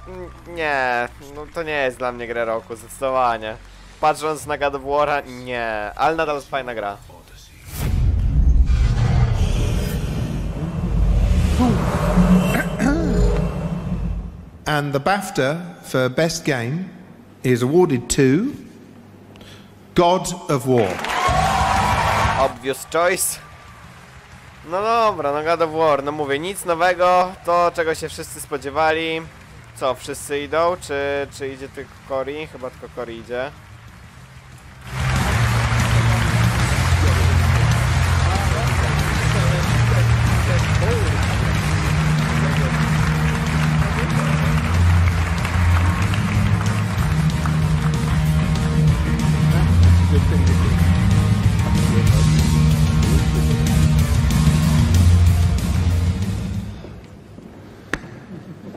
Nie, no to nie jest dla mnie gra roku, zdecydowanie. Patrząc na God of War'a, nie, ale nadal jest fajna gra. And the BAFTA for Best Game is awarded to God of War. Obvious choice. No dobra, no God of War, no mówię, nic nowego, to czego się wszyscy spodziewali. Co, wszyscy idą, czy idzie tylko Cory? Chyba tylko Cory idzie.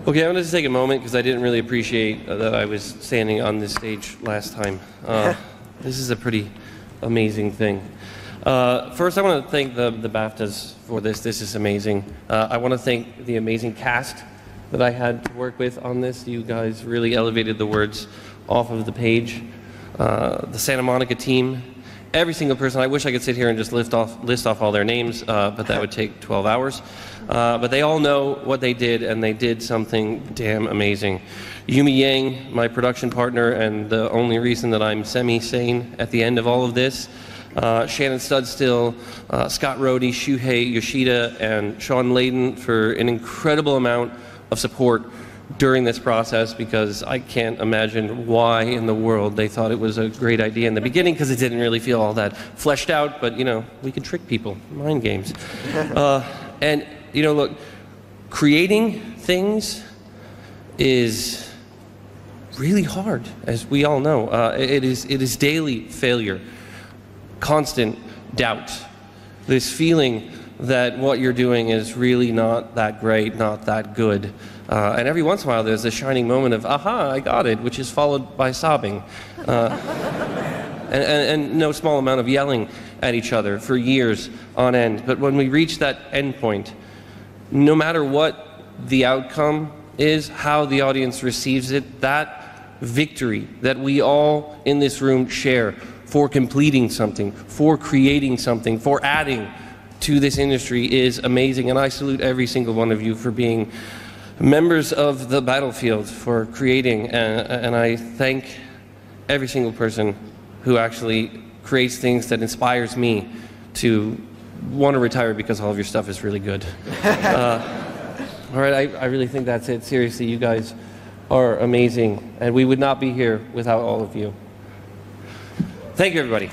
Okay, I wanted to take a moment because I didn't really appreciate that I was standing on this stage last time. This is a pretty amazing thing. First, I want to thank the BAFTAs for this. This is amazing. I want to thank the amazing cast that I had to work with on this. You guys really elevated the words off of the page. The Santa Monica team, every single person. I wish I could sit here and just list off all their names, but that would take 12 hours. But they all know what they did, and they did something damn amazing. Yumi Yang, my production partner, and the only reason that I'm semi-sane at the end of all of this. Shannon Studstill, Scott Rohde, Shuhei Yoshida, and Sean Layden for an incredible amount of support during this process, because I can't imagine why in the world they thought it was a great idea in the beginning, because it didn't really feel all that fleshed out, but you know, we can trick people, mind games. And you know, look, creating things is really hard, as we all know. It is daily failure, constant doubt, this feeling that what you're doing is really not that great, not that good. And every once in a while there's a shining moment of, aha, I got it, which is followed by sobbing. And no small amount of yelling at each other for years on end. But when we reach that end point, no matter what the outcome is, how the audience receives it, that victory that we all in this room share for completing something, for creating something, for adding to this industry is amazing. And I salute every single one of you for being members of the battlefield, for creating, and I thank every single person who actually creates things that inspires me to want to retire because all of your stuff is really good. All right, I really think that's it. Seriously, you guys are amazing, and we would not be here without all of you. Thank you, everybody.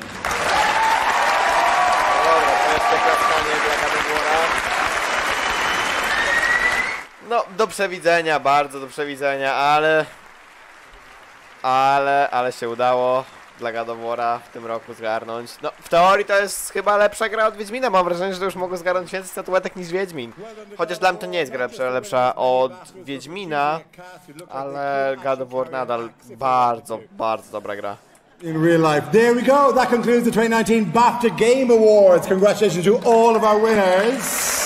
No, do przewidzenia, bardzo do przewidzenia, ale się udało dla God of War'a w tym roku zgarnąć. No, w teorii to jest chyba lepsza gra od Wiedźmina. Mam wrażenie, że to już mogło zgarnąć więcej statuetek niż Wiedźmin. Chociaż dla mnie to nie jest gra lepsza od Wiedźmina, ale God of War nadal bardzo, bardzo dobra gra. In real life. There we go. That concludes the 2019 BAFTA Game Awards. Congratulations to all of our winners.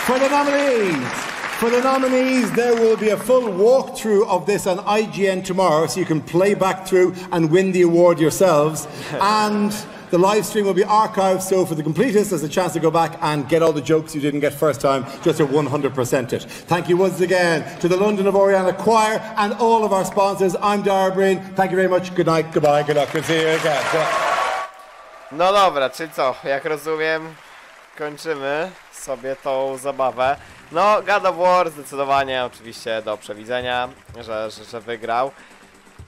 For the nominees, there will be a full walkthrough of this on IGN tomorrow, so you can play back through and win the award yourselves. And the live stream will be archived, so for the completists, there's a chance to go back and get all the jokes you didn't get first time, just to 100% it. Thank you once again to the London of Oriana Choir and all of our sponsors. I'm Dara Breen. Thank you very much. Good night, goodbye, good luck, and see you again. No dobra, czyli co? Jak rozumiem, kończymy sobie tą zabawę. No, God of War zdecydowanie oczywiście do przewidzenia, że wygrał.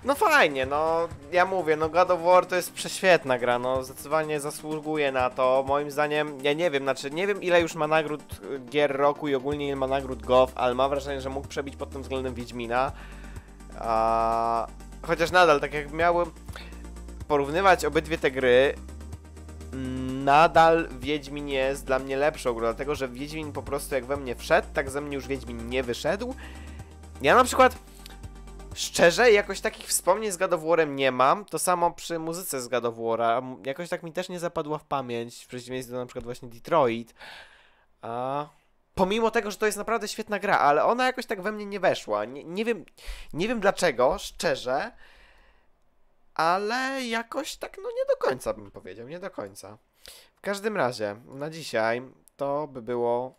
No fajnie, no ja mówię, no God of War to jest prześwietna gra, no zdecydowanie zasługuje na to. Moim zdaniem, ja nie wiem, znaczy nie wiem ile już ma nagród gier roku i ogólnie ile ma nagród GOV, ale mam wrażenie, że mógł przebić pod tym względem Wiedźmina. Chociaż nadal, tak jak miałem porównywać obydwie te gry, nadal Wiedźmin jest dla mnie lepszą grą, dlatego że Wiedźmin po prostu jak we mnie wszedł, tak ze mnie już Wiedźmin nie wyszedł. Ja na przykład szczerze jakoś takich wspomnień z God of War'em nie mam, to samo przy muzyce z God of War'a, jakoś tak mi też nie zapadła w pamięć, w przeciwieństwie do na przykład właśnie Detroit. Pomimo tego, że to jest naprawdę świetna gra, ale ona jakoś tak we mnie nie weszła. Nie wiem dlaczego, szczerze. Ale jakoś tak, no nie do końca bym powiedział, nie do końca. W każdym razie, na dzisiaj to by było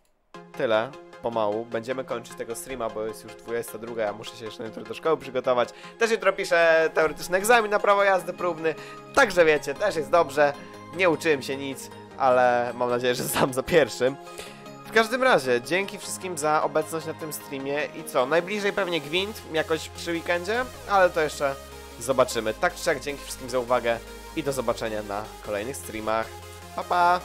tyle, pomału. Będziemy kończyć tego streama, bo jest już 22, ja muszę się jeszcze jutro do szkoły przygotować. Też jutro piszę teoretyczny egzamin na prawo jazdy próbny, także wiecie, też jest dobrze. Nie uczyłem się nic, ale mam nadzieję, że zdam za pierwszym. W każdym razie, dzięki wszystkim za obecność na tym streamie i co, najbliżej pewnie Gwint, jakoś przy weekendzie, ale to jeszcze zobaczymy. Tak czy siak, dzięki wszystkim za uwagę i do zobaczenia na kolejnych streamach. Pa, pa!